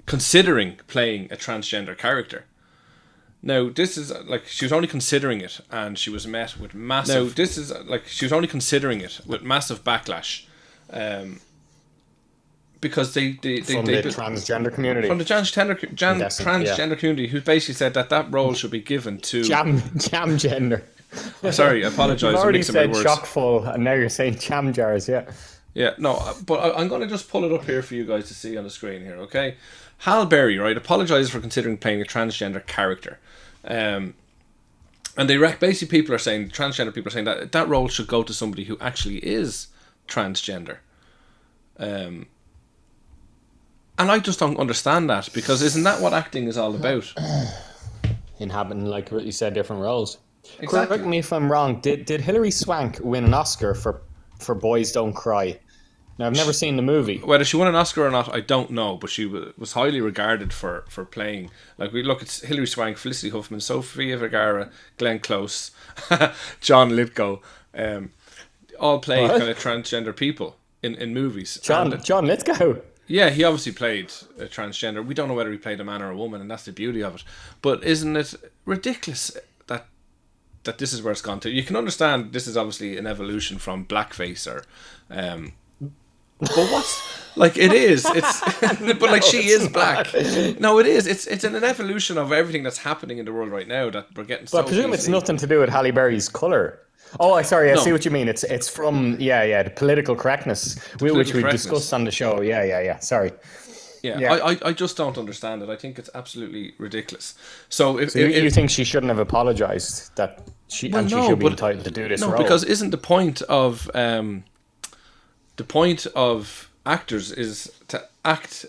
considering playing a transgender character. Now, this is like she was only considering it, and she was met with massive. Now, this is like she was only considering it with massive backlash, because they from the transgender community, from the transgender community, who basically said that role should be given to jam gender. Sorry, I apologise. You've already said words. chock-full, and now you're saying jam jars. Yeah. Yeah, no, but I'm going to just pull it up here for you guys to see on the screen here, okay? Hal Berry, right, apologises for considering playing a transgender character. And they basically transgender people are saying that role should go to somebody who actually is transgender. And I just don't understand that, because isn't that what acting is all about? Inhabiting, like what you said, different roles. Exactly. Correct me if I'm wrong. Did Hilary Swank win an Oscar for Boys Don't Cry? Now, I've never seen the movie. Whether she won an Oscar or not, I don't know, but she was highly regarded for playing. Like, we look at Hilary Swank, Felicity Huffman, Sofia Vergara, Glenn Close, John Lithgow, all played kind of transgender people in movies. John Lithgow? Yeah, he obviously played a transgender. We don't know whether he played a man or a woman, and that's the beauty of it. But isn't it ridiculous that this is where it's gone to? You can understand this is obviously an evolution from blackface or... but what's like it is it's but like she is black. No, it is it's an evolution of everything that's happening in the world right now that we're getting. But I presume it's nothing to do with Halle Berry's colour. I see what you mean. It's from the political correctness, which we discussed on the show. Sorry. I just don't understand it. I think it's absolutely ridiculous. So if you think she shouldn't have apologized, that she should be entitled to do this role? No, because isn't the point of actors is to act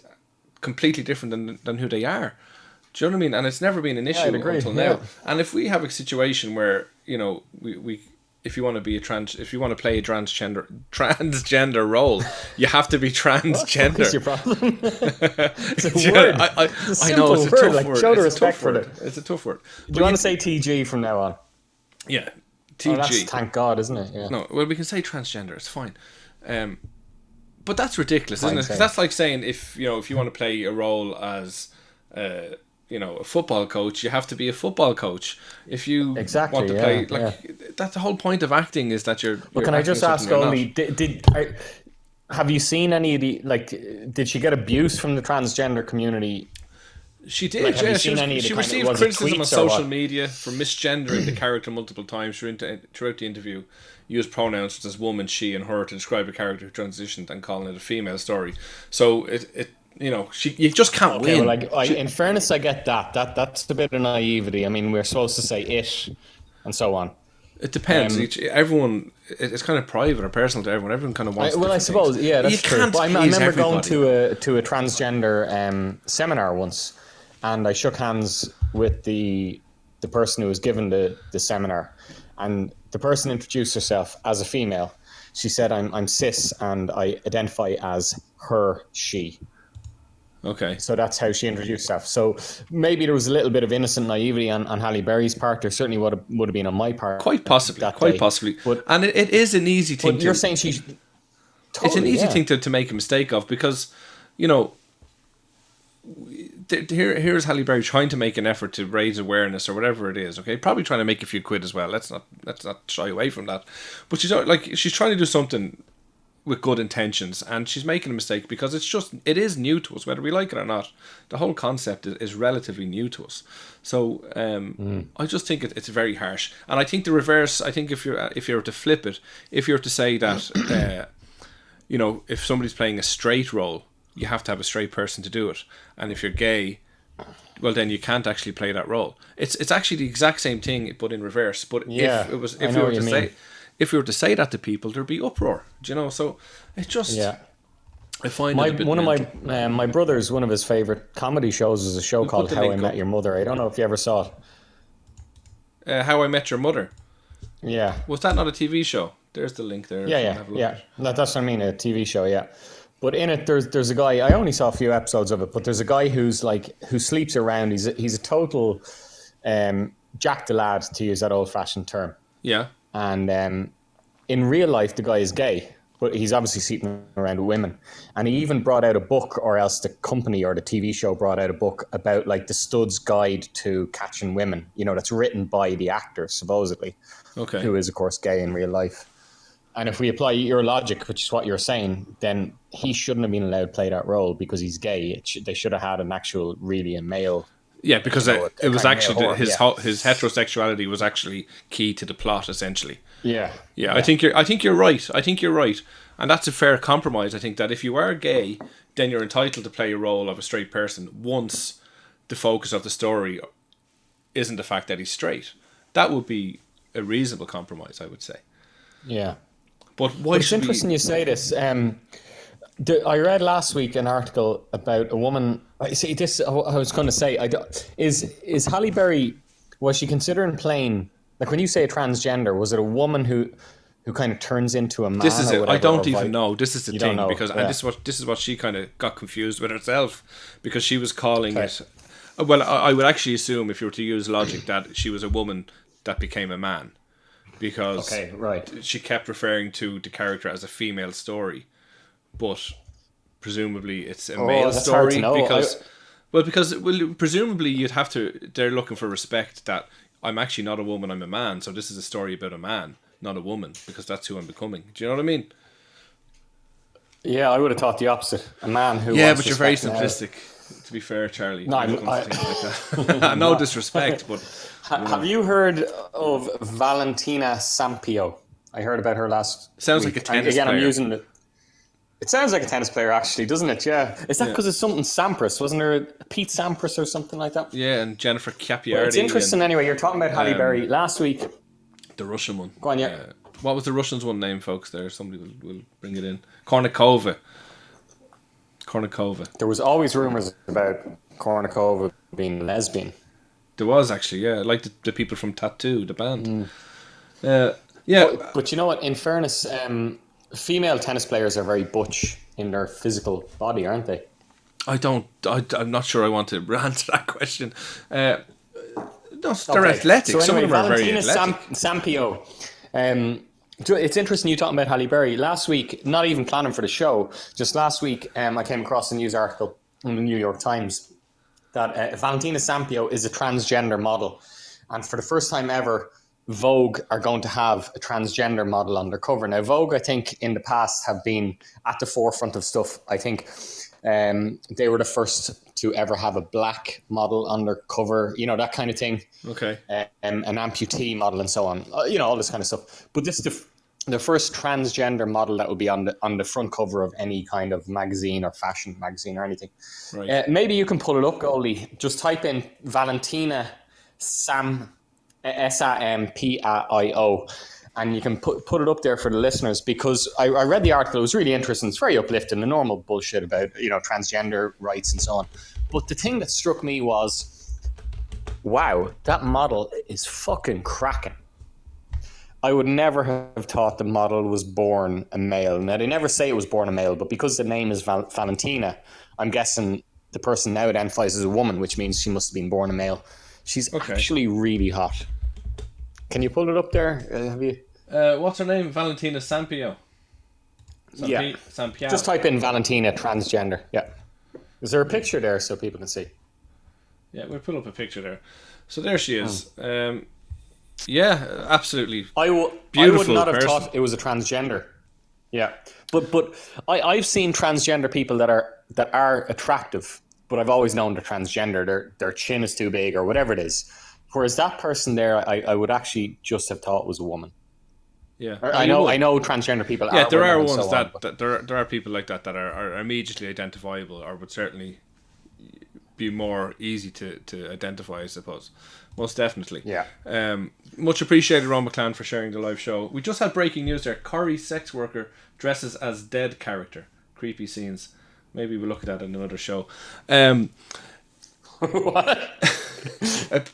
completely different than who they are. Do you know what I mean? And it's never been an issue until now. And if we have a situation where, you know, we if you want to be if you want to play a transgender role, you have you have to be transgender. What's your problem? It's a word. I know it's a tough word. Show the respect for it. It's a tough word. Do you want to say TG from now on? Yeah, TG. Thank God, isn't it? Yeah. No, well, we can say transgender. It's fine. But that's ridiculous, isn't it? Because that's like saying if you want to play a role as a football coach, you have to be a football coach. If you want to play, that's the whole point of acting, is that you're. But can I just ask only? Have you seen any of the Did she get abuse from the transgender community? She did. She received criticism on social media for misgendering the character multiple times throughout the interview. Used pronouns such as woman, she, and her to describe a character who transitioned, and calling it a female story. So you just can't win. Well, in fairness, I get that's a bit of naivety. I mean, we're supposed to say it, and so on. It depends. Everyone, it's kind of private or personal to everyone. Everyone kind of wants. I suppose, things. That's true. But I remember going to a transgender seminar once, and I shook hands with the person who was given the seminar, and the person introduced herself as a female. She said, I'm cis and I identify as her, she. Okay. So that's how she introduced herself. So maybe there was a little bit of innocent naivety on Halle Berry's part. There certainly would have been on my part. Quite possibly. But, and it is an easy thing. But you're saying she's... Totally, it's an easy thing to make a mistake of, because, here's Halle Berry trying to make an effort to raise awareness or whatever it is. Okay, probably trying to make a few quid as well. Let's not shy away from that. But she's trying to do something with good intentions, and she's making a mistake because it is new to us, whether we like it or not. The whole concept is relatively new to us. So I just think it's very harsh. And I think the reverse. I think if you were to flip it, if you were to say that if somebody's playing a straight role, you have to have a straight person to do it, and if you're gay, well, then you can't actually play that role. It's actually the exact same thing, but in reverse. But if we were to say that to people, there'd be uproar. Do you know? So it just I find one of my brother's, one of his favorite comedy shows is a show called How I Met Your Mother. I don't know if you ever saw it. How I Met Your Mother. Yeah. Was that not a TV show? There's the link there. Yeah. That's what I mean, a TV show. Yeah. But in it, there's a guy. I only saw a few episodes of it, but there's a guy who sleeps around. He's a total jack the lad, to use that old fashioned term. Yeah. And in real life, the guy is gay, but he's obviously sleeping around with women. And he even brought out a book, or else the company or the TV show brought out a book about like the stud's guide to catching women, that's written by the actor, supposedly, Okay. who is, of course, gay in real life. And if we apply your logic, which is what you're saying, then he shouldn't have been allowed to play that role because he's gay. They should have had really a male. Yeah, because it was actually his heterosexuality was actually key to the plot, essentially. Yeah. I think you're right. I think you're right, and that's a fair compromise. I think that if you are gay, then you're entitled to play a role of a straight person once the focus of the story isn't the fact that he's straight. That would be a reasonable compromise, I would say. Yeah. But why? It's interesting you say this. I read last week an article about a woman. See, this I was going to say. Is Halle Berry, was she considering playing, like when you say a transgender, was it a woman who kind of turns into a man? This is it. Whatever, I don't even know. This is the thing because yeah. this is what she kind of got confused with herself, because she was calling it. Well, I would actually assume, if you were to use logic, that she was a woman that became a man, because she kept referring to the character as a female story. But presumably it's a male story because presumably you'd have to. They're looking for respect that I'm actually not a woman, I'm a man. So this is a story about a man, not a woman, because that's who I'm becoming. Do you know what I mean? Yeah, I would have thought the opposite. A man who. Yeah, but you're very simplistic. To be fair, Charlie. No, no disrespect, but have you heard of Valentina Sampio? I heard about her last. Sounds week. like a tennis player. I'm using it. It sounds like a tennis player, actually, doesn't it? Yeah. Is that because it's something Sampras? Wasn't there a Pete Sampras or something like that? Yeah, and Jennifer Capriati. Well, it's interesting anyway. You're talking about Halle Berry. Last week. The Russian one. Go on, yeah. What was the Russian's one name, folks, there? Somebody will bring it in. Kornikova. There was always rumours about Kornikova being lesbian. There was, actually, yeah. Like the people from Tattoo, the band. But you know what? In fairness... female tennis players are very butch in their physical body, aren't they? I'm not sure I want to answer that question. They're athletic. So anyway, some of them are very Valentina athletic. Sampio. It's interesting you talking about Halle Berry. Last week, not even planning for the show, just last week, I came across a news article in the New York Times that Valentina Sampio is a transgender model. And for the first time ever, Vogue are going to have a transgender model on their cover. Now, Vogue, I think, in the past have been at the forefront of stuff. I think they were the first to ever have a black model on their cover, that kind of thing. Okay. An amputee model and so on, all this kind of stuff. But this is the first transgender model that will be on the front cover of any kind of magazine or fashion magazine or anything. Right. Maybe you can pull it up, Goldie. Just type in Valentina Sampio, and you can put it up there for the listeners, because I read the article. It was really interesting. It's very uplifting, the normal bullshit about transgender rights and so on. But the thing that struck me was, wow, that model is fucking cracking. I would never have thought the model was born a male. Now, they never say it was born a male, but because the name is Valentina, I'm guessing the person now identifies as a woman, which means she must have been born a male. She's actually really hot. Can you pull it up there? Have you? What's her name? Valentina Sampio. Sampio. Just type in Valentina transgender. Yeah. Is there a picture there so people can see? Yeah, we'll pull up a picture there. So there she is. Absolutely. Beautiful. I would not have thought it was a transgender. Yeah, but I've seen transgender people that are attractive, but I've always known they're transgender. Their chin is too big or whatever it is. Whereas that person there, I would actually just have thought was a woman. Yeah, I know transgender people. Yeah, there are ones that there are people like that are immediately identifiable, or would certainly be more easy to identify, I suppose. Most definitely. Yeah. Much appreciated, Ron McClan, for sharing the live show. We just had breaking news there. Corrie, sex worker, dresses as dead character. Creepy scenes. Maybe we'll look at that in another show. What?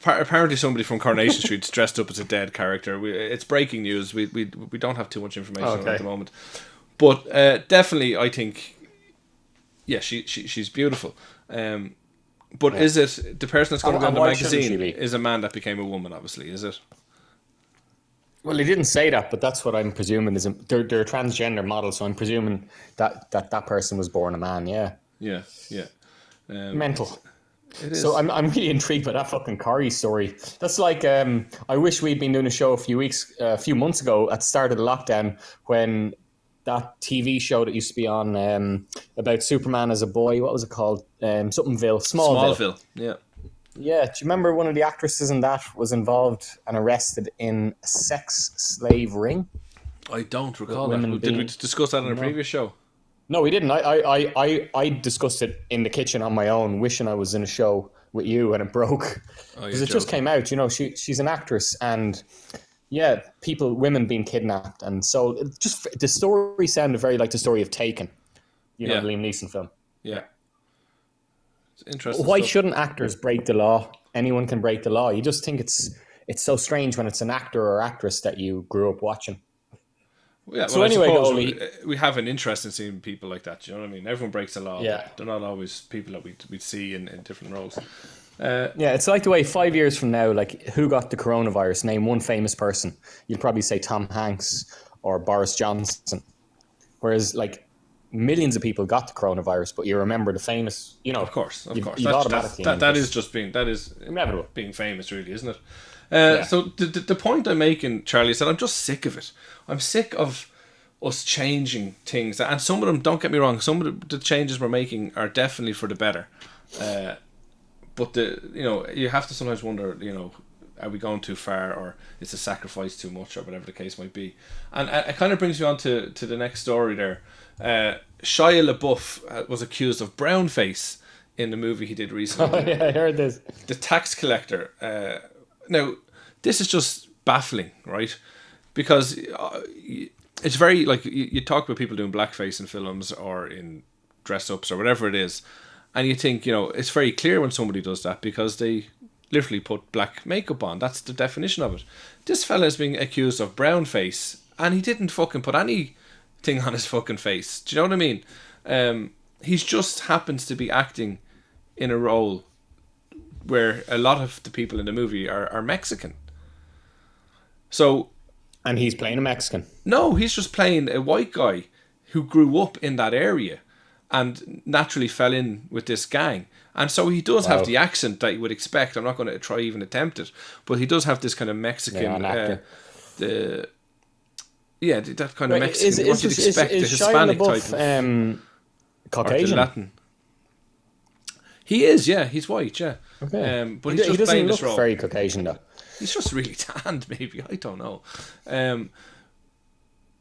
Apparently somebody from Coronation Street's dressed up as a dead character. It's breaking news. We don't have too much information on it at the moment. But definitely, I think, yeah, she's beautiful. But is it the person that's going to be on the magazine is a man that became a woman? Obviously, is it? Well, he didn't say that, but that's what I'm presuming is they're a transgender model, so I'm presuming that person was born a man. Yeah, Yeah, yeah. mental. It So is. I'm really intrigued by that fucking Corey story. That's like I wish we'd been doing a show a few months ago at the start of the lockdown when that TV show that used to be on about Superman as a boy. What was it called? Smallville. Smallville. Yeah. Yeah, do you remember one of the actresses in that was involved and arrested in a sex slave ring? I don't With recall women that. Did we being discuss that in a no. previous show? No, we didn't. I discussed it in the kitchen on my own, wishing I was in a show with you, and it broke Oh, because you're it just joking. came out. You know, she's an actress, and yeah, women being kidnapped, and so the story sounded very like the story of Taken. You know, Yeah, the Liam Neeson film. yeah. It's interesting Why stuff. shouldn't actors break the law? Anyone can break the law. You just think it's so strange when it's an actor or actress that you grew up watching. Yeah, well, So I anyway, suppose goalie. we have an interest in seeing people like that. You know what I mean? Everyone breaks the law, Yeah. but they're not always people that we see in different roles. Yeah, it's like the way 5 years from now, like who got the coronavirus? Name one famous person. You'd probably say Tom Hanks or Boris Johnson. Whereas like millions of people got the coronavirus, but you remember the famous, Of course, of course. you'd automatically name That is this. just being that is Inevitable. being famous, really, isn't it? Yeah. So the point I'm making, Charlie, is that I'm just sick of it. I'm sick of us changing things, and some of them, don't get me wrong, some of the changes we're making are definitely for the better. But you have to sometimes wonder, are we going too far, or is the sacrifice too much, or whatever the case might be. And it kind of brings me on to the next story there. Shia LaBeouf was accused of brownface in the movie he did recently, Yeah, I heard this. The Tax Collector. Now, this is just baffling, right? Because it's very, like, you talk about people doing blackface in films or in dress-ups or whatever it is, and you think, it's very clear when somebody does that because they literally put black makeup on. That's the definition of it. This fella is being accused of brownface, and he didn't fucking put anything on his fucking face. Do you know what I mean? He's just happens to be acting in a role where a lot of the people in the movie are Mexican. So, And he's playing a Mexican. no, he's just playing a white guy who grew up in that area and naturally fell in with this gang. And so he does have Wow. the accent that you would expect. I'm not going to try even attempt it, but he does have this kind of Mexican, Yeah, an actor. that kind of Mexican. Is what you'd expect, the Hispanic Shia type LaBeouf, of, or the Caucasian? Latin. He is, yeah, he's white, yeah. Okay. But he he's just doesn't playing look this role. very Caucasian though. He's just really tanned, maybe. I don't know.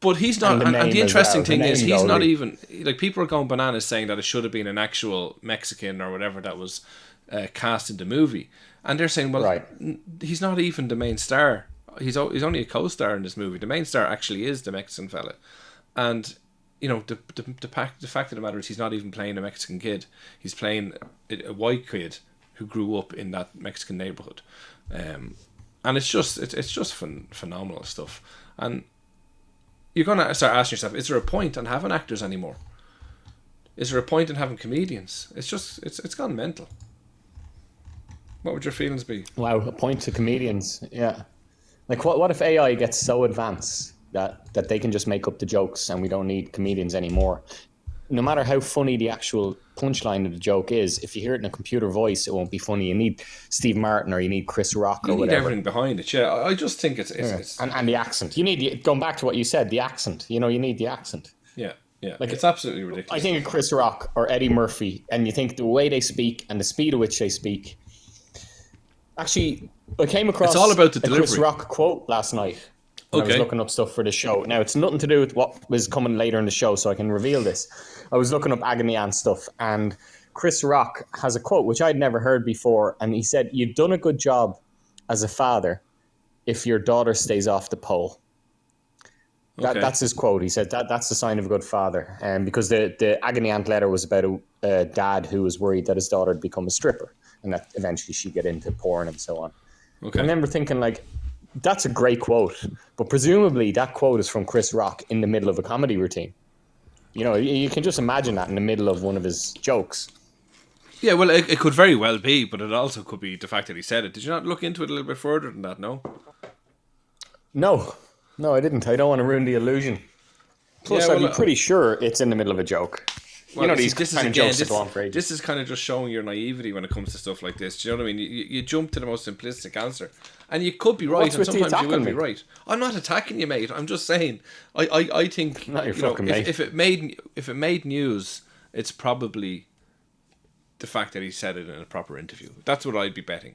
But he's not. And the And name the as interesting well, the thing is, name he's not goalie. even. Like, people are going bananas saying that it should have been an actual Mexican or whatever that was cast in the movie. And they're saying, well, Right. he's not even the main star. He's only a co star in this movie. The main star actually is the Mexican fella. And, the fact of the matter is, he's not even playing a Mexican kid. He's playing a white kid who grew up in that Mexican neighborhood. And it's just phenomenal stuff. And you're going to start asking yourself, is there a point in having actors anymore? Is there a point in having comedians? It's gone mental. What would your feelings be? Wow, a point to comedians. Yeah. Like what if AI gets so advanced that they can just make up the jokes and we don't need comedians anymore? No matter how funny the actual punchline of the joke is, if you hear it in a computer voice, it won't be funny. You need Steve Martin or you need Chris Rock You or need whatever. everything behind it, yeah. I just think it's And the accent. You need, going back to what you said, the accent. You need the accent. yeah. Like, It's absolutely I ridiculous. think of Chris Rock or Eddie Murphy, and you think the way they speak and the speed at which they speak. Actually, I came across It's all about the a Chris delivery. Rock quote last night when I was Okay. looking up stuff for the show. Now, it's nothing to do with what was coming later in the show, so I can reveal this. I was looking up Agony Aunt stuff, and Chris Rock has a quote, which I'd never heard before, and he said, "You've done a good job as a father if your daughter stays off the pole." Okay. That's his quote. He said that's the sign of a good father. Because the Agony Aunt letter was about a dad who was worried that his daughter had become a stripper and that eventually she'd get into porn and so on. Okay. I remember thinking, like, that's a great quote. But presumably that quote is from Chris Rock in the middle of a comedy routine. You can just imagine that in the middle of one of his jokes. Yeah, well, it could very well be, but it also could be the fact that he said it. Did you not look into it a little bit further than that? No. No. No, I didn't. I don't want to ruin the illusion. Plus, I'd be pretty sure it's in the middle of a joke. Well, you know, these kind of jokes that go on for ages. This is kind of just showing your naivety when it comes to stuff like this. Do you know what I mean? You jump to the most simplistic answer. And you could be right, and sometimes you will be right. I'm not attacking you, mate. I'm just saying. I think if it made news, it's probably the fact that he said it in a proper interview. That's what I'd be betting.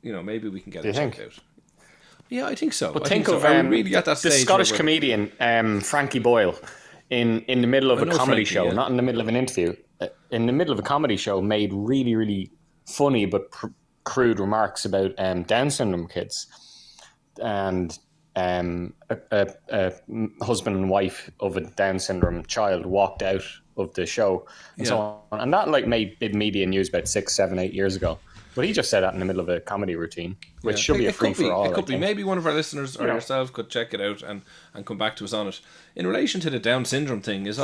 You know, maybe we can get it checked out. Yeah, I think so. But think of really at that stage the Scottish comedian Frankie Boyle in the middle of a comedy show, not in the middle of an interview, in the middle of a comedy show, made really, really funny but crude remarks about Down syndrome kids, and a husband and wife of a Down syndrome child walked out of the show, and so on. And that made big media news about 6, 7, 8 years ago. But he just said that in the middle of a comedy routine, which should be a free for all. It could be. Maybe one of our listeners or yourself could check it out and come back to us on it. In relation to the Down syndrome thing, this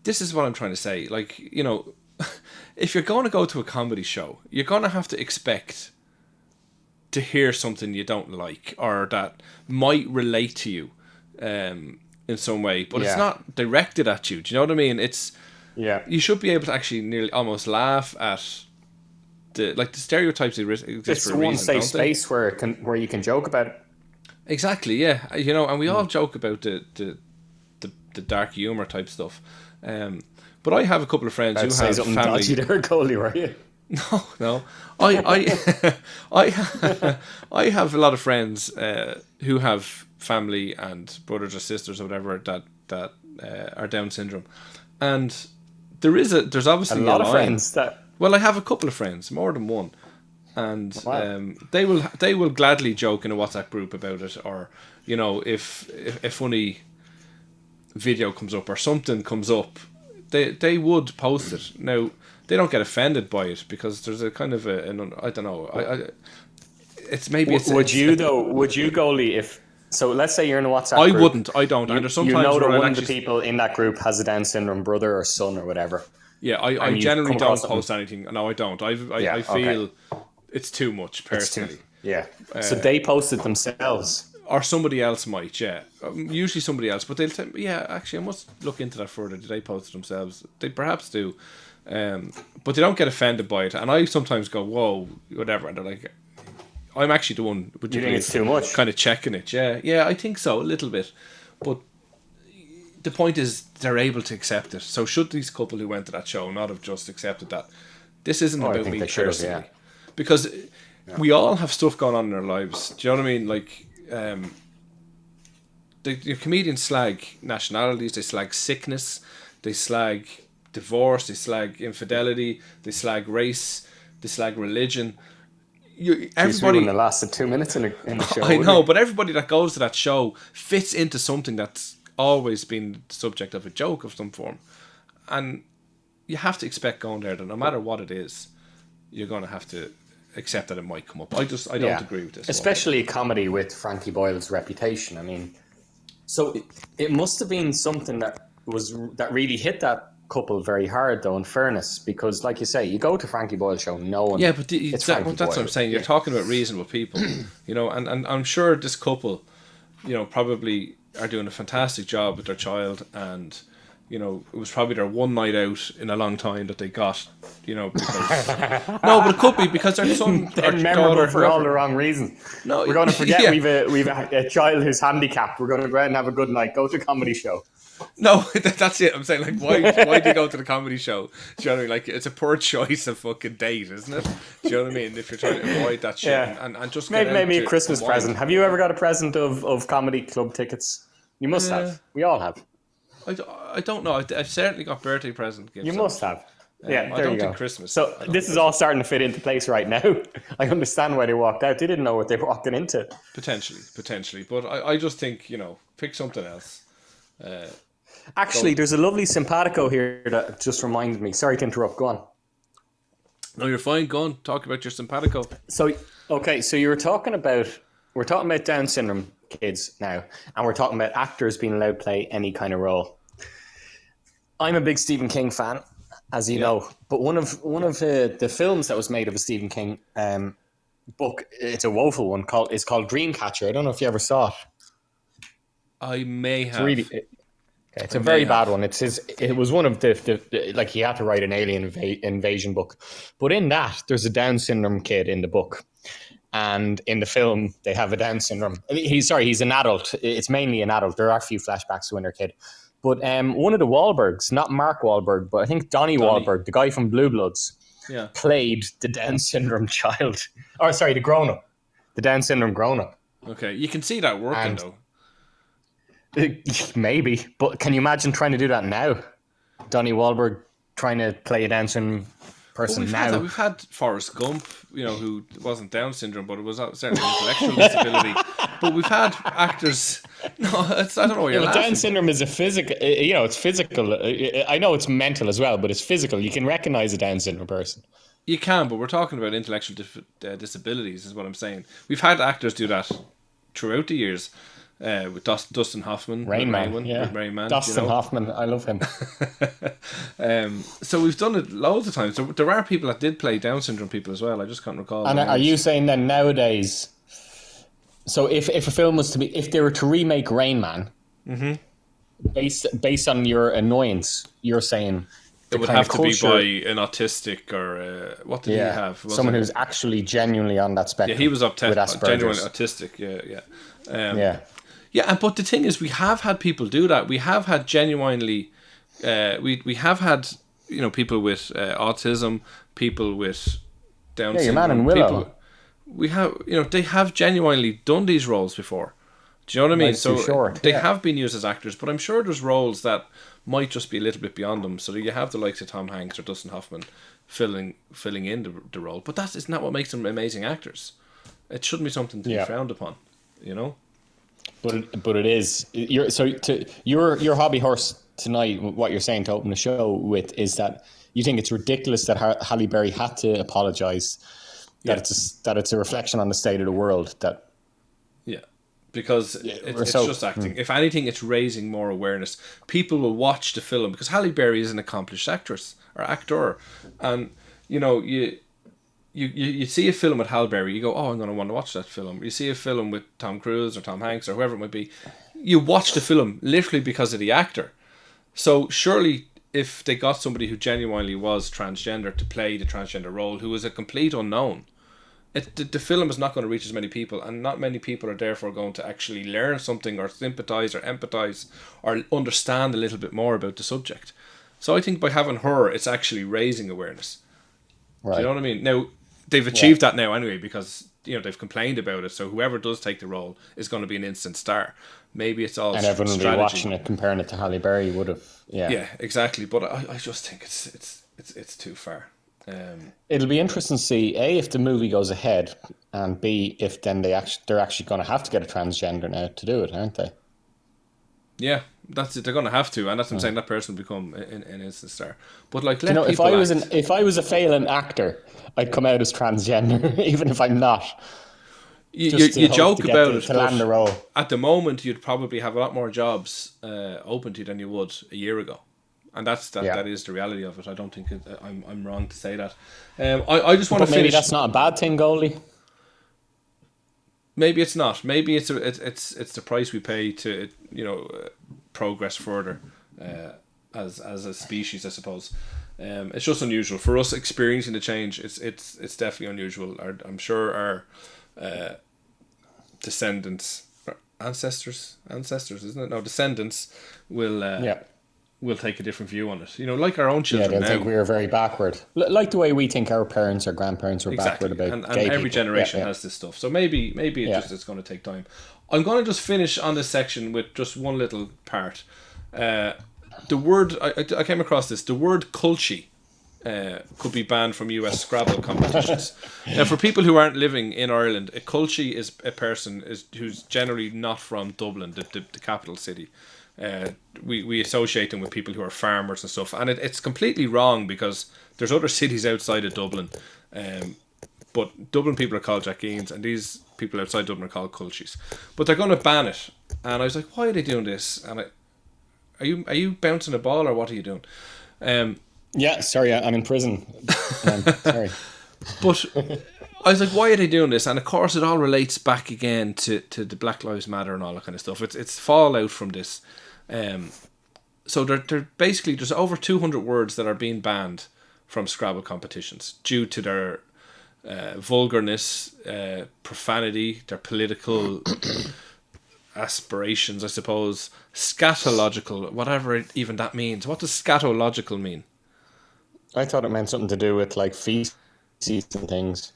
is what I'm trying to say. If you're going to go to a comedy show, you're going to have to expect to hear something you don't like or that might relate to you in some way, but it's not directed at you. Do you know what I mean? You should be able to actually nearly almost laugh at the stereotypes that exist it's for a reason. It's one safe space where you can joke about it. Exactly, yeah. And we all joke about the dark humor type stuff. But I have a couple of friends who have something family. Dodgy there, Coley, were you? No. I have a lot of friends who have family and brothers or sisters or whatever that are Down syndrome, and there's obviously a lot of friends that. Well, I have a couple of friends, more than one, and they will gladly joke in a WhatsApp group about it, or if a funny video comes up or something comes up, they would post it. Now they don't get offended by it because there's a kind of I don't know. It's maybe. Would you Goalie, if? So let's say you're in a WhatsApp group. I wouldn't. I don't. And sometimes that one of the people in that group has a Down syndrome brother or son or whatever. Yeah, I generally don't post anything. No, I don't. I feel it's too much personally. So they posted themselves. Or somebody else might, yeah. Usually somebody else. But they'll say, actually, I must look into that further. Did they post it themselves? They perhaps do. But they don't get offended by it. And I sometimes go, whoa, whatever. And they're like, I'm actually the one. Would you think it's too much? Kind of checking it, yeah. I think so, a little bit. But the point is, they're able to accept it. So should these couple who went to that show not have just accepted that? This isn't about me personally. Because we all have stuff going on in our lives. Do you know what I mean? Like, the comedians slag nationalities, they slag sickness, they slag divorce, they slag infidelity, they slag race, they slag religion. Everybody wouldn't have lasted 2 minutes in the show. I know, but everybody that goes to that show fits into something that's always been the subject of a joke of some form, and you have to expect going there that no matter what it is, you're going to have to accept that it might come up. I don't agree with this, especially comedy with Frankie Boyle's reputation. I mean, so it must have been something that really hit that couple very hard, though, in fairness, because like you say, you go to Frankie Boyle's show, no one. Yeah, but that's what I'm saying. You're talking about reasonable people, and I'm sure this couple, probably are doing a fantastic job with their child, and it was probably their one night out in a long time that they got, because no, but it could be because their son or memorable for all the wrong reasons. No, we're going to forget we've a child who's handicapped. We're going to go out and have a good night. Go to a comedy show. No, that's it. I'm saying, why do you go to the comedy show? Do you know what I mean? Like, it's a poor choice of fucking date, isn't it? Do you know what I mean? If you're trying to avoid that shit and just maybe a Christmas present. Have you ever got a present of comedy club tickets? You must have. We all have. I don't know. I've certainly got birthday present gifts. You must have. Yeah, I don't think Christmas. So this is all starting to fit into place right now. I understand why they walked out. They didn't know what they were walking into. Potentially. But I just think, pick something else. Actually, there's a lovely simpatico here that just reminded me. Sorry to interrupt. Go on. No, you're fine. Go on. Talk about your simpatico. So we're talking about Down syndrome kids now, and we're talking about actors being allowed to play any kind of role. I'm a big Stephen King fan, as you know, but one of the films that was made of a Stephen King book. It's a woeful one. It's called Dreamcatcher. I don't know if you ever saw it. I may It's have. really. It's I a may very bad have. one. It was one of the like he had to write an alien invasion book, but in that there's a Down syndrome kid in the book, and in the film they have a Down syndrome. I mean, he's an adult. It's mainly an adult. There are a few flashbacks to when they're a kid, but one of the Wahlbergs, not Mark Wahlberg, but I think Donnie Donnie. Wahlberg, the guy from Blue Bloods, Yeah. played the Down syndrome child. Or sorry, the grown up, the Down syndrome grown up, Okay. You can see that working and though. maybe. But can you imagine trying to do that now? Donnie Wahlberg trying to play a Down syndrome Well, person now. we've had Forrest Gump, who wasn't Down syndrome, but it was certainly an intellectual disability. But we've had actors. No, I don't know. Why you're laughing. Down syndrome is a physical. It's physical. I know it's mental as well, but it's physical. You can recognize a Down syndrome person. You can, but we're talking about intellectual disabilities, is what I'm saying. We've had actors do that throughout the years. With Dustin Hoffman, Rain Man, with Rain Man, Dustin Hoffman, I love him. So we've done it loads of times. So there are people that did play Down syndrome people as well. I just can't recall. And are you saying then nowadays? So if a film was to be, if they were to remake Rain Man, based on your annoyance, you're saying it would have to be by an autistic or what did he have? Someone who's actually genuinely on that spectrum. Yeah, he was genuinely autistic. Yeah. Yeah, but the thing is, we have had people do that. We have had genuinely, we have had people with autism, people with Down syndrome. Your man in Willow. We have they have genuinely done these roles before. Do you know what I mean? So they have been used as actors, but I'm sure there's roles that might just be a little bit beyond them. So you have the likes of Tom Hanks or Dustin Hoffman filling in the role, but that is not what makes them amazing actors. It shouldn't be something to be frowned upon, But it is. Your hobby horse tonight. What you're saying to open the show with is that you think it's ridiculous that Halle Berry had to apologize. That it's a reflection on the state of the world. Because it's just acting. If anything, it's raising more awareness. People will watch the film because Halle Berry is an accomplished actress or actor, and you see a film with Halle Berry, you go, oh, I'm going to want to watch that film. You see a film with Tom Cruise or Tom Hanks or whoever it might be, you watch the film literally because of the actor. So surely if they got somebody who genuinely was transgender to play the transgender role, who was a complete unknown, the film is not going to reach as many people, and not many people are therefore going to actually learn something or sympathise or empathise or understand a little bit more about the subject. So I think by having her, it's actually raising awareness. Right. Do you know what I mean? Now, they've achieved that now anyway because they've complained about it. So whoever does take the role is going to be an instant star. Maybe it's all and everyone will be watching it, comparing it to Halle Berry would have. Yeah, exactly. But I just think it's too far. It'll be interesting to see A, if the movie goes ahead, and B, if then they're actually going to have to get a transgender now to do it, aren't they? Yeah, that's it. They're going to have to, and that's what I'm saying. That person will become an instant star. But like, if I was a failing actor, I'd come out as transgender, even if I'm not. You joke about it, to land the role. At the moment, you'd probably have a lot more jobs open to you than you would a year ago. And that is the reality of it. I don't think I'm wrong to say that. I just want to finish. Maybe that's not a bad thing, goalie. Maybe it's not. Maybe it's the price we pay to progress further as a species, I suppose. It's just unusual for us experiencing the change. It's definitely unusual. I'm sure our descendants, ancestors, isn't it? No, descendants will take a different view on it. Like our own children. They'll think we were very backward, like the way we think our parents or grandparents were backward about and gay every people. generation has this stuff. So maybe it's going to take time. I'm going to just finish on this section with just one little part. The word I came across this. The word culture could be banned from US Scrabble competitions. Now, for people who aren't living in Ireland, a culture is a person who's generally not from Dublin, the capital city. We associate them with people who are farmers and stuff, and it's completely wrong because there's other cities outside of Dublin, but Dublin people are called Jackeens, and these people outside Dublin are called cultures. But they're going to ban it, and I was like, why are they doing this? And are you bouncing a ball or what are you doing? Yeah, sorry, I'm in prison. Sorry. But I was like, why are they doing this? And of course, it all relates back again to the Black Lives Matter and all that kind of stuff. It's fallout from this. So they're basically, there's over 200 words that are being banned from Scrabble competitions due to their vulgarness, profanity, their political aspirations, I suppose, scatological, whatever even that means. What does scatological mean? I thought it meant something to do with like feces and things.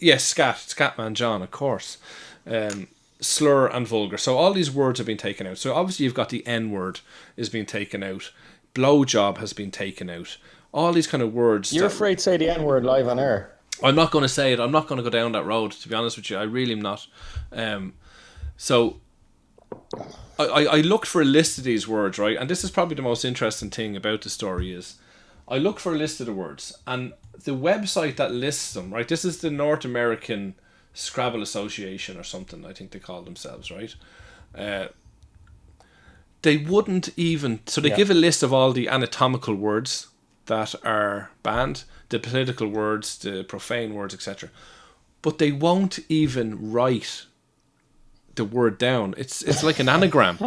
Yes, Scatman John, of course. Slur and vulgar. So all these words have been taken out. So obviously you've got the N word is being taken out. Blowjob has been taken out. All these kind of words. You're afraid to say the N word live on air. I'm not going to say it. I'm not going to go down that road, to be honest with you. I really am not. So I looked for a list of these words, right? And this is probably the most interesting thing about the story is I looked for a list of the words, and the website that lists them, right? This is the North American Scrabble Association or something, I think they call themselves, right? They wouldn't even... So they give a list of all the anatomical words that are banned, the political words, the profane words, etc. But they won't even write the word down. It's like an anagram.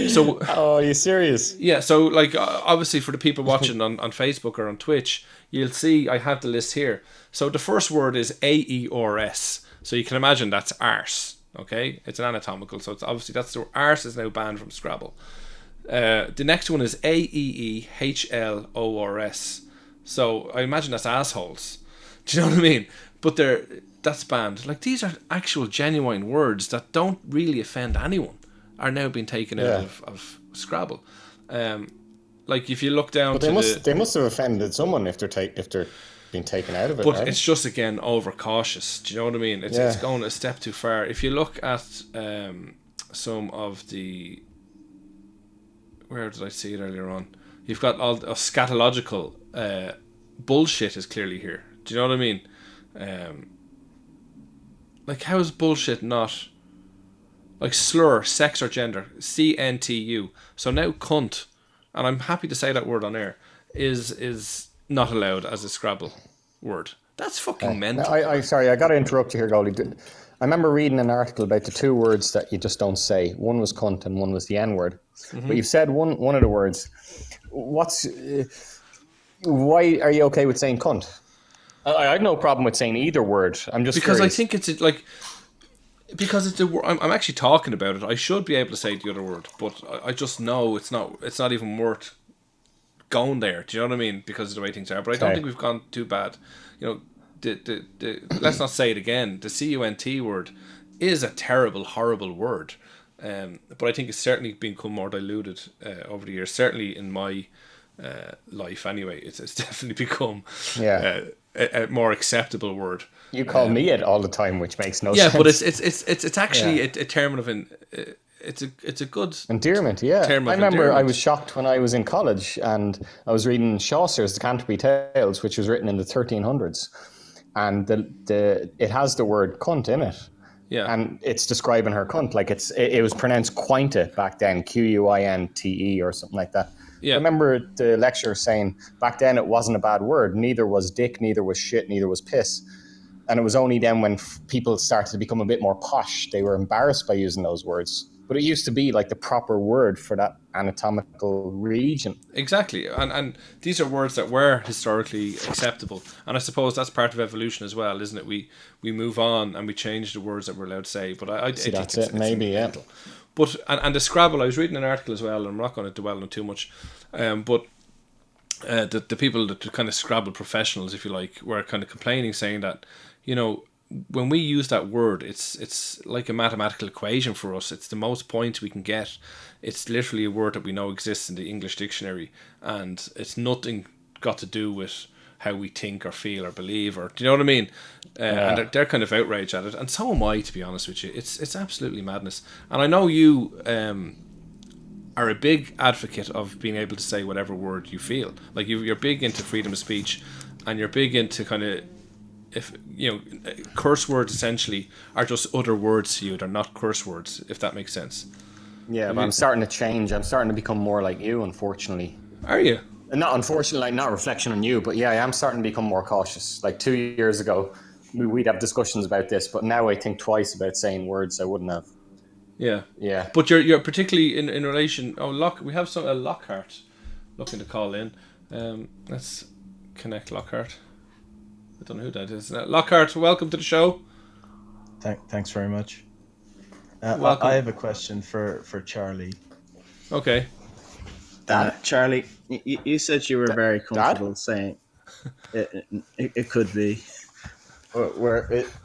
So, oh, are you serious? Yeah, so like obviously for the people watching on Facebook or on Twitch, you'll see I have the list here. So the first word is AERS. So you can imagine that's arse. Okay, it's an anatomical. So it's obviously that's the arse is now banned from Scrabble. The next one is AEEHLORS. So I imagine that's assholes. Do you know what I mean? But that's banned. Like these are actual genuine words that don't really offend anyone are now being taken out of Scrabble. Like if you look down, but they must have offended someone if they're being taken out of it. But right? It's just again overcautious. Do you know what I mean? It's going a step too far. If you look at some of the, where did I see it earlier on? You've got all scatological bullshit is clearly here. Do you know what I mean? Like how is bullshit not like slur, sex or gender, CNTU. So now cunt, and I'm happy to say that word on air, is not allowed as a Scrabble word. That's fucking mental. Sorry, I got to interrupt you here, Goldie. I remember reading an article about the two words that you just don't say. One was cunt and one was the N word. Mm-hmm. But you've said one of the words. Why are you okay with saying cunt? I have no problem with saying either word. I'm just because curious. I think it's like because it's a word. I'm actually talking about it. I should be able to say the other word, but I just know it's not even worth going there. Do you know what I mean? Because of the way things are. But I don't think we've gone too bad. You know, the let's not say it again. The CUNT word is a terrible, horrible word. But I think it's certainly become more diluted over the years. Certainly in my life, anyway, it's definitely become a more acceptable word. You call me it all the time, which makes no sense. Yeah, but it's actually a term of it's a good endearment. Yeah, I remember I was shocked when I was in college and I was reading Chaucer's The Canterbury Tales, which was written in the 1300s, and it has the word cunt in it. Yeah, and it's describing her cunt like it was pronounced quinte back then, Quinte or something like that. Yeah. I remember the lecturer saying back then it wasn't a bad word. Neither was dick, neither was shit, neither was piss. And it was only then when people started to become a bit more posh, they were embarrassed by using those words. But it used to be like the proper word for that anatomical region. Exactly. And these are words that were historically acceptable. And I suppose that's part of evolution as well, isn't it? We move on and we change the words that we're allowed to say. But I think that's it, maybe, mental. But and the Scrabble, I was reading an article as well, and I'm not going to dwell on it too much. But the people that kind of Scrabble professionals, if you like, were kind of complaining, saying that, you know, when we use that word, it's like a mathematical equation for us. It's the most points we can get. It's literally a word that we know exists in the English dictionary, and it's nothing got to do with how we think or feel or believe, or do you know what I mean? And they're kind of outraged at it, and so am I, to be honest with you. It's absolutely madness. And I know you are a big advocate of being able to say whatever word you feel. Like you're big into freedom of speech, and you're big into kind of, if you know, curse words essentially are just other words to you. They're not curse words, if that makes sense. Yeah, but I'm starting to change. I'm starting to become more like you, unfortunately. Are you? Not unfortunately, like not a reflection on you, but yeah, I am starting to become more cautious. Like 2 years ago, we'd have discussions about this, but now I think twice about saying words I wouldn't have. Yeah. Yeah. But you're particularly in relation. Oh, we have a Lockhart looking to call in. Let's connect Lockhart. I don't know who that is. Lockhart, welcome to the show. Thanks very much. Welcome. I have a question for Charlie. Okay. Charlie, you said you were very comfortable saying it could be.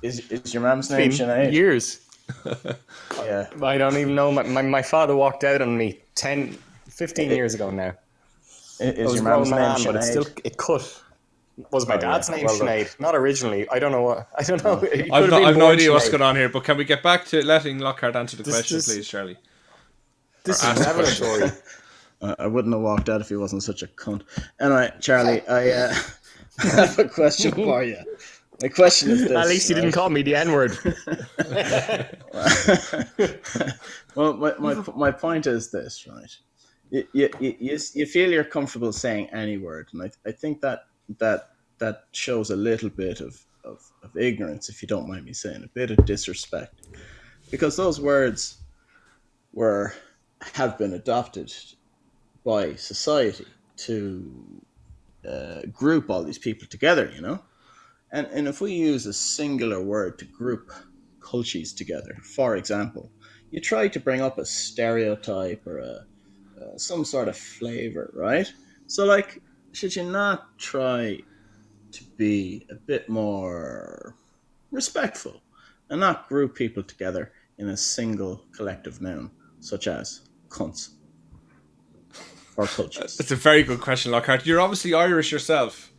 Is your mom's name Sinead? Years. Yeah. I don't even know. My father walked out on me 15 years ago now. Is your mom's name Sinead? But it could. Was my dad's name Sinead? Not originally. I don't know what. I don't know. I've no idea what's going on here, but can we get back to letting Lockhart answer the question, please, Charlie? This is revelatory. I wouldn't have walked out if he wasn't such a cunt. Anyway, Charlie, I have a question for you. My question is this. At least he didn't call me the N-word. Well, my point is this, right? You feel you're comfortable saying any word, and I think that shows a little bit of ignorance, if you don't mind me saying, a bit of disrespect, because those words have been adopted by society to group all these people together, you know? And if we use a singular word to group cultures together, for example, you try to bring up a stereotype or some sort of flavor, right? So, like, should you not try to be a bit more respectful and not group people together in a single collective noun, such as cunts or cultures? That's a very good question, Lockhart. You're obviously Irish yourself.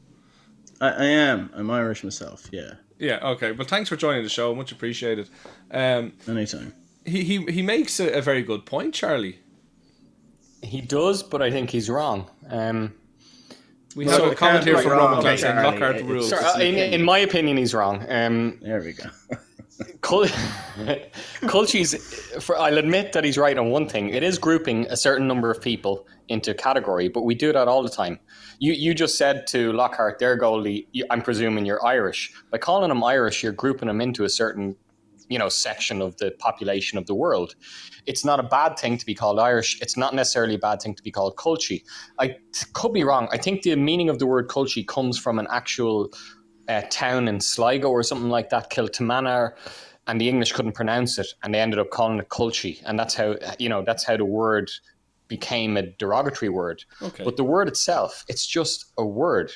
I am. I'm Irish myself, yeah. Yeah, okay. Well, thanks for joining the show. Much appreciated. Anytime. He makes a very good point, Charlie. He does, but I think he's wrong. We have a comment here from Roman Glass saying Lockhart rules. In my opinion, he's wrong. There we go. Cultures, I'll admit that he's right on one thing. It is grouping a certain number of people into a category, but we do that all the time. You just said to Lockhart, there, Goldie, I'm presuming you're Irish. By calling him Irish, you're grouping him into a certain section of the population of the world. It's not a bad thing to be called Irish. It's not necessarily a bad thing to be called culture. I could be wrong. I think the meaning of the word culture comes from an actual town in Sligo or something like that, Kiltamanagh, and the English couldn't pronounce it, and they ended up calling it culture, and that's how the word became a derogatory word. Okay. But the word itself, it's just a word.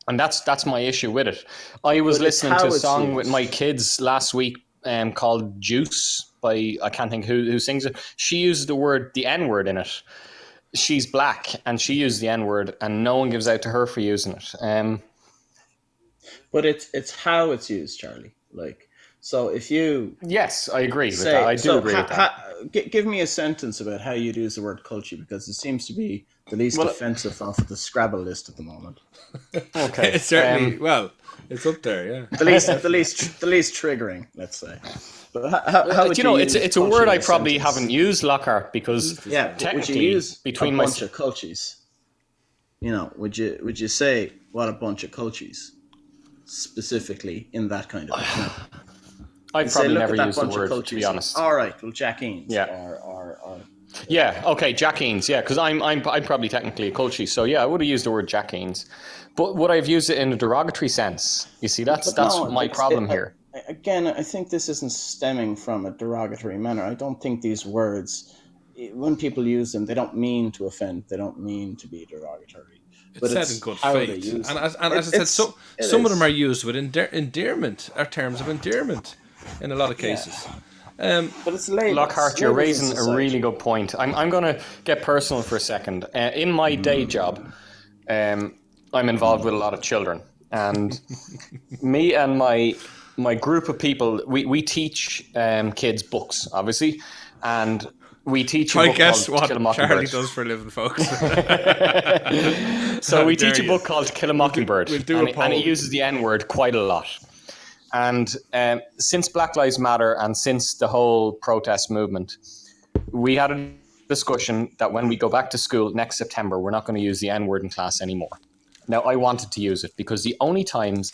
And that's my issue with it. I was listening to a song with my kids last week called Juice by, I can't think who sings it. She used the N-word in it. She's black and she used the N-word and no one gives out to her for using it. But it's how it's used, Charlie. Like, so if you... Yes, I agree with that. I do agree with that. Give me a sentence about how you'd use the word culture, because it seems to be the least offensive off of the Scrabble list at the moment. Okay. It's certainly, it's up there, yeah. The least triggering, let's say. But how would it's a word I probably haven't used, Lockhart, because technically would you use between a bunch of cultures? Would you say what a bunch of cultures specifically in that kind of example? I've probably never used the word, to be honest. All right, well, Jack Eanes. Yeah. Yeah, okay, Jack Eanes, yeah, because I'm probably technically a culture, so yeah, I would have used the word Jack Eanes. But would I have used it in a derogatory sense? You see, that's my problem here. Again, I think this isn't stemming from a derogatory manner. I don't think these words, when people use them, they don't mean to offend. They don't mean to be derogatory. It's said in good faith. And as I said, some of them are used with endearment, or terms of endearment, in a lot of cases. But it's labels. Lockhart, you're raising a really good point. I'm going to get personal for a second. In my day job, I'm involved with a lot of children, and me and my group of people, we teach kids books, obviously, and we teach. I guess what Charlie does for a living, folks. So we teach a book called To Kill a Mockingbird, and it uses the N-word quite a lot. And since Black Lives Matter and since the whole protest movement, we had a discussion that when we go back to school next September, we're not going to use the N-word in class anymore. Now, I wanted to use it because the only times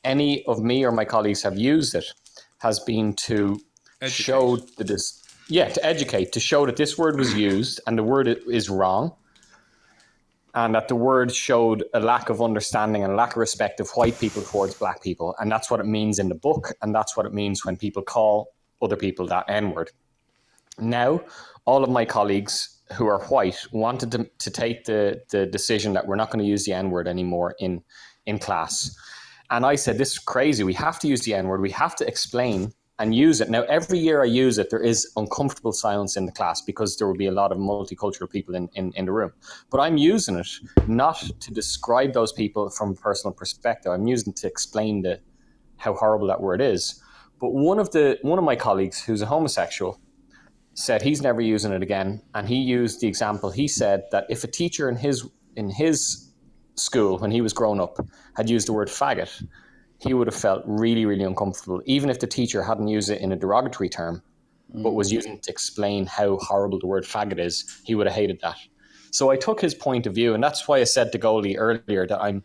any of me or my colleagues have used it has been to show that to educate, to show that this word was used and the word is wrong, and that the word showed a lack of understanding and a lack of respect of white people towards black people. And that's what it means in the book, and that's what it means when people call other people that N-word. Now, all of my colleagues who are white wanted to take the decision that we're not going to use the N-word anymore in class. And I said, this is crazy. We have to use the N-word. We have to explain and use it. Now, every year I use it, there is uncomfortable silence in the class because there will be a lot of multicultural people in the room. But I'm using it not to describe those people from a personal perspective. I'm using it to explain how horrible that word is. But one of my colleagues, who's a homosexual, said he's never using it again. And he used the example. He said that if a teacher in his school, when he was growing up, had used the word faggot, he would have felt really, really uncomfortable, even if the teacher hadn't used it in a derogatory term, but was using it to explain how horrible the word faggot is. He would have hated that. So I took his point of view, and that's why I said to Goldie earlier that I'm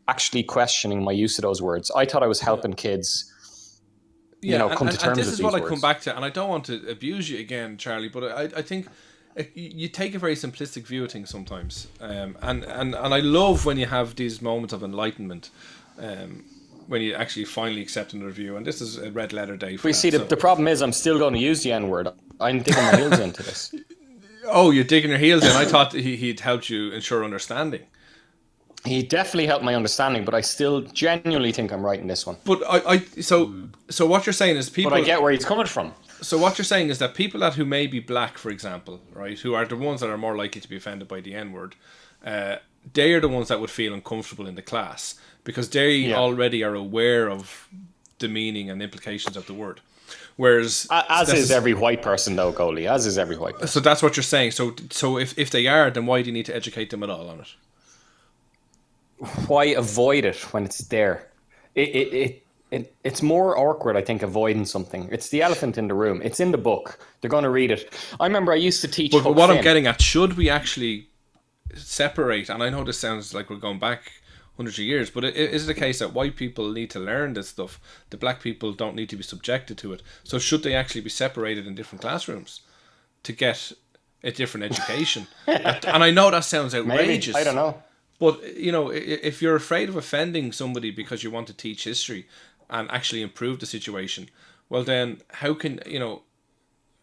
actually questioning my use of those words. I thought I was helping kids, come to terms with these words. And this is what I come back to, and I don't want to abuse you again, Charlie, but I think you take a very simplistic view of things sometimes, and I love when you have these moments of enlightenment. When you actually finally accept another view, and this is a red letter day for the problem is I'm still going to use the N-word. I'm digging my heels into this. Oh, you're digging your heels in. I thought he'd helped you ensure understanding. He definitely helped my understanding, but I still genuinely think I'm right in this one. But so what you're saying is people... But I get where he's coming from. So what you're saying is that people who may be black, for example, right, who are the ones that are more likely to be offended by the N-word, they are the ones that would feel uncomfortable in the class because they already are aware of the meaning and implications of the word. Whereas... As is every white person, though, Goldie. As is every white person. So that's what you're saying. So if they are, then why do you need to educate them at all on it? Why avoid it when it's there? It's more awkward, I think, avoiding something. It's the elephant in the room. It's in the book. They're going to read it. I remember I used to teach... But what I'm getting at, should we actually separate, and I know this sounds like we're going back hundreds of years, but is it a case that white people need to learn this stuff? The black people don't need to be subjected to it. So should they actually be separated in different classrooms to get a different education? And I know that sounds outrageous. Maybe. I don't know. But, if you're afraid of offending somebody because you want to teach history and actually improve the situation, well then, how can,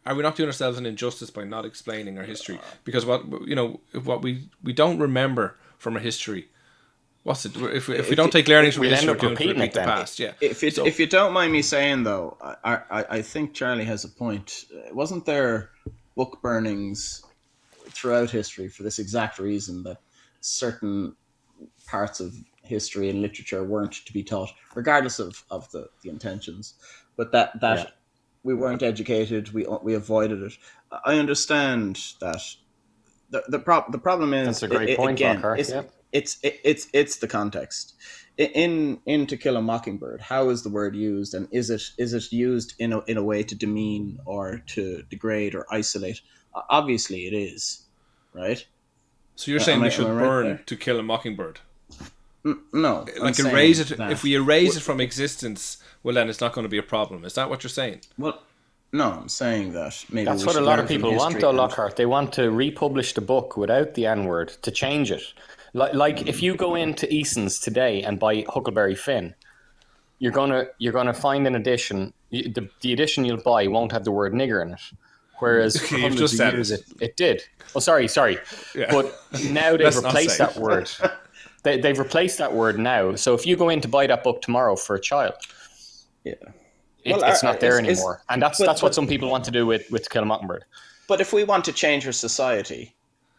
are we not doing ourselves an injustice by not explaining our history? Because what we don't remember from our history, what's it? If we don't take learnings from history, we're doing to repeat the past. Yeah. If you don't mind me saying, though, I think Charlie has a point. Wasn't there book burnings throughout history for this exact reason, that certain parts of history and literature weren't to be taught, regardless of the intentions, but that we weren't educated, we avoided it. I understand that the problem is... That's a great point, again, Lockhart. it's the context. In To Kill a Mockingbird, how is the word used, and is it used in a way to demean or to degrade or isolate? Obviously it is, right? So you're saying we should burn To Kill a Mockingbird? No. Like erase it. If we erase it from existence, well then it's not going to be a problem. Is that what you're saying? Well, no, I'm saying that maybe that's what a lot of people want, though, Lockhart. They want to republish the book without the N-word, to change it. Like if you go into Eason's today and buy Huckleberry Finn, you're gonna find an edition. The edition you'll buy won't have the word nigger in it. Whereas for hundreds of years it did. Oh, sorry. Yeah. But now they've replaced that word. They've replaced that word now. So if you go in to buy that book tomorrow for a child, it's not there anymore. And that's what some people want to do with To Kill a Mockingbird. But if we want to change our society,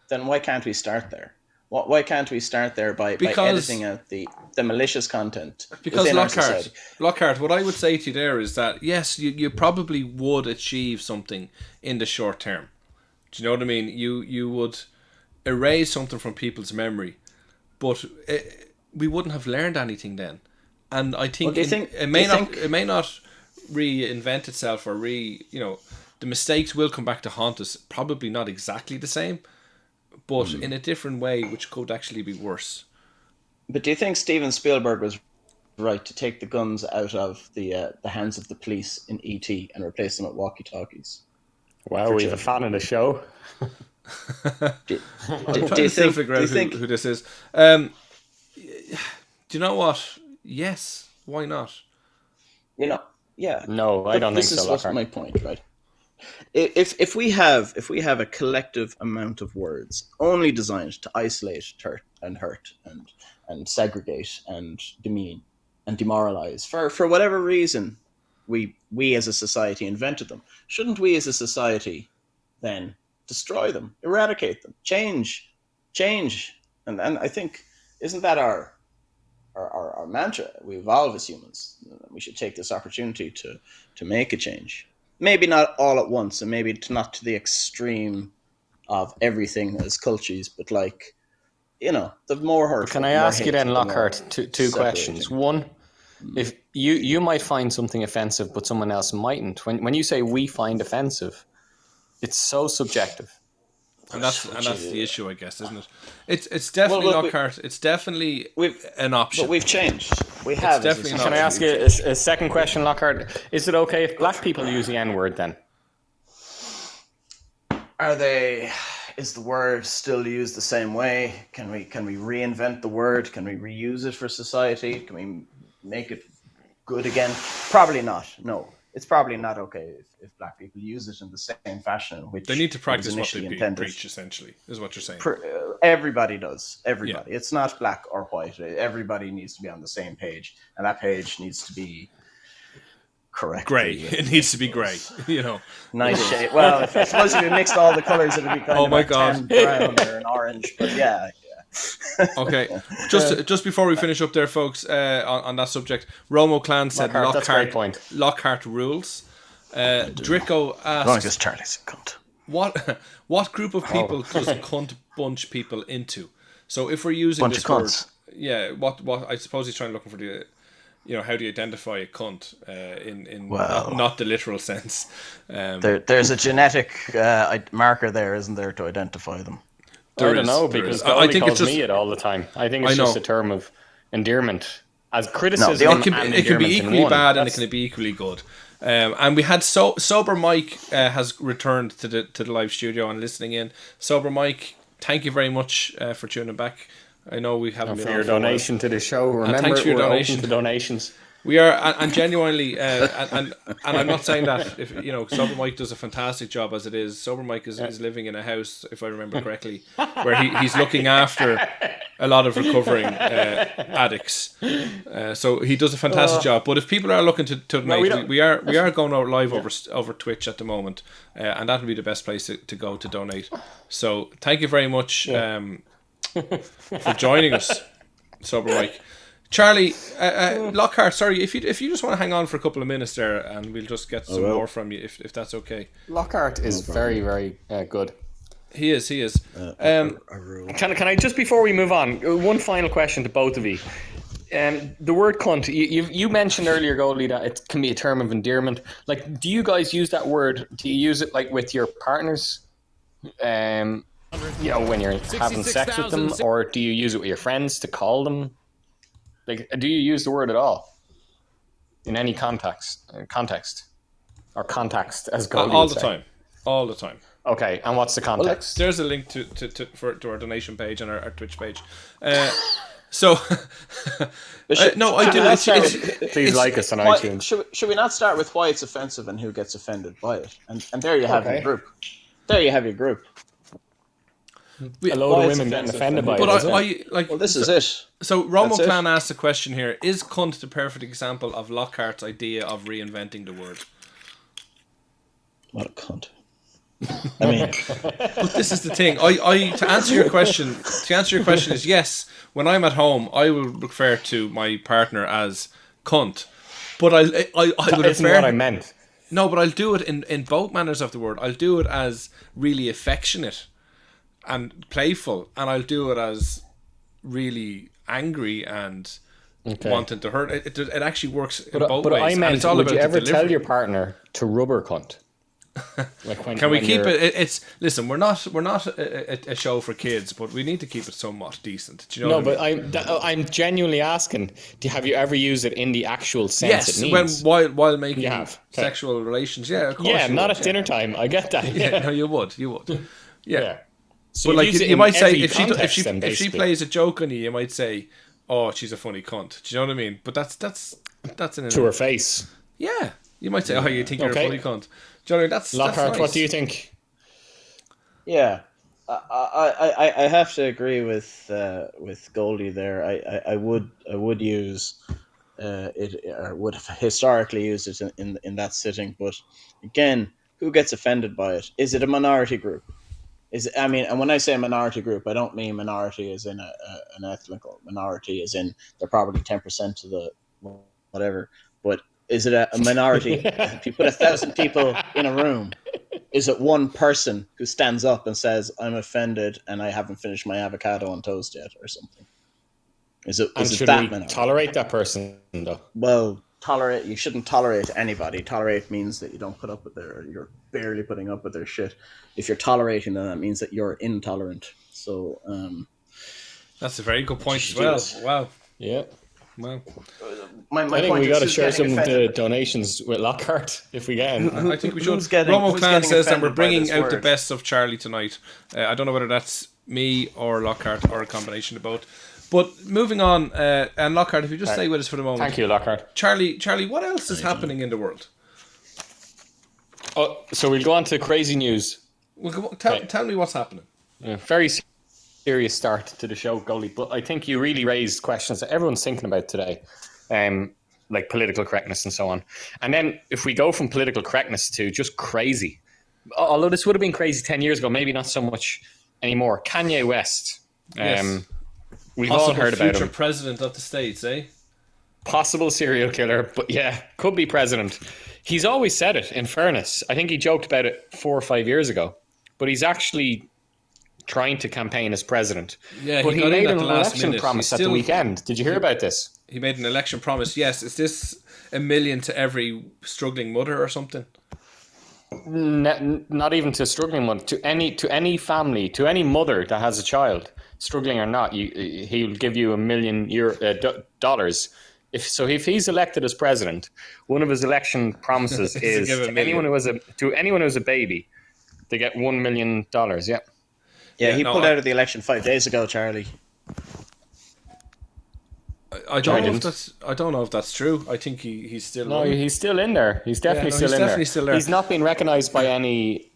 then why can't we start there? Why can't we start there by editing out the malicious content? Because Lockhart, what I would say to you there is that yes, you probably would achieve something in the short term. Do you know what I mean? You would erase something from people's memory, but we wouldn't have learned anything then. And I think it may not reinvent itself, or the mistakes will come back to haunt us. Probably not exactly the same, but in a different way, which could actually be worse. But do you think Steven Spielberg was right to take the guns out of the hands of the police in ET and replace them with walkie-talkies. Wow, we have a fan of the show. Do, I'm do trying you to still think? figure Do out you think? who this is. Do you know what? Yes. Why not? Yeah. No, I don't think This so, is what's Lockhart. my point, right? If we have a collective amount of words only designed to isolate, hurt and segregate and demean and demoralize for whatever reason we as a society invented them, shouldn't we as a society then destroy them, eradicate them, change? And I think, isn't that our mantra? We evolve as humans. We should take this opportunity to make a change. Maybe not all at once, and maybe not to the extreme of everything as cultures, but the more hurtful. Can I ask you then, Lockhart, two questions? One, if you might find something offensive, but someone else mightn't. When you say we find offensive, it's so subjective. And that's the issue, I guess, isn't it? It's definitely Lockhart. It's definitely an option. But we've changed. We have. Definitely an Can I ask you a second question, Lockhart? Is it okay if black people use the N-word then? Is the word still used the same way? Can we reinvent the word? Can we reuse it for society? Can we make it good again? Probably not. No. It's probably not okay if black people use it in the same fashion in which they need to practice what they intended. preach, essentially, is what you're saying. Everybody does. Everybody. Yeah. It's not black or white. Everybody needs to be on the same page, and that page needs to be correct. Grey. It needs to be grey. Nice shade. Well, I suppose if you mixed all the colors, it would be kind of like tan brown or an orange. But yeah. Okay, just before we finish up there, folks, on that subject, Romo Clan said Lockhart rules. Drico asked, because Charlie's a cunt. What group of people does cunt bunch people into? So if we're using bunch this of word, cunts. Yeah, what I suppose he's looking for the, how do you identify a cunt in not the literal sense? There's a genetic marker there, isn't there, to identify them? I don't know, because Goldie calls me it all the time. I think it's just a term of endearment. As criticism, it can be equally bad and it can be equally good. And we had Sober Mike has returned to the live studio and listening in. Sober Mike, thank you very much for tuning back. I know we haven't been for your donation to the show. Remember, thanks for your donation to donations. We are, and genuinely, and I'm not saying that if Sober Mike does a fantastic job as it is. Sober Mike is living in a house, if I remember correctly, where he's looking after a lot of recovering addicts. So he does a fantastic job. But if people are looking to donate, we are going out live over Twitch at the moment, and that would be the best place to go to donate. So thank you very much for joining us, Sober Mike. Charlie, Lockhart, sorry, if you just want to hang on for a couple of minutes there, and we'll just get some more from you, if that's okay. Lockhart is very, very good. He is. Can I just before we move on, one final question to both of you. The word cunt, you mentioned earlier, Goldie, that it can be a term of endearment. Like, do you guys use that word? Do you use it like with your partners? When you're having sex with them, or do you use it with your friends to call them? Like, do you use the word at all in any context, or context, as Goldie would say? All the time. Okay, and what's the context? Well, there's a link to our donation page and our Twitch page. So, no, I do. Please like us on iTunes. Should we not start with why it's offensive and who gets offended by it? And there you have your group. There you have your group. A load of women getting offended by it. Well, this is it. So Romo Clan asked a question here: is cunt the perfect example of Lockhart's idea of reinventing the word? What a cunt! I mean, but this is the thing. To answer your question is yes. When I'm at home, I will refer to my partner as cunt. But I would That's not what I meant. No, but I'll do it in both manners of the word. I'll do it as really affectionate and playful, and I'll do it as really angry and wanting to hurt. It actually works in both ways. I meant, would you ever tell your partner to rubber cunt? Like when, Can we when keep you're- it? It's listen. We're not a show for kids, but we need to keep it somewhat decent. Do you know? No, what I mean? but I'm genuinely asking. Have you ever used it in the actual sense Yes, it when means? while making You have. Okay. sexual relations. Yeah, of course. Yeah, you not would, at dinner time. I get that. Yeah, no, you would. Yeah. Yeah. So But like use it you in might say every if she context then, if she basically. plays a joke on you, you might say, "Oh, she's a funny cunt." Do you know what I mean? But that's an to her face. Yeah, you might say, "Oh, you think you're Okay. a funny cunt." Do you know what I mean? That's Lockhart, nice. what do you think? Yeah, I have to agree with Goldie there. I would use it, or would have historically used it in that sitting. But again, who gets offended by it? Is it a minority group? I mean, and when I say a minority group, I don't mean minority as in an ethnical minority, as in they're probably 10% of the whatever. But is it a minority? If you put 1,000 people in a room, is it one person who stands up and says, "I'm offended and I haven't finished my avocado on toast yet," or something? Is it Should that we minority? tolerate that person though? Well, tolerate. You shouldn't tolerate anybody. Tolerate means that you don't put up with you're barely putting up with their shit. If you're tolerating them, that means that you're intolerant. So, That's a very good point as should well. do it. Wow. Yeah. Wow. my I think point we is got to who's share getting some of the offended? donations with Lockhart if we can. I think we should. Who's getting- Romo who's Clan getting says that we're offended by bringing this out the word? best of Charlie tonight. I don't know whether that's me or Lockhart or a combination of both. But moving on, and Lockhart, if you just stay with us for the moment. Thank you, Lockhart. Charlie, what else is happening in the world? Oh, so we'll go on to crazy news. Well, Okay. tell me what's happening. Very serious start to the show, Goldie, but I think you really raised questions that everyone's thinking about today, like political correctness and so on. And then if we go from political correctness to just crazy, although this would have been crazy 10 years ago, maybe not so much anymore. Kanye West. Yes. We've all Possible heard about future him. president of the States, eh? Possible serial killer, but yeah, could be president. He's always said it, in fairness. I think he joked about it 4 or 5 years ago, but he's actually trying to campaign as president. Yeah, but he he got in made at an the last election minute. promise He's at the still- weekend. Did you hear about this? He made an election promise. Yes, is this $1 million to every struggling mother or something? Not even to a struggling one. To any family, to any mother that has a child, struggling or not, he'll give you $1 million dollars. If he's elected as president, one of his election promises is give $1 to million. anyone who has a baby, they get $1 million. Yeah. Yeah, Yeah, he no, pulled I- out of the election 5 days ago, Charlie. I don't know if didn't. that's. I don't know if that's true. I think he's still. No, running. he's still in there. He's definitely no, still he's in definitely there. still there. He's not been recognised by any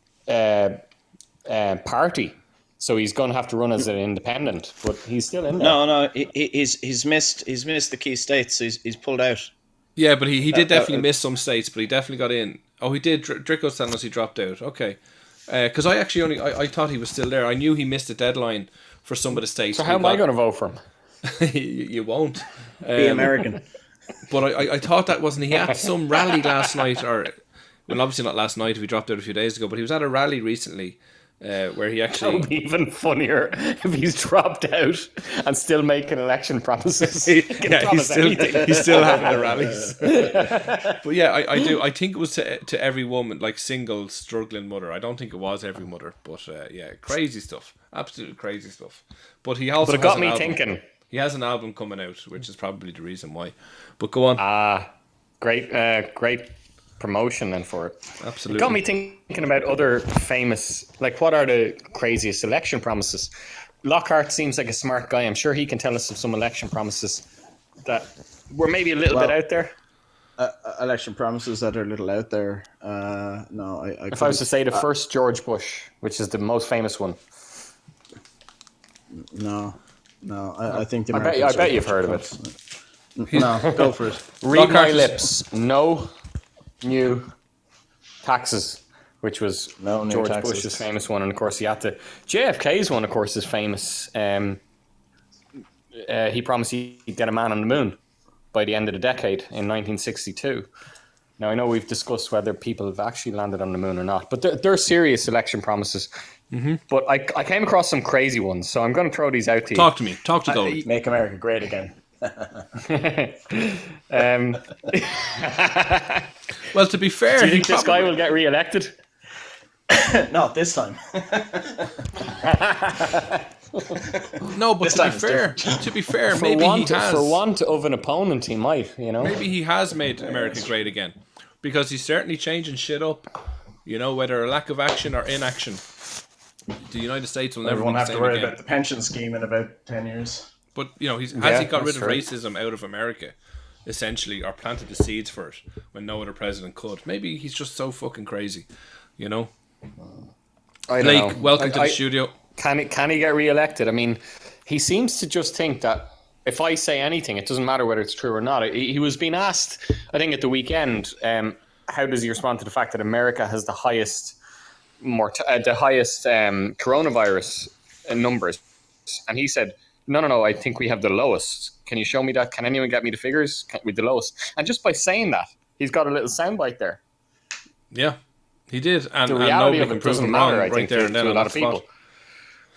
party, so he's going to have to run as an independent. But he's still in there. No, he's missed the key states. So he's pulled out. Yeah, but he did definitely miss some states, but he definitely got in. Oh, he did. Dricko's telling us he dropped out. Okay, because I actually I thought he was still there. I knew he missed the deadline for some of the states. So how am I going to vote for him? You won't. Be American. But I thought that wasn't. He had some rally last night, or well, obviously not last night. If he dropped out a few days ago, but he was at a rally recently where he That actually. would be even funnier if he's dropped out and still making election promises. Yeah, he's still having the rallies. But yeah, I do. I think it was to every woman, like single struggling mother. I don't think it was every mother, but yeah, crazy stuff, absolutely crazy stuff. But he also. But it has got an me album. thinking. He has an album coming out, which is probably the reason why. But go on. Great promotion then for it. Absolutely. It got me thinking about other famous, like what are the craziest election promises? Lockhart seems like a smart guy. I'm sure he can tell us of some election promises that were maybe a little bit out there. Election promises that are a little out there. No, I. If I was to say the first George Bush, which is the most famous one, No, I think the I Americans bet are you've heard of it. No, go for it. Read Lockhart my is- lips. No new taxes, which was No new George taxes. Bush's famous one, and of course he had to. JFK's one, of course, is famous. He promised he'd get a man on the moon by the end of the decade in 1962. Now I know we've discussed whether people have actually landed on the moon or not, but they're serious election promises. Mm-hmm. But I came across some crazy ones, so I'm going to throw these out to you. Talk to me. Talk to Gold. Make America great again. Um, Well, to be fair, do you he think this guy probably- will get re-elected? Not this time. No, but This to be time it's fair, maybe he has. For want of an opponent, he might, you know. Maybe he has made America great again, because he's certainly changing shit up. You know, whether a lack of action or inaction, the United States will never. Everyone be the have to same worry again. about the pension scheme in about 10 years. But you know, has he got rid of true. racism out of America, essentially, or planted the seeds for it when no other president could? Maybe he's just so fucking crazy, you know. I don't Blake, know. welcome to the studio. Can he get re-elected? I mean, he seems to just think that if I say anything, it doesn't matter whether it's true or not. He was being asked, I think, at the weekend, how does he respond to the fact that America has the highest coronavirus numbers? And he said, no, I think we have the lowest. Can you show me that? Can anyone get me the figures with the lowest? And just by saying that, he's got a little soundbite there. Yeah, he did, and The reality nobody of can it prove doesn't him matter, wrong I right think, there and then to a on lot that of people. spot.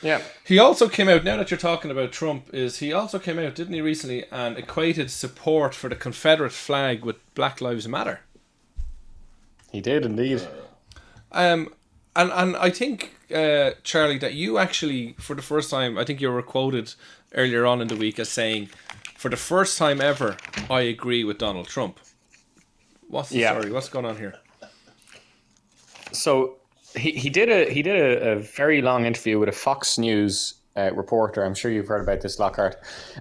Yeah. He also came out, now that you're talking about Trump, he also came out, didn't he, recently, and equated support for the Confederate flag with Black Lives Matter. He did indeed. And I think, Charlie, that you actually, for the first time, I think you were quoted earlier on in the week as saying, for the first time ever, I agree with Donald Trump. What's going on here? So he did a very long interview with a Fox News reporter. I'm sure you've heard about this, Lockhart.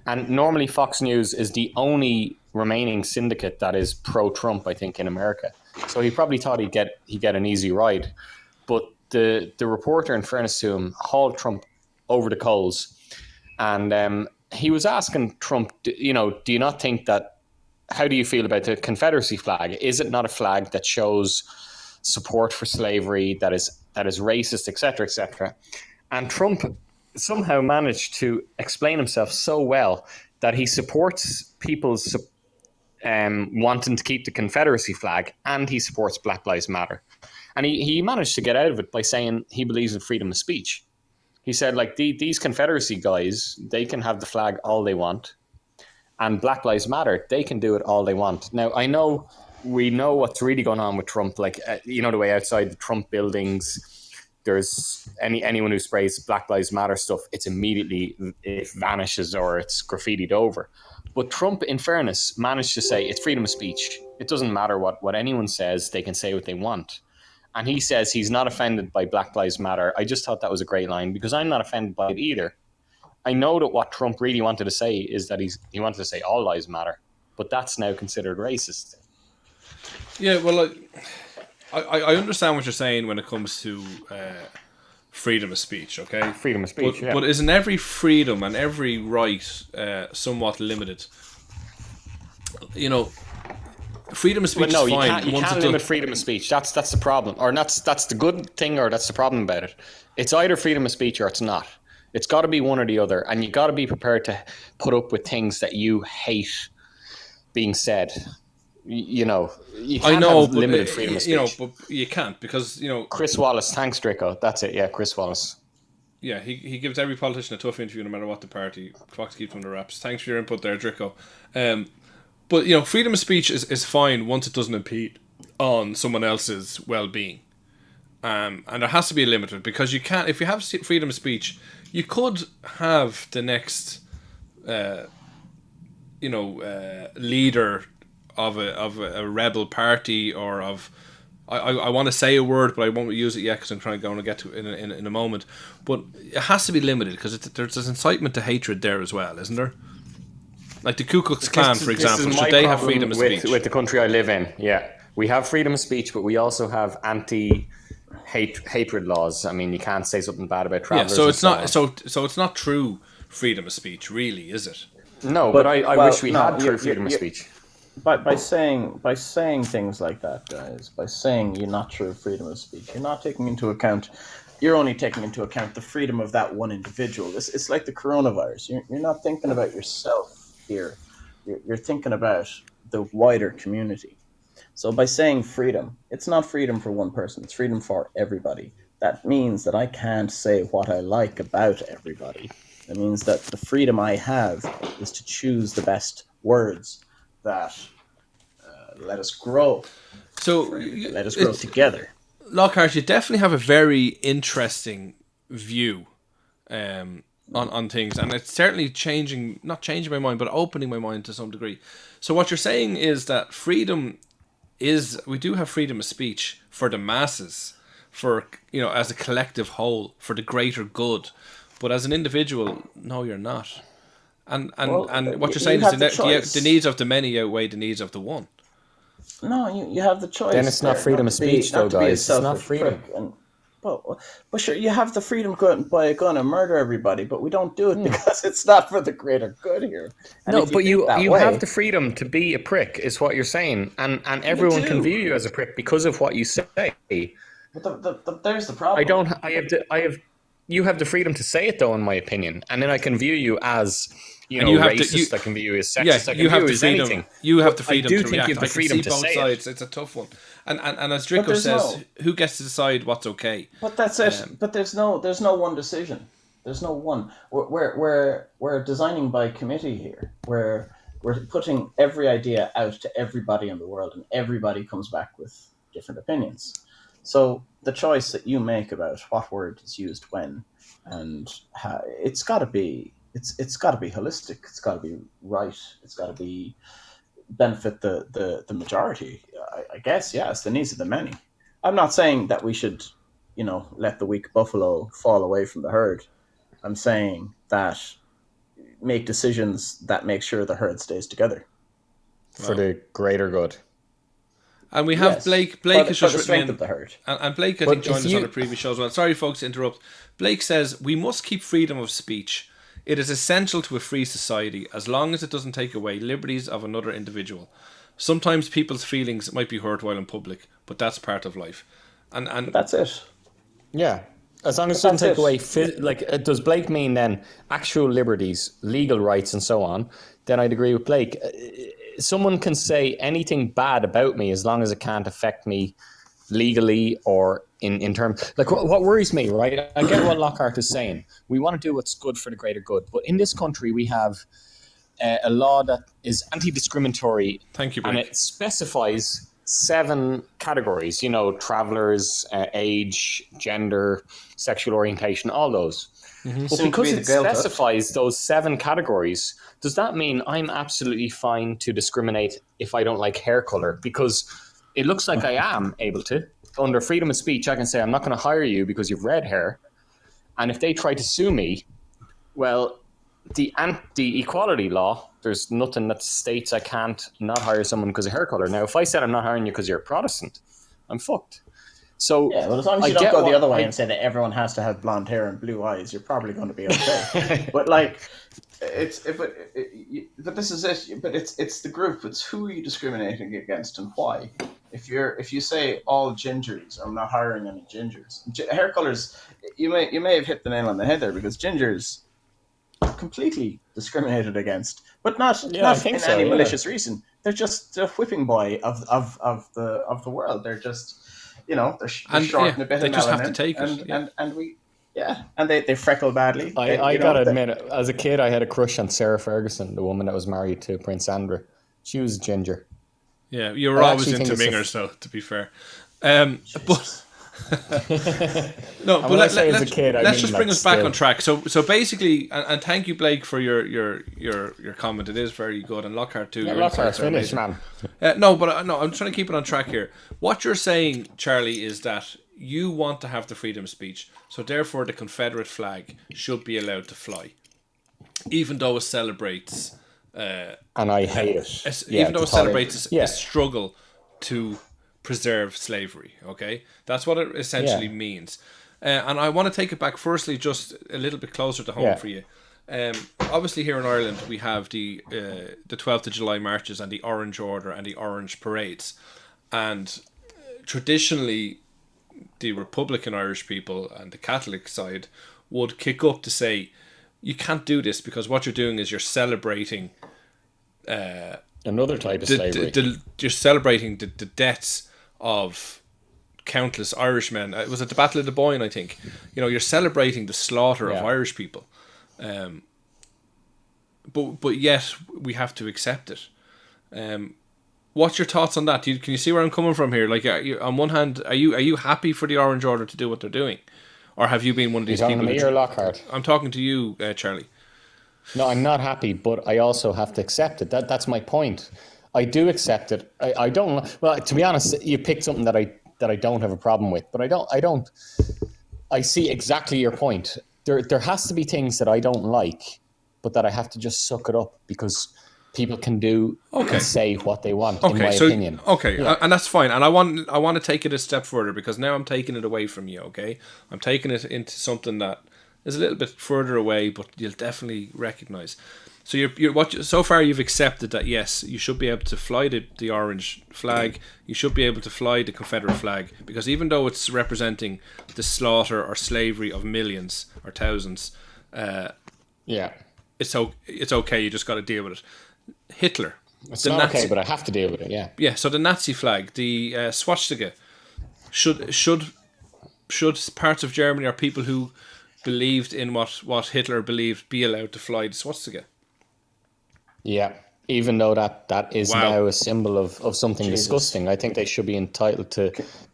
And normally Fox News is the only remaining syndicate that is pro-Trump, I think, in America. So he probably thought he'd get an easy ride. But the reporter, in fairness to him, hauled Trump over the coals. And he was asking Trump, do you not think that, how do you feel about the Confederacy flag? Is it not a flag that shows support for slavery, that is racist, etc., etc.? And Trump somehow managed to explain himself so well that he supports people's wanting to keep the Confederacy flag, and he supports Black Lives Matter. And he managed to get out of it by saying he believes in freedom of speech. He said, like, these Confederacy guys, they can have the flag all they want, and Black Lives Matter, they can do it all they want. Now, we know what's really going on with Trump. Like, the way outside the Trump buildings, there's anyone who sprays Black Lives Matter stuff, it vanishes or it's graffitied over. But Trump, in fairness, managed to say it's freedom of speech. It doesn't matter what anyone says, they can say what they want. And he says he's not offended by Black Lives Matter. I just thought that was a great line, because I'm not offended by it either. I know that what Trump really wanted to say is that he wanted to say all lives matter, but that's now considered racist. Yeah, well, I understand what you're saying when it comes to freedom of speech, okay? Freedom of speech, but, but isn't every freedom and every right somewhat limited? Freedom of speech is fine. You can't limit freedom of speech. That's the problem. Or that's the good thing, or that's the problem about it. It's either freedom of speech or it's not. It's got to be one or the other, and you got to be prepared to put up with things that you hate being said. You can't have limited freedom of speech. But you can't, because Chris Wallace, thanks, Drico. That's it. Yeah, Chris Wallace. Yeah, he gives every politician a tough interview, no matter what the party. Fox keeps on the wraps. Thanks for your input there, Drico. But freedom of speech is fine once it doesn't impede on someone else's well-being. And there has to be a limit, because you can't. If you have freedom of speech, you could have the next, leader of a rebel party, or of. I want to say a word, but I won't use it yet because I'm trying to get to it in a moment. But it has to be limited, because there's incitement to hatred there as well, isn't there? Like the Ku Klux Klan, for example, should they have freedom of speech? With the country I live in, yeah, we have freedom of speech, but we also have hatred laws. I mean, you can't say something bad about travelers. Yeah, so it's not so it's not true freedom of speech, really, is it? No, but I wish we had true freedom of speech. By saying things like that, guys, by saying you're not true freedom of speech, you're not taking into account. You're only taking into account the freedom of that one individual. It's like the coronavirus. You're not thinking about yourself here. You're thinking about the wider community. So by saying freedom, it's not freedom for one person. It's freedom for everybody. That means that I can't say what I like about everybody. That means that the freedom I have is to choose the best words that let us grow. So let us grow together. Lockhart, you definitely have a very interesting view on things, and it's certainly not changing my mind, but opening my mind to some degree. So what you're saying is that we do have freedom of speech for the masses, for, as a collective whole, for the greater good, but as an individual, no, you're not. And what you're saying is the needs of the many outweigh the needs of the one. No, you have the choice. Then it's not freedom of speech, though, guys. It's not freedom. But sure, you have the freedom to go out and buy a gun and murder everybody, but we don't do it because it's not for the greater good here. And no, but you have the freedom to be a prick, is what you're saying, and everyone can view you as a prick because of what you say. But there's the problem. You have the freedom to say it, though, in my opinion, and then I can view you as racist. I can view you as sexist. I can view you as anything. You have the freedom to react. I do think you have the freedom to say sides. It's a tough one. And as Drico says, who gets to decide what's okay? But that's it. But there's no one decision. There's no one. We're designing by committee here. We're putting every idea out to everybody in the world, and everybody comes back with different opinions. So the choice that you make about what word is used when, and how, it's got to be holistic. It's got to be right. It's got to be benefit the majority. I guess, yes, the needs of the many. I'm not saying that we should, let the weak buffalo fall away from the herd. I'm saying that make decisions that make sure the herd stays together for the greater good. And we have Blake. Blake has just written in, of the herd. And Blake, I think, joined us on a previous show as well. Sorry, folks, to interrupt. Blake says, we must keep freedom of speech. It is essential to a free society as long as it doesn't take away liberties of another individual. Sometimes people's feelings might be hurt while in public, but that's part of life. And but that's it. Yeah. As long as it doesn't take away, does Blake mean then actual liberties, legal rights and so on? Then I'd agree with Blake. Someone can say anything bad about me as long as it can't affect me legally or in terms... Like, what worries me, right? I get what Lockhart is saying. We want to do what's good for the greater good. But in this country, we have a law that is anti-discriminatory. Thank you, Blake. And it specifies 7 categories, travellers, age, gender, sexual orientation, all those. Mm-hmm. But because it specifies those 7 categories, does that mean I'm absolutely fine to discriminate if I don't like hair colour? Because it looks like I am able to. Under freedom of speech, I can say I'm not going to hire you because you've red hair. And if they try to sue me, well, the equality law, there's nothing that states I can't not hire someone because of hair colour. Now, if I said I'm not hiring you because you're a Protestant, I'm fucked. So yeah, well, as long as you don't go the other way and say that everyone has to have blonde hair and blue eyes, you're probably going to be okay. But but this is it. But it's the group. It's who are you discriminating against and why. If you say all gingers, I'm not hiring any gingers. Hair colors, you may have hit the nail on the head there, because gingers are completely discriminated against, but not in any malicious reason. They're just the whipping boy of the world. They're just they're short and a bit they of just melanin, have to take it. And they freckle badly. I gotta admit, as a kid, I had a crush on Sarah Ferguson, the woman that was married to Prince Andrew. She was ginger. Yeah, you were always into mingers, though, to be fair. But no, but let's just bring us back on track. So basically, and thank you, Blake, for your comment. It is very good, and Lockhart too. Yeah, Lockhart's finished, man. No, I'm trying to keep it on track here. What you're saying, Charlie, is that you want to have the freedom of speech, so therefore the Confederate flag should be allowed to fly, even though it celebrates. And I hate it. Even though it celebrates a struggle to preserve slavery, okay? That's what it essentially means. And I want to take it back, firstly, just a little bit closer to home for you. Obviously, here in Ireland, we have the 12th of July marches and the Orange Order and the Orange Parades. And traditionally, the Republican Irish people and the Catholic side would kick up to say, you can't do this because what you're doing is you're celebrating another type of slavery. You're celebrating the deaths of countless Irishmen. It was at the Battle of the Boyne, I think. You're celebrating the slaughter of Irish people. But yet we have to accept it. what's your thoughts on that? Can you see where I'm coming from here? Like, on one hand, are you happy for the Orange Order to do what they're doing, or have you been one of these people? Are you talking to me or Lockhart? I'm talking to you, Charlie. No, I'm not happy, but I also have to accept it. That's my point. I do accept it. I don't. Well, to be honest, you picked something that I don't have a problem with, but I don't. I see exactly your point. There has to be things that I don't like, but that I have to just suck it up because people can do and say what they want. In my opinion. Okay, yeah. And that's fine. And I want to take it a step further because now I'm taking it away from you. Okay, I'm taking it into something that is a little bit further away, but you'll definitely recognize. So so far you've accepted that yes, you should be able to fly the orange flag. You should be able to fly the Confederate flag because even though it's representing the slaughter or slavery of millions or thousands, it's okay. You just got to deal with it. Hitler. It's not okay, but I have to deal with it. Yeah. Yeah. So the Nazi flag, the swastika, should parts of Germany or people who believed in what Hitler believed be allowed to fly the swastika? Yeah, even though that is now a symbol of something disgusting, I think they should be entitled to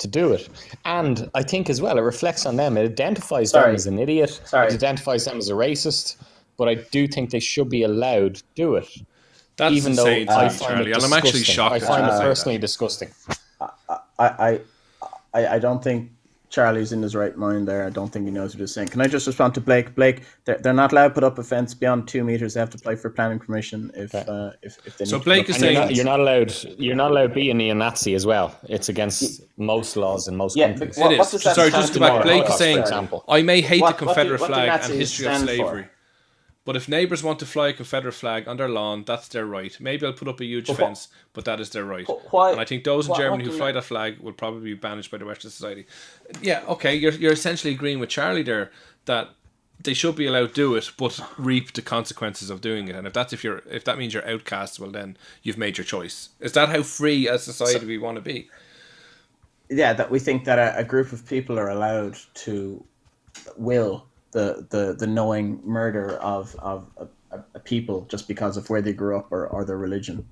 do it. And I think as well, it reflects on them. It identifies them as an idiot. It identifies them as a racist. But I do think they should be allowed to do it. That's even insane, though I find Charlie. And I'm actually shocked. I find it personally disgusting. I don't think Charlie's in his right mind there. I don't think he knows what he's saying. Can I just respond to Blake? Blake, they're not allowed to put up a fence beyond 2 meters. They have to apply for planning permission if they need. So Blake is saying you're not allowed to be a neo-Nazi as well. It's against most laws in most countries. It is. Sorry, just go back. Blake is saying, I may hate the Confederate flag and history of slavery. But if neighbours want to fly a Confederate flag on their lawn, that's their right. Maybe I'll put up a huge fence, but that is their right. And I think those in Germany who fly that flag will probably be banished by the rest of society. Yeah, okay, you're essentially agreeing with Charlie there that they should be allowed to do it, but reap the consequences of doing it. And if that means you're outcast, well then you've made your choice. Is that how free as society we want to be? Yeah, that we think that a group of people are allowed to will the knowing murder of a people just because of where they grew up or their religion.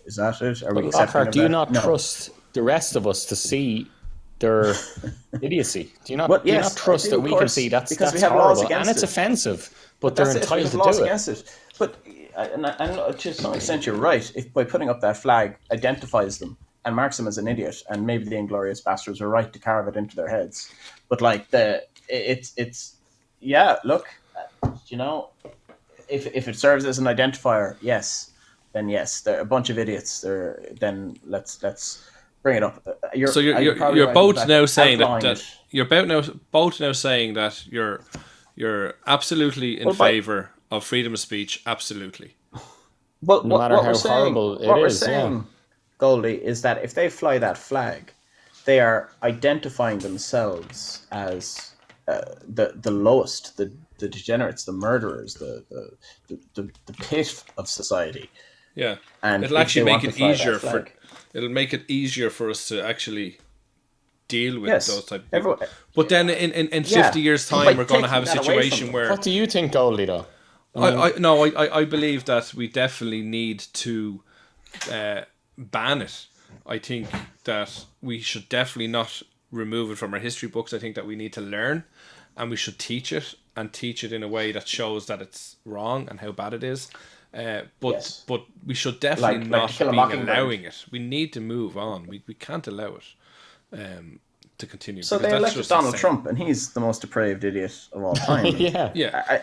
Is that it? Are we accepting Lockhart, do you not trust the rest of us to see their idiocy? Do you not trust that we can see that's we have horrible laws against and it's offensive, but they're entitled to do it. But and to some extent you're right. If by putting up that flag identifies them and marks them as an idiot, and maybe the Inglorious Bastards are right to carve it into their heads, but like it's yeah, look, if it serves as an identifier, then yes, they're a bunch of idiots. Then let's bring it up. You're both now saying that you're both now saying that you're absolutely in favor of freedom of speech, absolutely. Well, no matter how horrible it is. What we're saying, Goldie, is that if they fly that flag, they are identifying themselves as the lowest, the degenerates, the murderers, the pit of society. Yeah, and it'll actually make it easier for us to actually deal with those type of people. But then in 50 years' time, we're going to have a situation where. What do you think, Goldie? Though, I believe that we definitely need to ban it. I think that we should definitely not remove it from our history books. I think that we need to learn, and we should teach it in a way that shows that it's wrong and how bad it is. But we should definitely not be allowing it. We need to move on. We can't allow it to continue. So they elected Donald Trump, and he's the most depraved idiot of all time. yeah.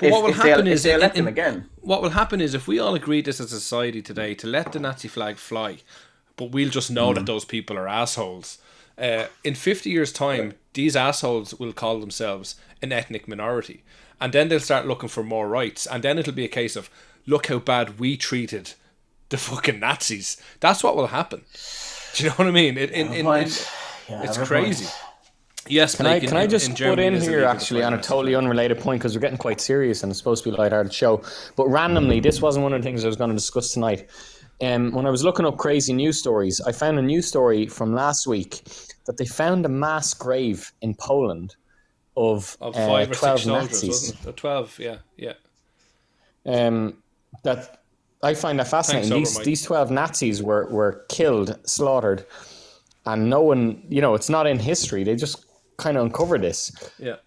What will happen is they elect him again. What will happen is if we all agreed this as a society today to let the Nazi flag fly, but we'll just know that those people are assholes. In 50 years' time, these assholes will call themselves an ethnic minority. And then they'll start looking for more rights. And then it'll be a case of, look how bad we treated the fucking Nazis. That's what will happen. Do you know what I mean? It's crazy. Yes, can I just put in here actually on a totally unrelated point, because we're getting quite serious and it's supposed to be a lighthearted show. But randomly, this wasn't one of the things I was going to discuss tonight. When I was looking up crazy news stories, I found a news story from last week that they found a mass grave in Poland of 5 or 6 12 soldiers, Nazis. wasn't it? 12, yeah. That I find that fascinating. Thanks, These 12 Nazis were killed, slaughtered, and no one, it's not in history. They just kind of uncovered this. Yeah.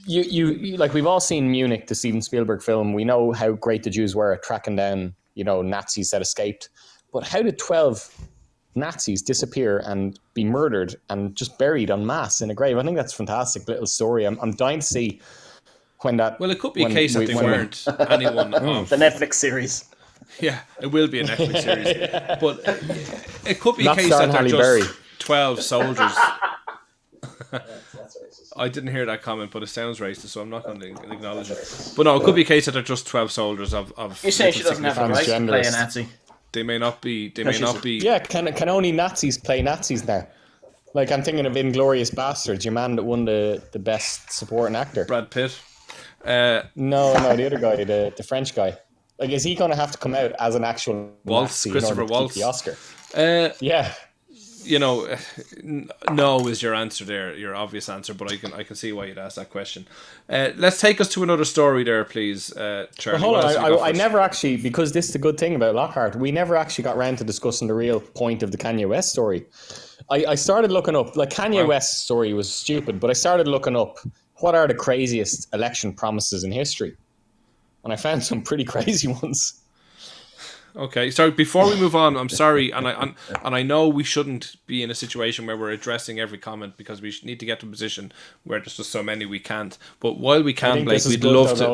You like, we've all seen Munich, the Steven Spielberg film. We know how great the Jews were at tracking down, Nazis that escaped. But how did 12 Nazis disappear and be murdered and just buried en masse in a grave? I think that's a fantastic little story. I'm dying to see when that... Well, it could be a case that they weren't anyone of... The Netflix series. Yeah, it will be a Netflix series. Yeah. But it could be Not a case that they're Halle just Berry. 12 soldiers. I didn't hear that comment, but it sounds racist, so I'm not going to acknowledge it. But no, it could be a case that they're just 12 soldiers of You're saying she doesn't have the right to play a Nazi? They may not be. They may not be. Yeah, can only Nazis play Nazis now? Like, I'm thinking of Inglourious Basterds, your man that won the best supporting actor. Brad Pitt. No, the other guy, the French guy. Like, is he going to have to come out as an actual Waltz, Nazi Christopher in order to Waltz, keep the Oscar? Yeah. No is your answer there, your obvious answer, but I can see why you'd ask that question. Let's take us to another story there, please, Charlie. Hold on, I never actually, because this is the good thing about Lockhart, we never actually got around to discussing the real point of the Kanye West story. I started looking up, like, Kanye West's story was stupid, but I started looking up what are the craziest election promises in history, and I found some pretty crazy ones. Okay, so before we move on, I'm sorry, and I know we shouldn't be in a situation where we're addressing every comment because we need to get to a position where there's just so many we can't. But while we can, Blake, we'd love to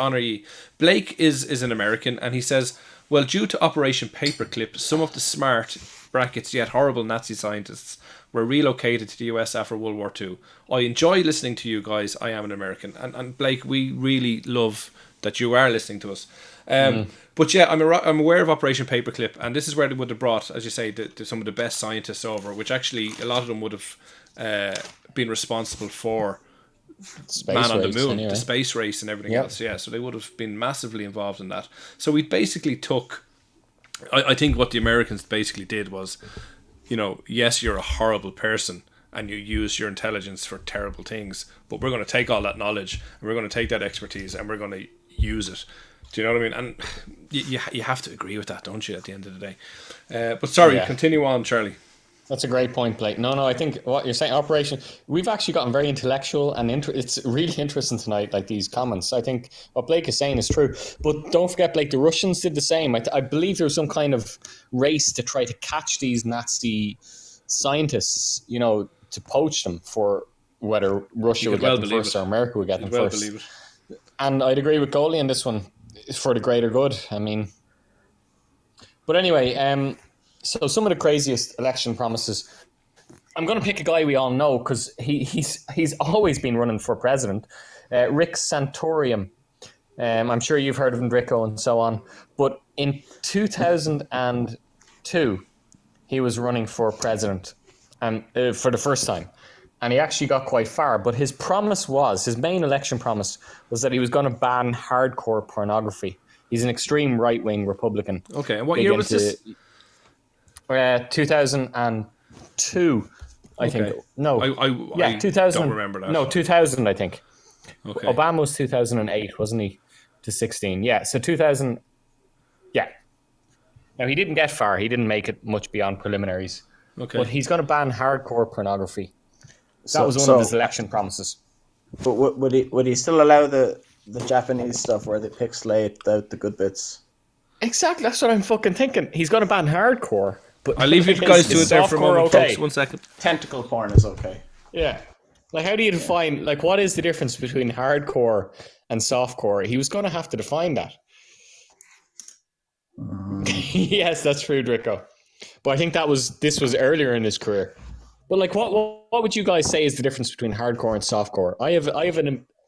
honour you. Blake is an American, and he says, well, due to Operation Paperclip, some of the smart brackets yet horrible Nazi scientists were relocated to the US after World War II. I enjoy listening to you guys. I am an American, and Blake, we really love that you are listening to us. But yeah, I'm aware of Operation Paperclip, and this is where they would have brought, as you say, some of the best scientists over, which actually a lot of them would have been responsible for Space Man on the Moon, anyway. the space race and everything else. Yeah, so they would have been massively involved in that. So we basically took, I think what the Americans basically did was, yes, you're a horrible person and you use your intelligence for terrible things, but we're going to take all that knowledge and we're going to take that expertise and we're going to use it. Do you know what I mean? And you have to agree with that, don't you, at the end of the day? But sorry, continue on, Charlie. That's a great point, Blake. No, I think what you're saying, we've actually gotten very intellectual and it's really interesting tonight, like these comments. I think what Blake is saying is true. But don't forget, Blake, the Russians did the same. I believe there was some kind of race to try to catch these Nazi scientists, to poach them for whether Russia would get them first or America would get them first. Believe it. And I'd agree with Goalie on this one. For the greater good, I mean. But anyway, so some of the craziest election promises. I'm going to pick a guy we all know because he's always been running for president. Rick Santorum. I'm sure you've heard of him, Rico, and so on. But in 2002, he was running for president, and for the first time. And he actually got quite far, but his main election promise was that he was going to ban hardcore pornography. He's an extreme right-wing Republican. Okay, and what year was this? 2002, I think. No, I 2000. don't remember that. No, 2000, I think. Okay. Obama was 2008, wasn't he? To 16, yeah. So 2000, yeah. Now, he didn't get far. He didn't make it much beyond preliminaries. Okay. But he's going to ban hardcore pornography. That was one of his election promises. But would he still allow the Japanese stuff where they pixelate out the good bits? Exactly, that's what I'm fucking thinking. He's going to ban hardcore. But I'll leave you guys to it there for a moment, folks. 1 second. Tentacle porn is okay. Yeah. Like, how do you define, like, what is the difference between hardcore and softcore? He was going to have to define that. Yes, that's true, Drico. But I think this was earlier in his career. But like, what would you guys say is the difference between hardcore and softcore? I have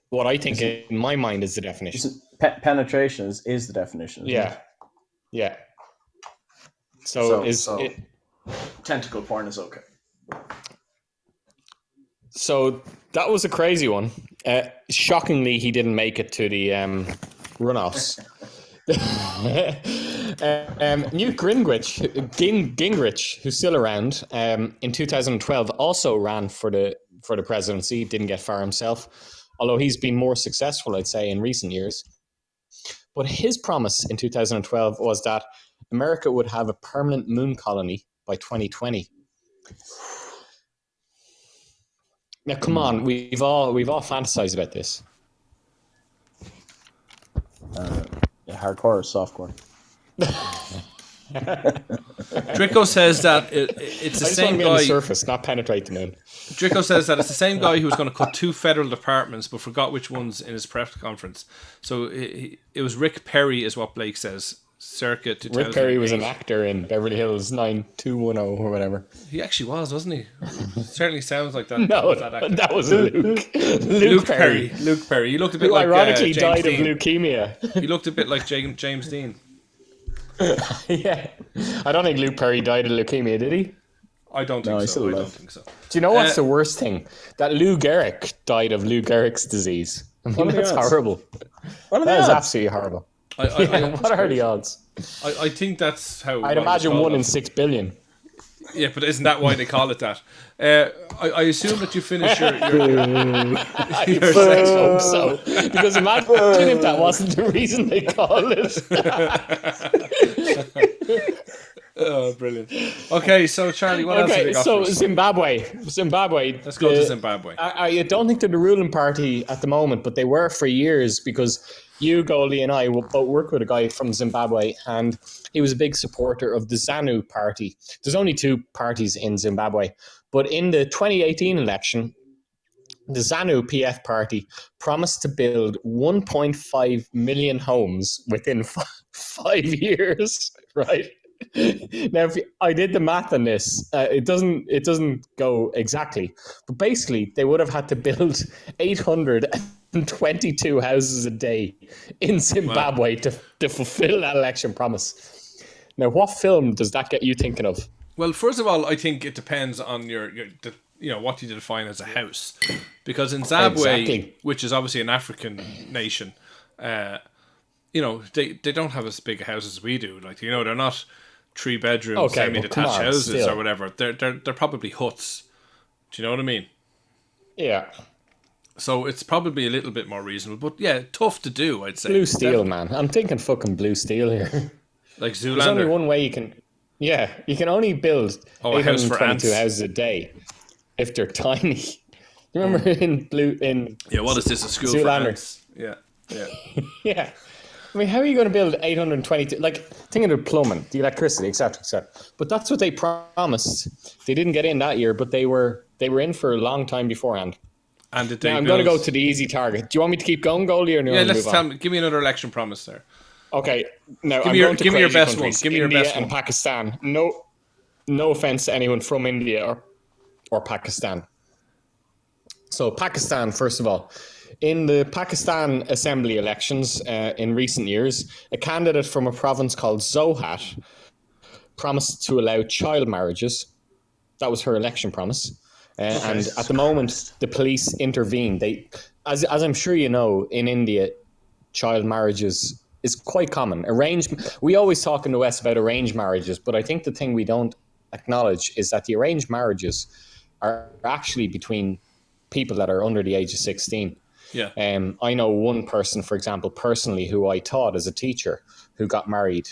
what I think in my mind is the definition. Penetration is the definition. Yeah, it? Yeah. So tentacle porn is okay. So that was a crazy one. Shockingly, he didn't make it to the runoffs. Newt Gingrich, who's still around, in 2012 also ran for the presidency. Didn't get far himself, although he's been more successful, I'd say, in recent years. But his promise in 2012 was that America would have a permanent moon colony by 2020. Now, come on, we've all fantasized about this. Hardcore or softcore? Drico says that it's the same guy. On the surface, not penetrate the moon. Drico says that it's the same guy who was going to cut 2 federal departments, but forgot which ones in his press conference. So it was Rick Perry, is what Blake says. Circa 2008. Rick Perry was an actor in Beverly Hills 90210 or whatever. He actually was, wasn't he? Certainly sounds like that. No, that was Luke. Luke Perry. Luke Perry. He looked a bit who like ironically died Dean. of leukemia. He looked a bit like James Dean. Yeah, I don't think Luke Perry died of leukemia, did he? I don't think so. I don't think so. Do you know what's the worst thing? That Lou Gehrig died of Lou Gehrig's disease. I mean, that's horrible. That is absolutely horrible. What are the odds? I think that's how. I'd imagine 1 in 6 billion. Yeah, but isn't that why they call it that? I assume that you finish your I hope so. Because imagine if that wasn't the reason they called it. Oh, brilliant. Okay, so Charlie, what else have you got for us? Zimbabwe. Let's go to Zimbabwe. I don't think they're the ruling party at the moment, but they were for years because you, Goldie, and I both worked with a guy from Zimbabwe, and he was a big supporter of the ZANU party. There's only 2 parties in Zimbabwe, but in the 2018 election, the ZANU PF party promised to build 1.5 million homes within 5 years, right? Now, I did the math on this. It doesn't go exactly, but basically, they would have had to build 822 houses a day in Zimbabwe to fulfill that election promise. Now, what film does that get you thinking of? Well, first of all, I think it depends on your what you define as a house, because in Zimbabwe, which is obviously an African nation, they don't have as big a house as we do. Like, they're not 3-bedroom semi-detached houses or whatever. They're probably huts. Do you know what I mean? Yeah. So it's probably a little bit more reasonable, but yeah, tough to do, I'd say. Blue steel, man. I'm thinking fucking blue steel here. Like Zoolander. There's only one way you can. Yeah, you can only build 822 houses a day if they're tiny. You remember in Yeah, what is this? A school Zoolander. For ants? Yeah. Yeah. I mean, how are you going to build 822? Like, think of the plumbing, the electricity, etc., etc. But that's what they promised. They didn't get in that year, but they were in for a long time beforehand. And did they I'm going to go to the easy target. Do you want me to keep going, Goldie, or no? Yeah, let's tell me. Give me another election promise there. Okay. Now, give me your best one. Give me your India best one. And Pakistan. No offense to anyone from India or Pakistan. So Pakistan, first of all, in the Pakistan assembly elections in recent years, a candidate from a province called Zohat promised to allow child marriages. That was her election promise. And at the moment, the police intervened. As I'm sure you know, in India, child marriages is quite common. We always talk in the West about arranged marriages, but I think the thing we don't acknowledge is that the arranged marriages are actually between people that are under the age of 16. Yeah. I know one person, for example, personally, who I taught as a teacher, who got married,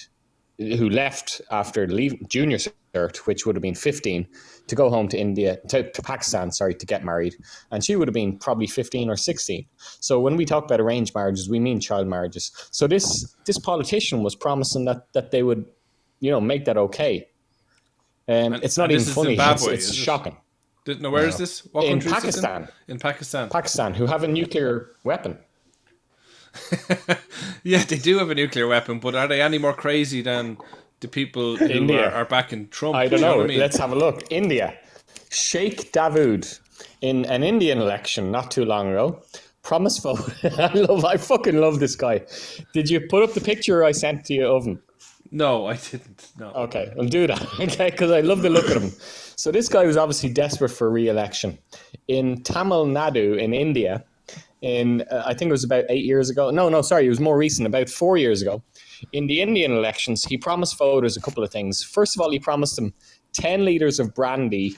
who left after junior cert, which would have been 15, to go home to Pakistan, to get married. And she would have been probably 15 or 16. So when we talk about arranged marriages, we mean child marriages. So this politician was promising that they would, make that okay. It's not even funny. Zimbabwe, it's shocking. Where is this? What in country Pakistan. Is this in Pakistan. Pakistan, who have a nuclear weapon. Yeah, they do have a nuclear weapon, but are they any more crazy than the people who are backing Trump? I don't know. What I mean? Let's have a look. India. Sheikh Dawood, in an Indian election not too long ago, promised vote. I fucking love this guy. Did you put up the picture I sent to you of him? No, I didn't. No. Okay, I'll do that. Okay, because I love the look at him. So this guy was obviously desperate for re-election. In Tamil Nadu, in India, I think it was about 8 years ago. No, sorry, it was more recent, about 4 years ago. In the Indian elections, he promised voters a couple of things. First of all, he promised them 10 litres of brandy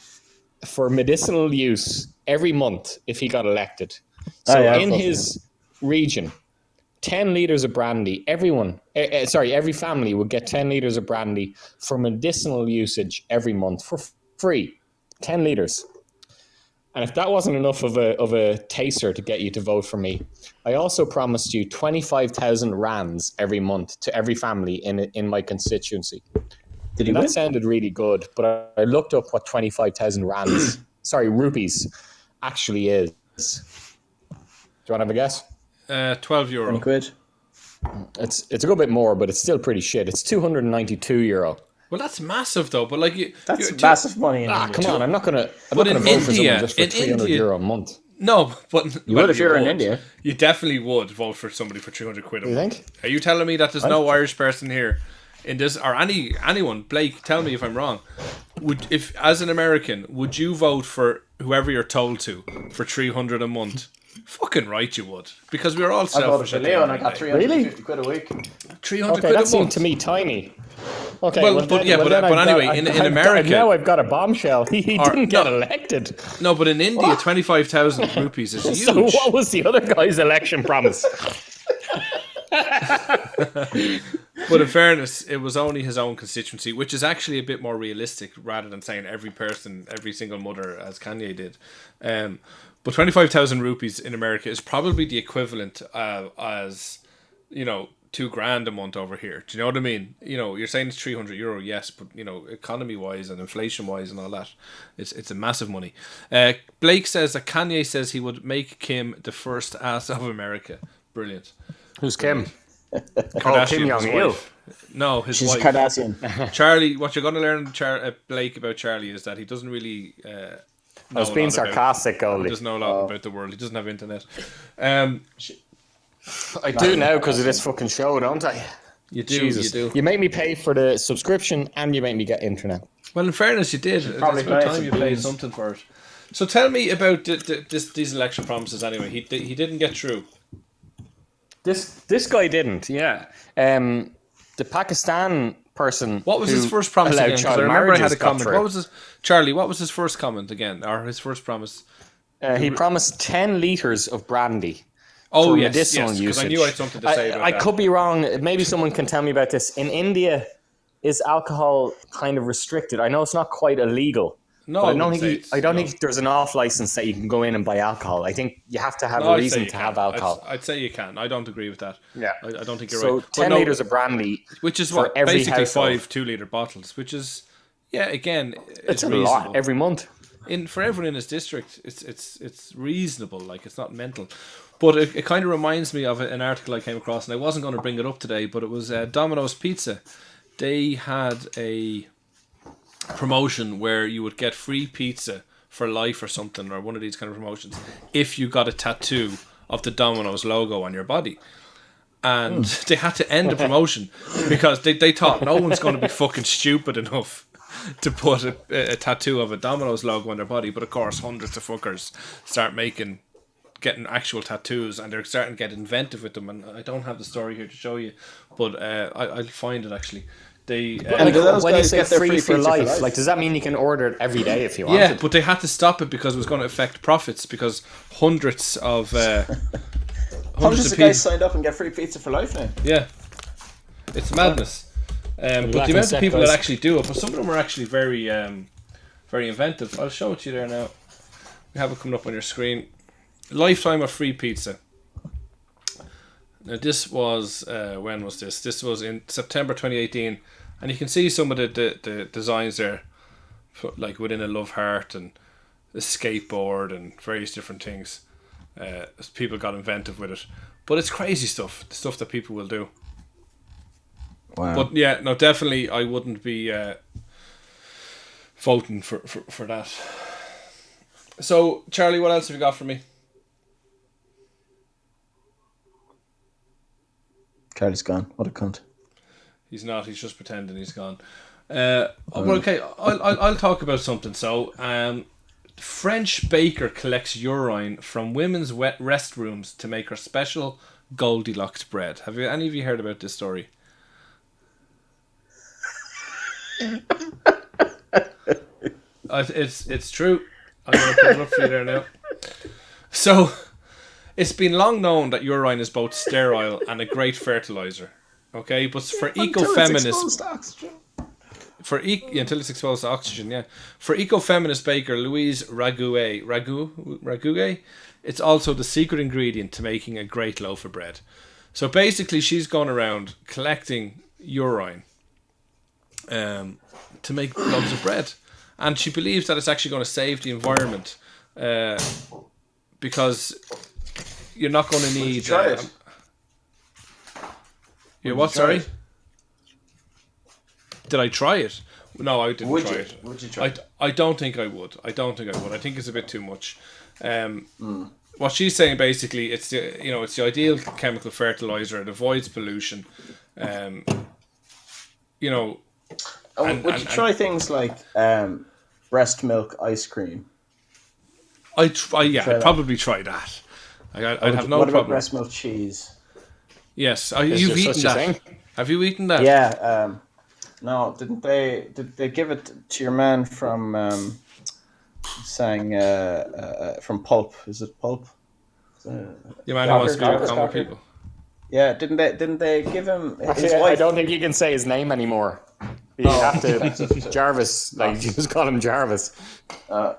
for medicinal use every month if he got elected. So in his region, 10 liters of brandy. Every family would get 10 liters of brandy for medicinal usage every month for free. 10 liters. And if that wasn't enough of a taster to get you to vote for me, I also promised you 25,000 rands every month to every family in my constituency. Did he win? That sounded really good, but I looked up what 25,000 rands, rupees, actually is. Do you want to have a guess? €12. 20 quid. It's a good bit more, but it's still pretty shit. It's €292. Well, that's massive though. But like, That's massive money. In come on! I'm not gonna But in vote for India- someone just for in €300 India- a month. No, but You would if you're in India. You definitely would vote for somebody for 300 quid a You month. think? Are you telling me that there's no Irish person here in this, or anyone? Blake, tell me if I'm wrong. If as an American, would you vote for whoever you're told to for 300 a month? Fucking right, you would, because we're all I voted selfish. for at the Leo end and I of got the day. 350 quid a week. 300 Okay, quid a that seemed month. to me tiny. Okay, Well, but anyway, in America- now I've got a bombshell. He didn't get elected. No, but in India, 25,000 rupees is huge. So what was the other guy's election promise? But in fairness, it was only his own constituency, which is actually a bit more realistic rather than saying every person, every single mother, as Kanye did. But 25,000 rupees in America is probably the equivalent as, $2,000 a month over here. Do you know what I mean? You're saying it's €300, yes, but economy wise and inflation wise and all that, it's a massive money. Blake says that Kanye says he would make Kim the first ass of America. Brilliant. Who's Kim? Kardashian, Kim his Jong-il. wife. No, his She's wife. Kardashian. Charlie, what you're going to learn, Blake, about Charlie is that he doesn't really. I was being sarcastic, He Goldie. doesn't know a lot about the world. He doesn't have internet. I do now because of this fucking show, don't I? You do. Jesus. You do. You make me pay for the subscription and you make me get internet. Well, in fairness, you did. It's probably about buy time some you paid booze. something for it. So tell me about these election promises. Anyway, he didn't get through. This guy didn't. Yeah. The Pakistan person. What was who his first promise allowed again? 'Cause child I remember I had marriages a got comment. through. What was his Charlie? What was his first comment again, or his first promise? He promised 10 liters of brandy. Oh for yes, medicinal yes. Because I usage. knew I had something to say about I that. could be wrong. Maybe someone can tell me about this. In India, is alcohol kind of restricted? I know it's not quite illegal. No, But I I don't wouldn't think say I don't no. think there's an off license that you can go in and buy alcohol. I think you have to have No, a I'd say reason you to can. have alcohol. I'd say you can. I don't agree with that. Yeah. I don't think you're So right. But 10 no, liters of brandy, which is for what every basically household. 5 2-liter bottles, which is again It's a reasonable. lot every month. For everyone in his district, it's reasonable. Like, it's not mental. But it kind of reminds me of an article I came across, and I wasn't going to bring it up today, but it was Domino's Pizza. They had a promotion where you would get free pizza for life or something, or one of these kind of promotions, if you got a tattoo of the Domino's logo on your body. And they had to end the promotion because they thought no one's going to be fucking stupid enough to put a tattoo of a Domino's logo on their body. But of course, hundreds of fuckers start getting actual tattoos, and they're starting to get inventive with them. And I don't have the story here to show you, but I'll find it actually. They And do those when you guys say get their free free for pizza for life, life? like does that mean you can order it every day if you want? yeah, but they had to stop it because it was going to affect profits, because hundreds of Hundreds of people. guys signed up and get free pizza for life now. Yeah, it's madness. But the laughing amount of sick, people guys. that actually do it, but some of them are actually very, very inventive. I'll show it to you there now. We have it coming up on your screen. Lifetime of free pizza. Now this was when was this? This was in September 2018, and you can see some of the designs there, like within a love heart and a skateboard and various different things. People got inventive with it, but it's crazy stuff. The stuff that people will do. Wow. But yeah, no, definitely I wouldn't be voting for that. So, Charlie, what else have you got for me? Charlie's gone. What a cunt. He's not. He's just pretending he's gone. Well, okay, I'll talk about something. So, French baker collects urine from women's wet restrooms to make her special Goldilocks bread. Have any of you heard about this story? It's true. I'm going to put it up for you there now. So, It's been long known that urine is both sterile and a great fertilizer. Okay, but for ecofeminists, until it's exposed to oxygen, yeah. For ecofeminist baker Louise Raguet, it's also the secret ingredient to making a great loaf of bread. So basically, she's gone around collecting urine to make loaves of bread, and she believes that it's actually going to save the environment because you're not going to need. Try it. Yeah, what? Sorry. Did I try it? No, I didn't Would try you? it. Would you try it? I don't think I would. I think it's a bit too much. What she's saying basically, it's the ideal chemical fertilizer. It avoids pollution. Would you try things like breast milk ice cream? I'd probably try that. I'd have no what about problem. breast milk cheese? Yes, Is you've there eaten such a that. thing? Have you eaten that? Yeah. No, didn't they? Did they give it to your man from from Pulp? Is it Pulp? Your man who wants to be with common people. Yeah, didn't they give him his Actually, I wife? don't think you can say his name anymore. You have to Jarvis. Like you just call him Jarvis.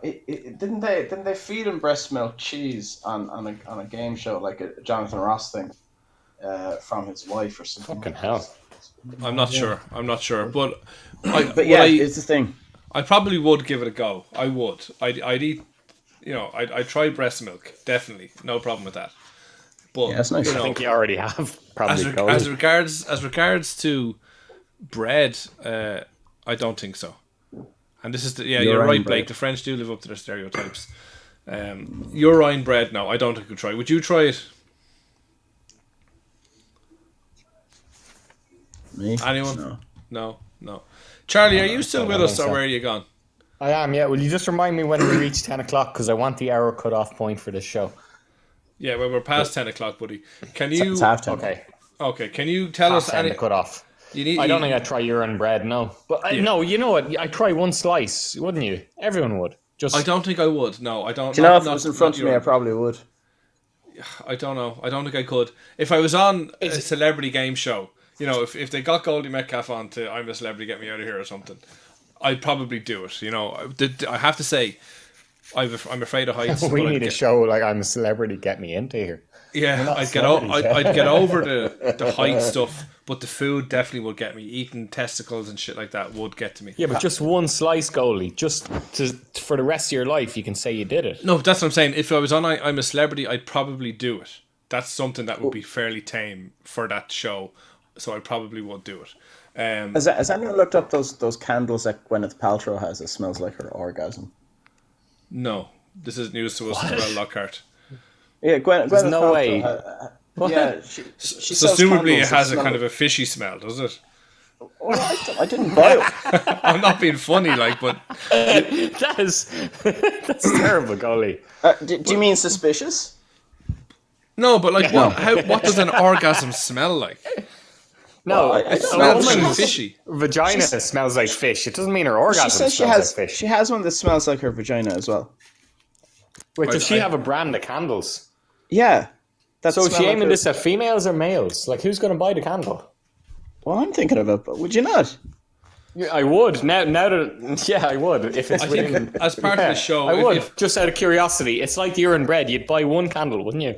Didn't they feed him breast milk cheese on a game show like a Jonathan Ross thing from his wife or something? Fucking hell. I'm not sure, but it's the thing. I probably would give it a go. I would. I'd eat. I'd try breast milk. Definitely, no problem with that. But Yeah, that's nice. I think you already have probably. as regards to bread, I don't think so. And this is you're right, Blake. bread. The French do live up to their stereotypes. Urine bread, no, I don't think I'd try. Would you try it? Me? Anyone? No. No. Charlie, are you still I with don't us, think or so. where are you gone? I am. Yeah. Will you just remind me when we reach 10 o'clock because I want the hour cut-off point for this show. Yeah, well, we're past 10 o'clock, buddy. Can you? It's half time. Okay. Can you tell us Half 10 any? to cut off. I I don't think I'd try urine bread. No. But no, you know what? I'd try one slice, wouldn't you? Everyone would. Just. I don't think I would. No, I don't. Do you know if it was in front of me, I probably would. I don't know. I don't think I could. If I was on a celebrity game show, if they got Goldie Metcalf on to I'm a Celebrity, Get Me Out of Here or something, I'd probably do it. I have to say, I'm afraid of heights. We but need a show like I'm a Celebrity, get me into here. Yeah, I'd get over the height stuff, but the food definitely would get me. Eating testicles and shit like that would get to me. Yeah, but just one slice, goalie. Just for the rest of your life, you can say you did it. No, that's what I'm saying. If I was on I'm a Celebrity, I'd probably do it. That's something that would be fairly tame for that show, so I probably would do it. Has anyone looked up those candles that Gwyneth Paltrow has that smells like her orgasm? No, this is news to us as well, Lockhart. Yeah, Gwyneth no Paltrow, way. yeah, she So sells presumably it candles that has a smell kind of a fishy smell, does it? Well, I didn't buy it. I'm not being funny, but That's terrible, goalie. Do you mean suspicious? no, but what does an orgasm smell like? No, Well, I It don't smells know. really fishy. vagina smells like fish. It doesn't mean her orgasm She says smells like fish. she has one that smells like her vagina as well. Wait, does she I- have a brand of candles? Yeah. That So is smell she like aiming her- this at females or males? Like, who's going to buy the candle? Well, I'm thinking of it, but would you not? Yeah, I would. Now that yeah, I would if it's I think within. as part of the show, I would. if- Just out of curiosity, it's like urine bread. You'd buy one candle, wouldn't you?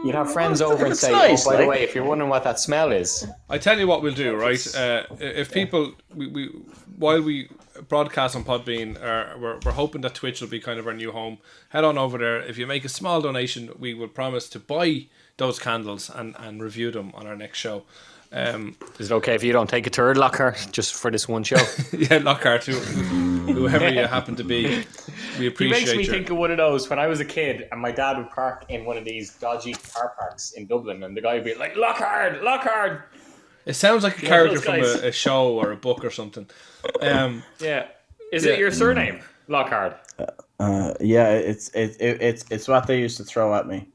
You'd have friends over and it's say, nice, "Oh, by the like- way, if you're wondering what that smell is, I tell you what we'll do, right? If people, we while we broadcast on Podbean, we're hoping that Twitch will be kind of our new home. Head on over there. If you make a small donation, we will promise to buy those candles and review them on our next show. is it okay if you don't take a third, Lockhart, just for this one show?" Yeah, Lockhart, whoever you happen to be, we He appreciate makes me you. think of one of those when I was a kid and my dad would park in one of these dodgy car parks in Dublin and the guy would be like, Lockhart, Lockhart. It sounds like a character those from guys. a show or a book or something. Yeah. Is it your surname, Lockhart? Yeah, it's what they used to throw at me.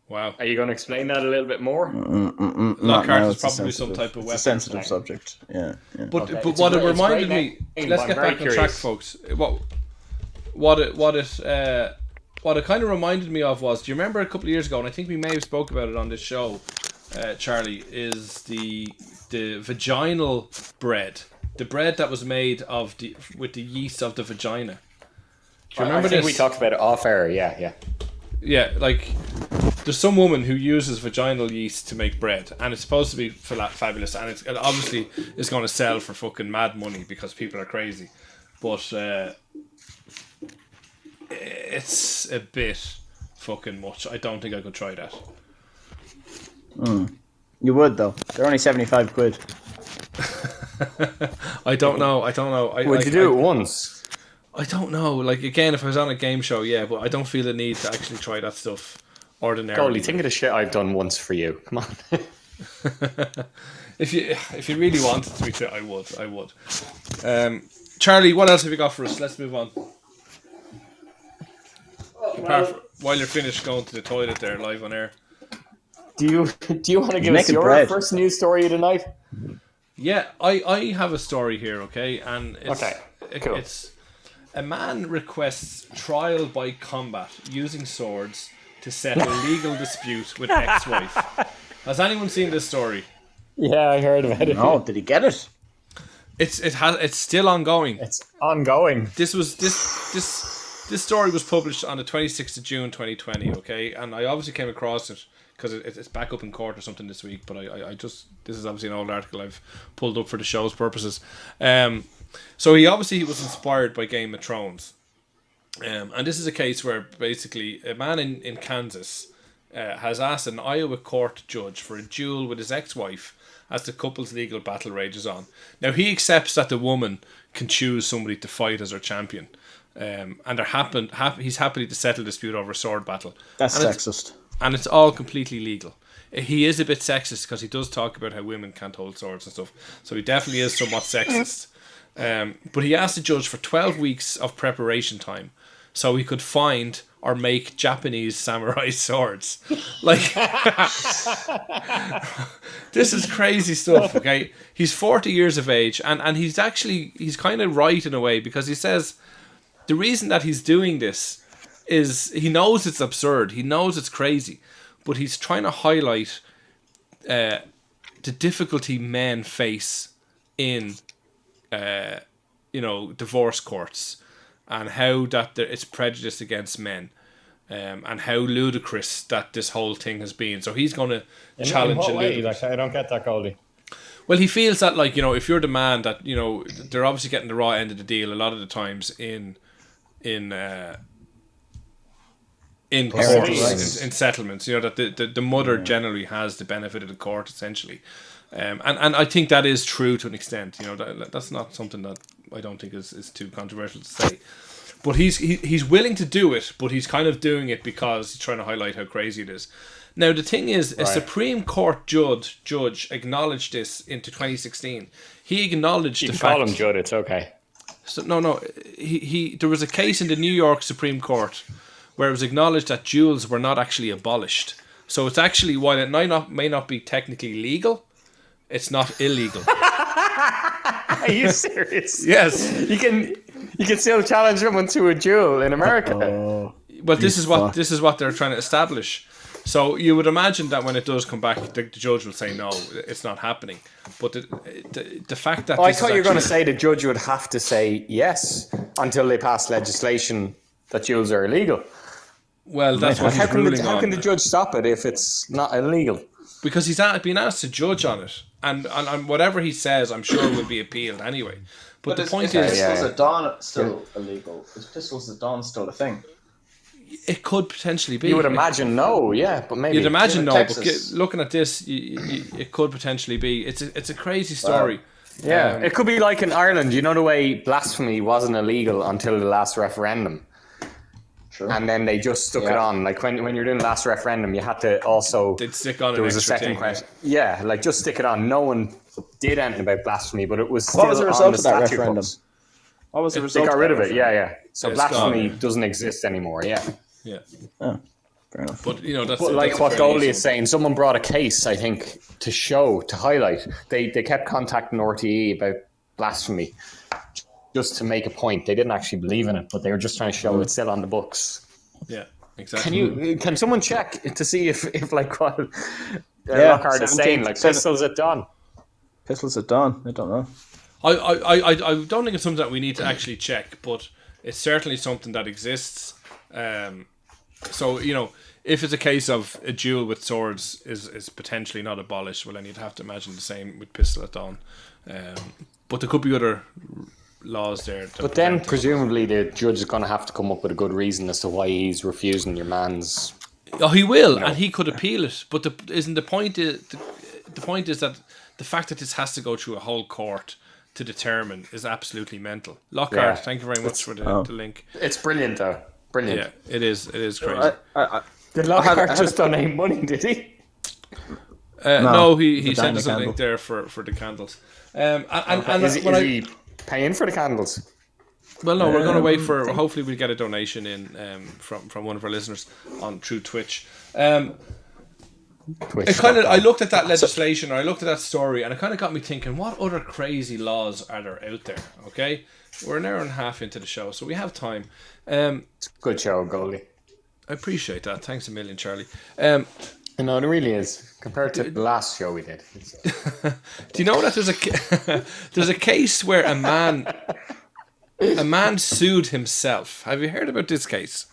Wow. Are you going to explain that a little bit more? Lockhart No, is it's a probably some sensitive- type of it's weapon. a sensitive subject. Yeah. But Okay. but It's what it great- it's reminded great me, name, let's I'm get very back on track, curious. folks. what it kind of reminded me of was, do you remember a couple of years ago, and I think we may have spoke about it on this show, Charlie, is the vaginal bread. The bread that was made with the yeast of the vagina. Do you remember I think this? we talked about it off air, yeah. Yeah, like, there's some woman who uses vaginal yeast to make bread, and it's supposed to be fabulous, and it obviously is going to sell for fucking mad money because people are crazy. But it's a bit fucking much. I don't think I could try that. You would though. They're only 75 quid. I don't know. Would you do it once? I don't know. Like, again, if I was on a game show, yeah, but I don't feel the need to actually try that stuff ordinarily. Goldie, think of the shit I've done once for you. Come on. If you really wanted to be fit, I would. Charlie, what else have you got for us? Let's move on. While you're finished going to the toilet there, live on air. Do you want to give us your first news story of the night? Yeah, I have a story here, okay? And cool. It's a man requests trial by combat using swords to settle legal dispute with ex-wife. Has anyone seen this story? Yeah, I heard about it. No, did he get it? It's still ongoing. It's ongoing. This story was published on the 26th of June 2020, okay? And I obviously came across it because it's back up in court or something this week, but I just, this is obviously an old article I've pulled up for the show's purposes. So he was inspired by Game of Thrones. And this is a case where basically a man in Kansas has asked an Iowa court judge for a duel with his ex-wife as the couple's legal battle rages on. Now, he accepts that the woman can choose somebody to fight as her champion. And he's happy to settle a dispute over a sword battle. That's sexist. And it's all completely legal. He is a bit sexist because he does talk about how women can't hold swords and stuff. So he definitely is somewhat sexist. But he asked the judge for 12 weeks of preparation time so he could find or make Japanese samurai swords. Like, this is crazy stuff, okay? He's 40 years of age, and he's kind of right in a way, because he says the reason that he's doing this is he knows it's absurd, he knows it's crazy, but he's trying to highlight the difficulty men face in divorce courts, and how that it's prejudice against men, and how ludicrous that this whole thing has been. So he's going to challenge in what way? ludicrous. Like, I don't get that, Goldie. Well, he feels that, like, if you're the man, that they're obviously getting the raw end of the deal a lot of the times in courts, in settlements. That the mother generally has the benefit of the court, essentially. And I think that is true to an extent. That's not something that I don't think is too controversial to say. But he's willing to do it, but he's kind of doing it because he's trying to highlight how crazy it is. Now, the thing is, a Supreme Court judge acknowledged this into 2016. He acknowledged the fact... You can call him Judd, it's okay. So, no. There was a case in the New York Supreme Court where it was acknowledged that duels were not actually abolished. So it's actually, while it may not be technically legal, it's not illegal. Are you serious? Yes. You can still challenge someone to a duel in America. Well, this is what they're trying to establish. So you would imagine that when it does come back, the judge will say no, it's not happening. But the fact that I thought you were going to say the judge would have to say yes until they pass legislation that duels are illegal. Well, that's what he's ruling on. How can the judge stop it if it's not illegal? Because he's been asked to judge on it, and whatever he says, I'm sure will be appealed anyway. But the point is, pistols at dawn still illegal? Is pistols at dawn still a thing? It could potentially be. You would imagine no, yeah, but maybe you'd imagine no. Texas. But looking at this, it could potentially be. It's a crazy story. Yeah, it could be like in Ireland. You know the way blasphemy wasn't illegal until the last referendum. True. And then they just stuck it on. Like when you're doing the last referendum, you had to also... They'd stick on there was a second question. Yeah, like just stick it on. No one did anything about blasphemy, but it was still what was the result on the of that statute referendum? books. What was the result? They got rid of it, referendum? yeah. So blasphemy doesn't exist anymore, yeah. Yeah. Oh, fair enough. But, that's... But like what Goldie is saying, someone brought a case, I think, to highlight. They kept contacting RTE about blasphemy just to make a point. They didn't actually believe in it, but they were just trying to show it's still on the books. Yeah. Exactly. Can someone check to see if like what Yeah, Lockhart is saying, like pistols at dawn? Pistols at dawn. I don't know. I don't think it's something that we need to actually check, but it's certainly something that exists. So, you know, if it's a case of a duel with swords is potentially not abolished, well, then you'd have to imagine the same with pistol at dawn. But there could be other laws there. But then presumably the judge is going to have to come up with a good reason as to why he's refusing your man's. Oh, he will, and he could appeal it. But the point is that the fact that this has to go through a whole court to determine is absolutely mental. Lockhart, thank you very much for the link. It's brilliant, though. Brilliant. Yeah, it is. It is crazy. Did Lockhart just donate money? Did he? No, he sent us a link there for the candles. Is he paying for the candles? Well, no, we're going to wait for. Hopefully, we'll get a donation in from one of our listeners through Twitch. I looked at that legislation, or I looked at that story, and it kind of got me thinking: what other crazy laws are there out there? Okay, we're an hour and a half into the show, so we have time. It's a good show, Goldie. I appreciate that. Thanks a million, Charlie. No, it really is compared to the last show we did. Do you know that there's a case where a man sued himself? Have you heard about this case?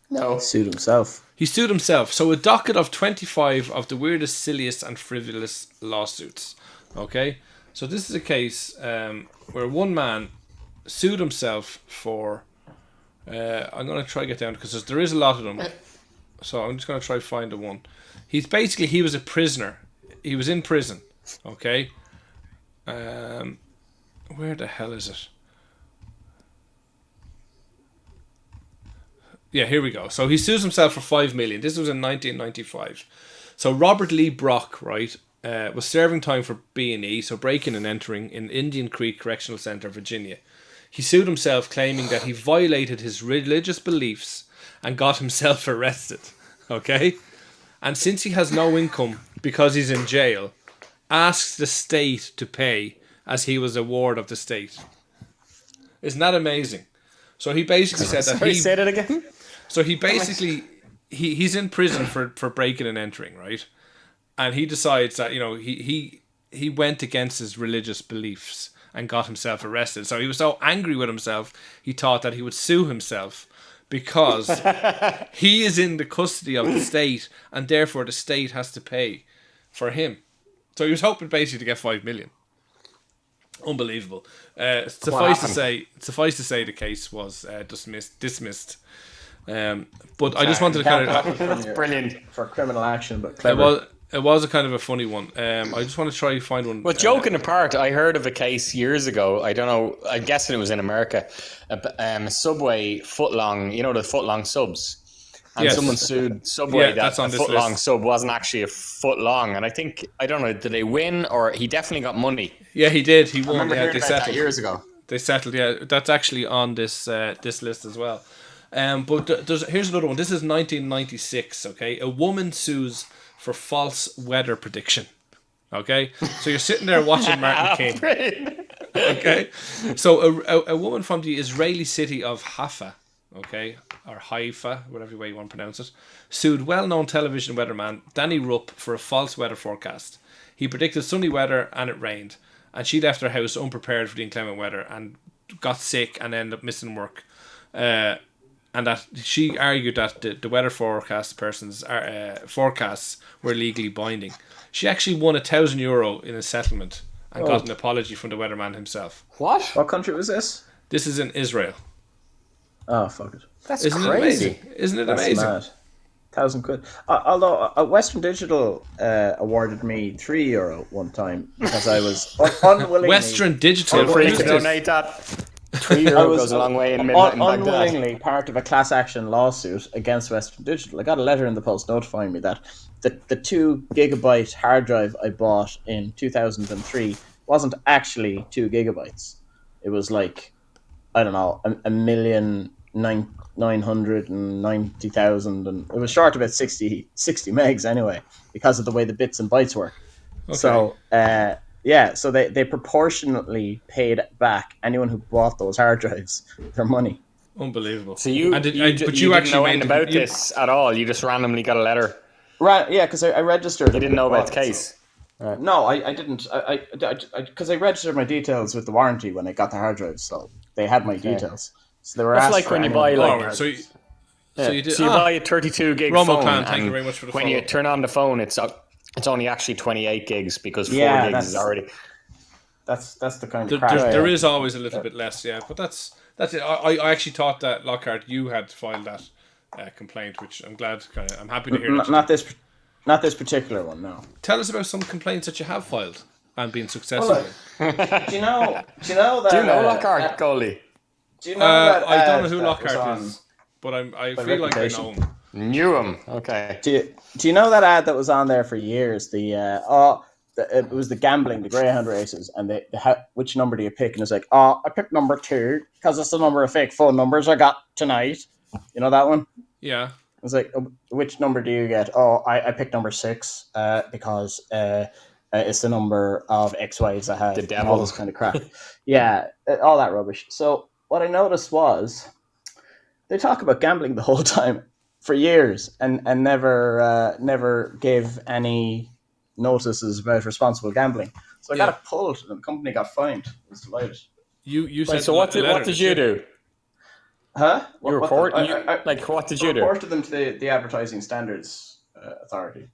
No. Sued himself. He sued himself. So a docket of 25 of the weirdest, silliest and frivolous lawsuits. Okay? So this is a case where one man sued himself for... I'm going to try to get down because there is a lot of them. So I'm just going to try to find the one. He was a prisoner. He was in prison. Okay? Where the hell is it? Yeah, here we go. So he sues himself for $5 million. This was in 1995. So Robert Lee Brock, right, was serving time for B&E, so breaking and entering, in Indian Creek Correctional Center, Virginia. He sued himself, claiming that he violated his religious beliefs and got himself arrested. Okay? And since he has no income because he's in jail, asks the state to pay as he was a ward of the state. Isn't that amazing? So he basically said that Sorry, say that again? So he basically he's in prison for breaking and entering, right? And he decides that, you know, he went against his religious beliefs and got himself arrested. So he was so angry with himself, he thought that he would sue himself because he is in the custody of the state and therefore the state has to pay for him. So he was hoping basically to get $5 million. Unbelievable. Suffice to say, the case was dismissed. But I just wanted to kind of... That's brilliant. For criminal action, but clever. It was a kind of a funny one. I just want to try to find one. Well, joking apart, I heard of a case years ago. I don't know. I'm guessing it was in America. A Subway footlong, you know, the footlong subs. And yes. Someone sued Subway that a footlong sub wasn't actually a foot long. And I think, I don't know, did they win or he definitely got money? Yeah, he did. He won. I remember hearing they about settled that years ago. They settled. Yeah, that's actually on this list as well. But here's another one. This is 1996. Okay, a woman sues for false weather prediction. Okay, so you're sitting there watching Martin King. Okay, so a woman from the Israeli city of Haifa, okay, or Haifa, whatever way you want to pronounce it, sued well-known television weatherman Danny Rupp for a false weather forecast. He predicted sunny weather and it rained, and she left her house unprepared for the inclement weather and got sick and ended up missing work. And that she argued that the weather forecast person's forecasts were legally binding. She actually won €1,000 in a settlement and got an apology from the weatherman himself. What? What country was this? This is in Israel. Oh, fuck it. That's Isn't crazy. it amazing? Isn't it That's amazing? mad. £1,000. Although Western Digital awarded me €3 one time because I was unwillingly... Western Digital. Feel free Who's to this? donate that. €3 goes a long way in midnight in Baghdad. Unwillingly part of a class action lawsuit against Western Digital. I got a letter in the post notifying me that the 2 gigabyte hard drive I bought in 2003 wasn't actually 2 gigabytes. It was like, I don't know, 1,990,000, and it was short about 60 megs anyway because of the way the bits and bytes work. Okay. So so they proportionately paid back anyone who bought those hard drives their money. Unbelievable. So you, and you but you you didn't know actually anything about this at all. You just randomly got a letter. Right? Yeah, because I registered. You didn't know about the case. No, I didn't. Because I registered my details with the warranty when I got the hard drive, so they had my details. So they were That's asked like for when you anyone buy with like. hard so drives. you did. So you buy a 32 gig Romo phone, Khan, thank and you very much for the when follow. you turn on the phone, it's only actually 28 gigs because 4 Yeah, gigs is already. That's the kind of crap. There is always a little bit less, yeah. But that's it. I actually thought that Lockhart, you had filed that complaint, which I'm glad. I'm happy to hear. Not this particular one. No. Tell us about some complaints that you have filed and been successful. Well, do you know that? Do you know Lockhart, Goalie? Do you know that? I don't know who that Lockhart was is, but I feel like I Reputation? know him. Knew him. Okay. Do you know that ad that was on there for years? It was the gambling, the greyhound races, and which number do you pick? And it's like, I picked number 2 because it's the number of fake phone numbers I got tonight. You know that one? Yeah. It's like, which number do you get? Oh, I picked number 6 because it's the number of XYs I had. The devil. All this kind of crap. Yeah, all that rubbish. So what I noticed was they talk about gambling the whole time for years and never gave any notices about responsible gambling. So I got it pulled and the company got fined. I was delighted. You said So what did you do? Huh? You report? What did you do? I reported them to the Advertising Standards Authority,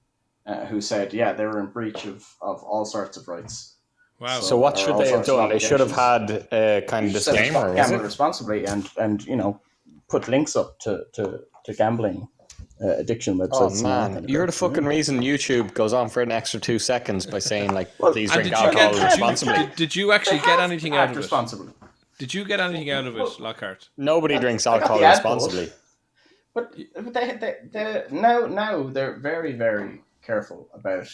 who said, yeah, they were in breach of all sorts of rights. Wow. So what should they have done? They should have had a kind of disclaimer. Gamble responsibly and put links up to gambling addiction websites. Oh man, you're the fucking reason YouTube goes on for an extra 2 seconds by saying like, please drink alcohol responsibly. Did you actually get anything out of it? Responsibly. Did you get anything out of it, Lockhart? Nobody drinks alcohol responsibly. But they now they're very, very careful about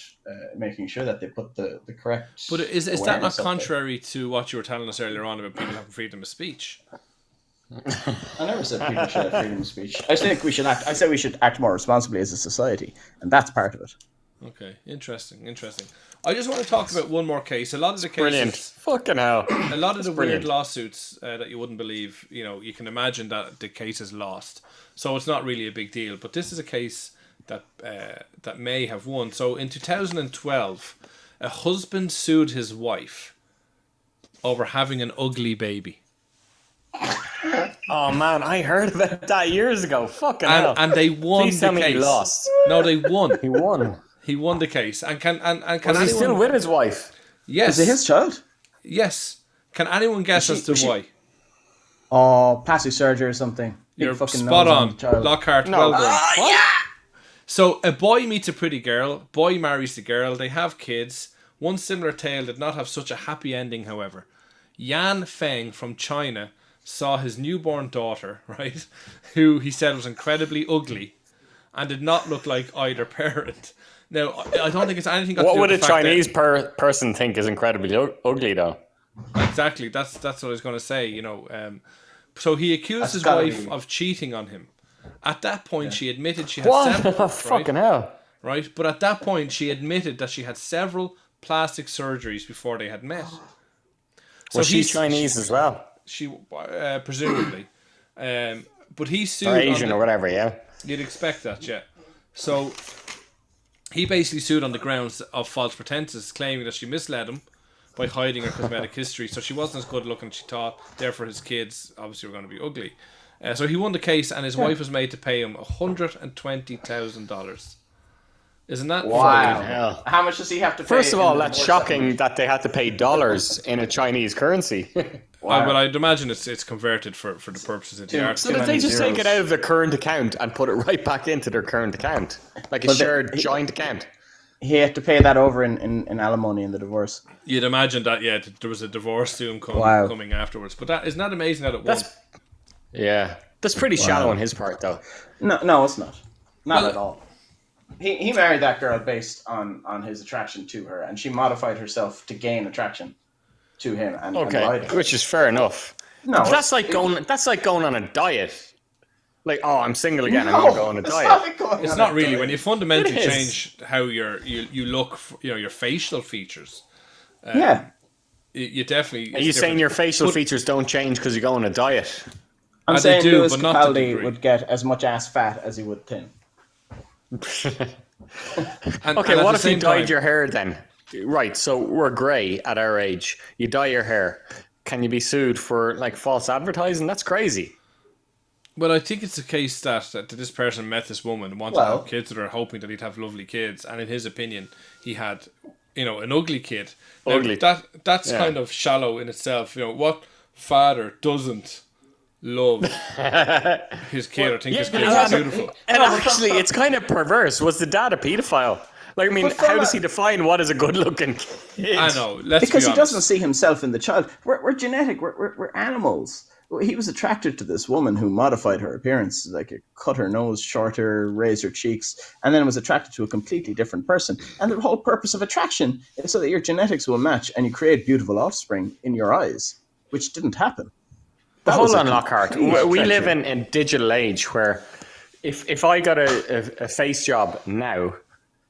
making sure that they put the correct. But is that not contrary to what you were telling us earlier on about people having freedom of speech? I never said people should have freedom of speech. I think we should act. I said we should act more responsibly as a society, and that's part of it. Okay, interesting. I just want to talk about one more case. A lot of the cases, Brilliant. Fucking hell. A lot of the brilliant. weird lawsuits that you wouldn't believe. You can imagine that the case is lost, so it's not really a big deal. But this is a case that may have won. So in 2012, a husband sued his wife over having an ugly baby. Oh man, I heard about that years ago. Fucking hell. And they won. Please tell the me case. he lost. No, they won. He won. He won the case. And can Was he still with his wife? Yes. Is it his child? Yes. Can anyone guess as to why? Oh, plastic surgery or something. Big You're fucking spot nose on. the child. Lockhart, No. well done. Yeah. So a boy meets a pretty girl. Boy marries the girl. They have kids. One similar tale did not have such a happy ending, however. Yan Feng from China saw his newborn daughter, right, who he said was incredibly ugly and did not look like either parent. Now, I don't think it's anything got to What do would with a the fact Chinese person think is incredibly ugly, though? Exactly, that's what I was going to say, So he accused his wife of cheating on him. At that point, she admitted she had several... Fucking hell. Right? But at that point, she admitted that she had several plastic surgeries before they had met. So Was she Chinese as well? She presumably. But he sued... Or Asian or whatever, yeah. You'd expect that, yeah. So he basically sued on the grounds of false pretenses, claiming that she misled him by hiding her cosmetic history. So she wasn't as good looking as she thought. Therefore, his kids obviously were going to be ugly. So he won the case, and his wife was made to pay him $120,000. Isn't that Wow. Hell. How much does he have to pay? First of all, in the that's divorce shocking settlement? that they had to pay dollars in a Chinese currency. Well, I'd imagine it's converted for the purposes of the Too- art. So did they just take it out of their current account and put it right back into their current account? Like a Well, shared joint account? He had to pay that over in alimony in the divorce. You'd imagine that, yeah, there was a divorce soon Wow. coming afterwards. But isn't that amazing that it won? Yeah. That's pretty shallow on his part, though. No, it's not. Not Well- at all. He married that girl based on his attraction to her, and she modified herself to gain attraction to him. And Okay, lied. which is fair enough. No, But that's like going on a diet. Like, oh, I'm single again. I'm No, going to go on a it's diet. not like going It's on not a really diet. when you fundamentally It is. change how you look, your facial features. Yeah. You definitely. Are you saying your facial features don't change because you go on a diet? I'm They saying do, Lewis but not to the Capaldi degree. would get as much ass fat as he would thin. And Okay, at what the if you same dyed time, your hair then? Right, so we're grey at our age. You dye your hair. Can you be sued for like false advertising? That's crazy. well, I think it's the case that this person met this woman, wanted to have kids with her, hoping that he'd have lovely kids, and in his opinion, he had, an ugly kid. Now, Ugly. That's Yeah. kind of shallow in itself. What father doesn't love his kid or think his kid is beautiful? And actually, it's kind of perverse. Was the dad a paedophile? Like, I mean, But from how does a- he define what is a good-looking kid? I know. Let's Because be he doesn't honest. see himself in the child. We're genetic. We're animals. He was attracted to this woman who modified her appearance, like cut her nose shorter, raised her cheeks, and then was attracted to a completely different person. And the whole purpose of attraction is so that your genetics will match and you create beautiful offspring in your eyes, which didn't happen. But That was hold a on, Lockhart. complete We live treachery. in a digital age where if I got a face job now,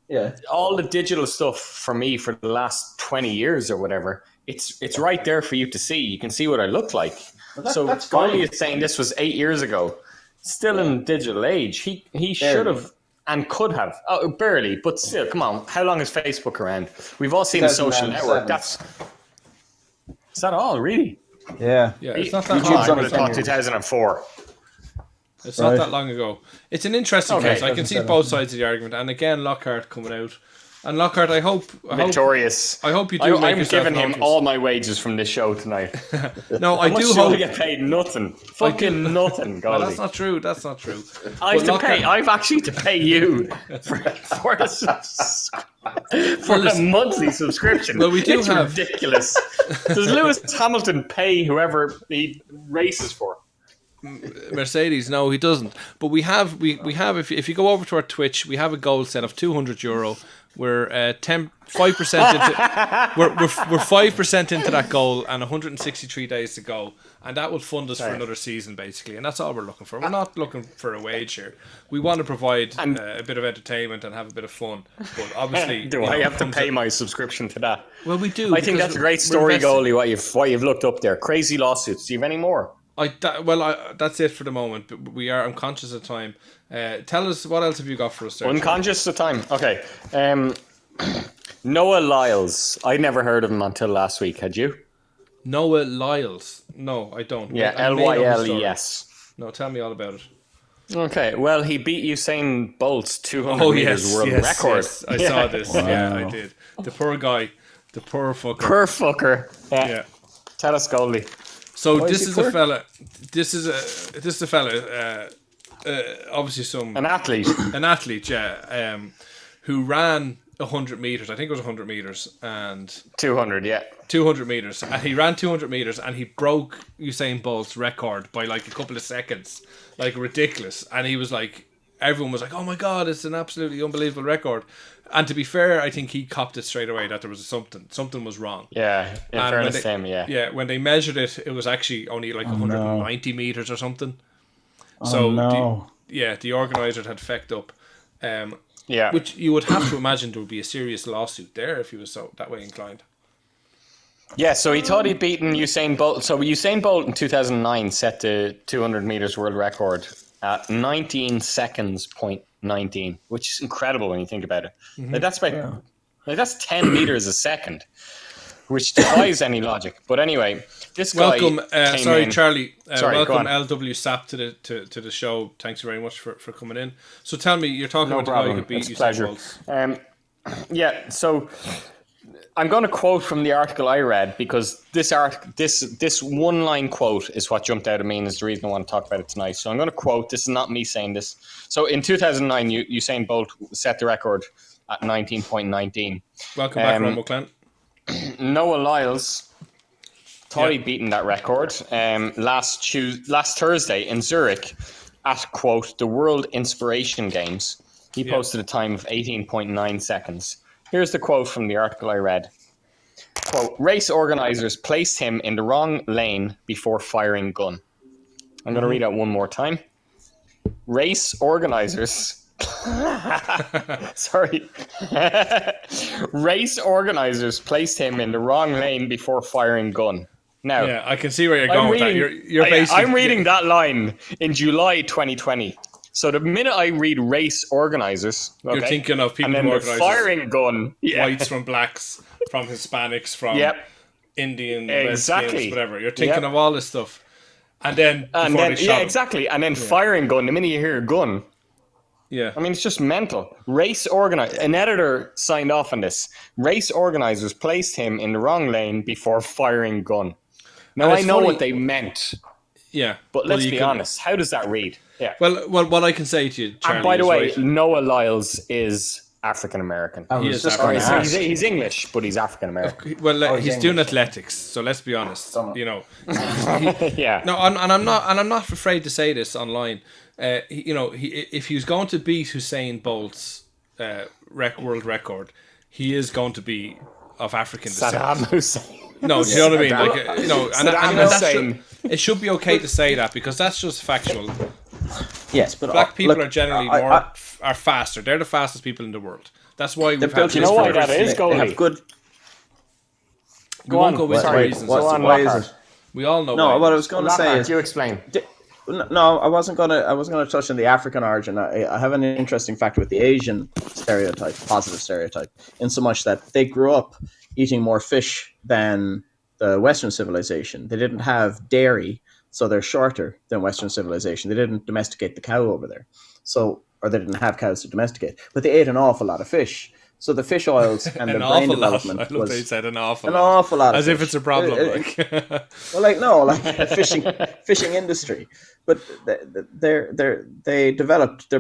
Yeah. all the digital stuff for me for the last 20 years or whatever, it's right there for you to see. You can see what I look like. So that's Goldie fine. is saying this was 8 years ago. Still in the digital age. He should have and could have. Oh, barely, but still, come on. How long is Facebook around? We've all seen the social 2007. network. Is that all, really? Yeah. Yeah, it's not that YouTube's long. I on would the have thought 10 years. 2004. It's not Right. that long ago. It's an interesting Okay. case. I can see both sides of the argument. And again, Lockhart coming out. And Lockhart, I hope Victorious. I hope you do make I'm yourself giving an him audience. all my wages from this show tonight. No, I How much do do I hope. get paid? Nothing. Fucking nothing, Well, Goldie. that's not true. That's not true. I have But to Lockhart- pay. I've actually to pay you for the monthly subscription. Well, we do it's have- ridiculous. Does Lewis Hamilton pay whoever he races for? Mercedes, no, he doesn't. But we have if you go over to our Twitch, we have a goal set of €200. We're 5% into we're 5% into that goal and 163 days to go, and that will fund us for another season basically. And that's all we're looking for. We're not looking for a wage here. We want to provide a bit of entertainment and have a bit of fun. But obviously, Do I have to pay my subscription to that? Well, we do. I think because that's a great we're story, invested. Goldie. What you've looked up there. Crazy lawsuits. Do you have any more? That's it for the moment. But I'm conscious of time. Tell us, what else have you got for us there? Unconscious of time. Okay. Noah Lyles. I'd never heard of him until last week. Had you? Noah Lyles. No, I don't. Yeah, I may know his story. Lyles. No, tell me all about it. Okay, well, he beat Usain Bolt's 200 meters world record. Yes. I saw this. Yeah, I did. The poor guy. The poor fucker. Per fucker. Yeah. Tell us, Goldie. So Why this is he is a poor? fella. This is a fella. Obviously An athlete. an athlete. Yeah. Who ran 100 meters. I think it was 100 meters and 200, yeah. 200 meters. And he ran 200 meters and he broke Usain Bolt's record by like a couple of seconds. Like ridiculous. And he was like, everyone was like, oh my God, it's an absolutely unbelievable record. And to be fair, I think he copped it straight away that there was something was wrong. Yeah, in And fairness when to him, yeah. Yeah, when they measured it, it was actually only like 190 meters or something. Oh, no. The organisers had fecked up. Yeah. Which you would have to imagine there would be a serious lawsuit there if he was so that way inclined. Yeah, so he thought he'd beaten Usain Bolt. So Usain Bolt in 2009 set the 200 meters world record at 19 seconds point 19, which is incredible when you think about it. Like that's 10 meters a second, which defies any logic. But anyway, this guy Welcome, came in. Charlie. Sorry, go welcome, on. LW Sap to the show. Thanks very much for coming in. So tell me, you're talking No about the guy who problem. beat It's a Usain pleasure. Bolt. Yeah, so I'm going to quote from the article I read because this one line quote is what jumped out at me and is the reason I want to talk about it tonight. So I'm going to quote. This is not me saying this. So in 2009, Usain Bolt set the record at 19.19. Welcome back, Romo Clan. Noah Lyles thought he'd beaten that record last Thursday in Zurich at, quote, the World Inspiration Games. He posted a time of 18.9 seconds. Here's the quote from the article I read. Quote, race organizers placed him in the wrong lane before firing gun. I'm going to read out one more time. Race organizers... Sorry. Race organizers placed him in the wrong lane before firing gun. Now, Yeah, I can see where you're going with that. You're basically... I'm reading that line in July 2020. So the minute I read race organizers, okay, you're thinking of people and then who the organize firing gun, whites from blacks, from Hispanics, from Indian, Redskins, whatever. You're thinking of all this stuff. And then exactly. And then firing gun, the minute you hear a gun. Yeah. I mean, it's just mental. An editor signed off on this. Race organizers placed him in the wrong lane before firing gun. Now, I know what they meant. Yeah. But let's be honest. How does that read? Yeah. Well, what I can say to you, Charlie, and by the way, right. Noah Lyles is African American. He's English, but he's African American. Well, he's doing athletics, so let's be honest. You know, yeah. No, and I'm not afraid to say this online. If he's going to beat Usain Bolt's world record, he is going to be of African descent. Saddam Hussein. No, do you know what I mean? It should be okay to say that because that's just factual. Yes, but black people are generally are faster. They're the fastest people in the world. That's why we've had. You know why that is, Goldie? They have good. We won't go into reasons. Why is it? We all know. No, what I was going to say is you explain. No, I wasn't gonna touch on the African origin. I have an interesting fact with the Asian stereotype, positive stereotype, in so much that they grew up eating more fish than the Western civilization. They didn't have dairy, so they're shorter than Western civilization. They didn't domesticate the cow over there, or they didn't have cows to domesticate, but they ate an awful lot of fish. So the fish oils and the brain development I love that you said an awful lot. As if it's a problem. Fishing industry. But their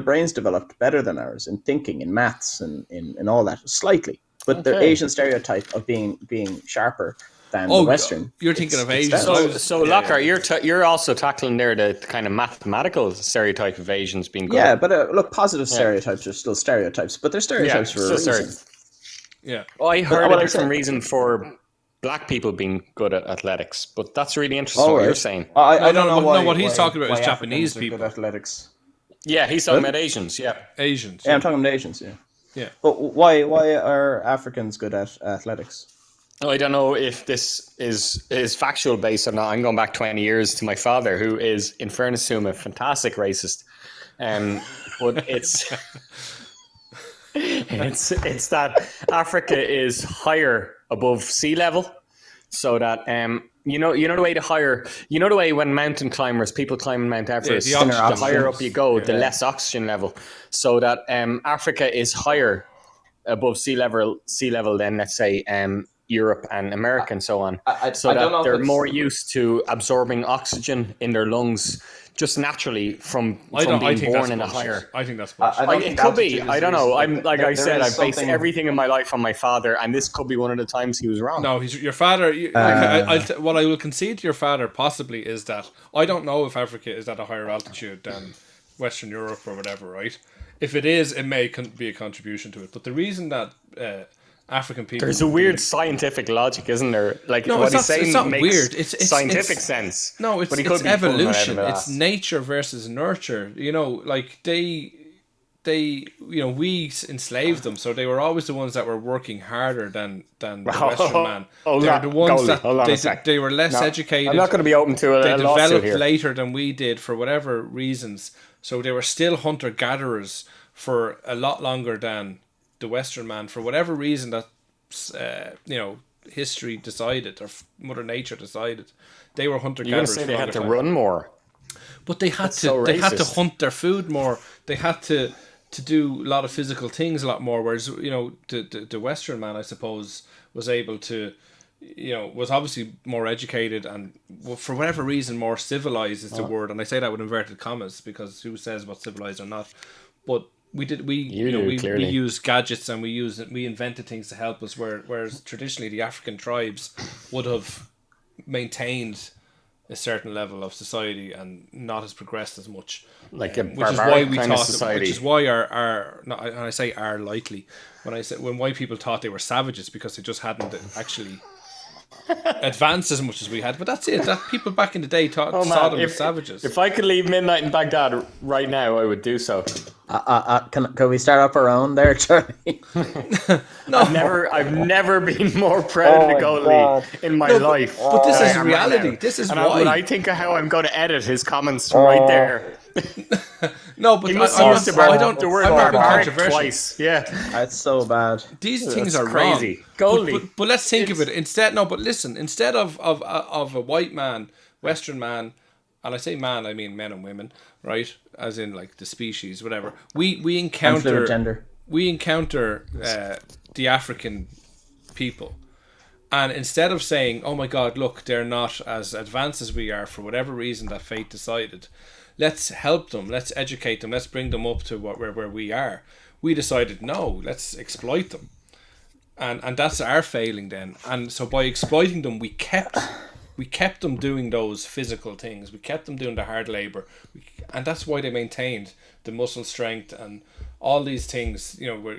brains developed better than ours in thinking, in maths, and in all that, slightly. But their Asian stereotype of being sharper than the Western. You're thinking of Asian. So Lockhart, you're also tackling there the kind of mathematical stereotype of Asians being good. Yeah, but look, positive stereotypes are still stereotypes, but they're stereotypes for a reason. Yeah. Well, I heard a different reason for black people being good at athletics, but that's really interesting what you're saying. I don't know why. No, what he's talking about is Japanese people. Good at athletics. Yeah, he's talking about Asians. Yeah, Asians. Yeah, I'm talking about Asians. Yeah. Yeah. But why are Africans good at athletics? I don't know if this is factual based or not. I'm going back 20 years to my father, who is, in fairness to him, a fantastic racist. But it's that Africa is higher above sea level, so that you know the way the way when mountain climbers, people climbing Mount Everest, the higher up you go, the less oxygen level, so that Africa is higher above sea level than, let's say, Europe and America and so on, so that they're more used to absorbing oxygen in their lungs just naturally from being born in a higher. I think that's bullshit. It could be. I don't know. I'm like I said, I've based everything in my life on my father, and this could be one of the times he was wrong. No, your father. What I will concede to your father possibly is that I don't know if Africa is at a higher altitude than Western Europe or whatever. Right? If it is, it may be a contribution to it. But the reason that African people. There's a weird scientific logic, isn't there? Like no, what he's saying it's not makes weird. It's scientific sense. No, it's evolution. It's nature versus nurture. You know, like they we enslaved them, so they were always the ones that were working harder than the Western man. They were the ones that they were less educated. I'm not going to be open to They developed here. later than we did for whatever reasons. So they were still hunter gatherers for a lot longer than the Western man, for whatever reason that history decided or Mother Nature decided. They were hunter gatherers. You're going to say they had to run more, but they had They had to hunt their food more. They had to do a lot of physical things a lot more. Whereas the Western man, I suppose, was able to, was obviously more educated and for whatever reason more civilized is the word. And I say that with inverted commas because who says what's civilized or not? But we use gadgets and we invented things to help us, whereas traditionally the African tribes would have maintained a certain level of society and not has progressed as much, like a barbaric kind of society. Which is why and I say "our" lightly when white people thought they were savages because they just hadn't actually advanced as much as we had, but that's it. That people back in the day saw them as savages. If I could leave midnight in Baghdad right now, I would do so. Can we start up our own there, Charlie? No, I've never been more proud of the goalie in my life. But this is Right reality. now. This is and why. when I think of how I'm going to edit his comments right there. No, but He must I use don't. the word I'm not being barbaric controversial. twice. Yeah. That's so bad. These things are crazy. wrong. Goalie. But let's think of it instead. No, but listen. Instead of a white man, Western man, and I say man, I mean men and women, right? As in like the species, whatever. We encounter gender. We encounter the African people, and instead of saying, "Oh my God, look, they're not as advanced as we are for whatever reason that fate decided," let's help them. Let's educate them. Let's bring them up to where we are. We decided no. Let's exploit them, and that's our failing then. And so by exploiting them, we kept them doing those physical things. We kept them doing the hard labor, and that's why they maintained the muscle strength and all these things. You know, where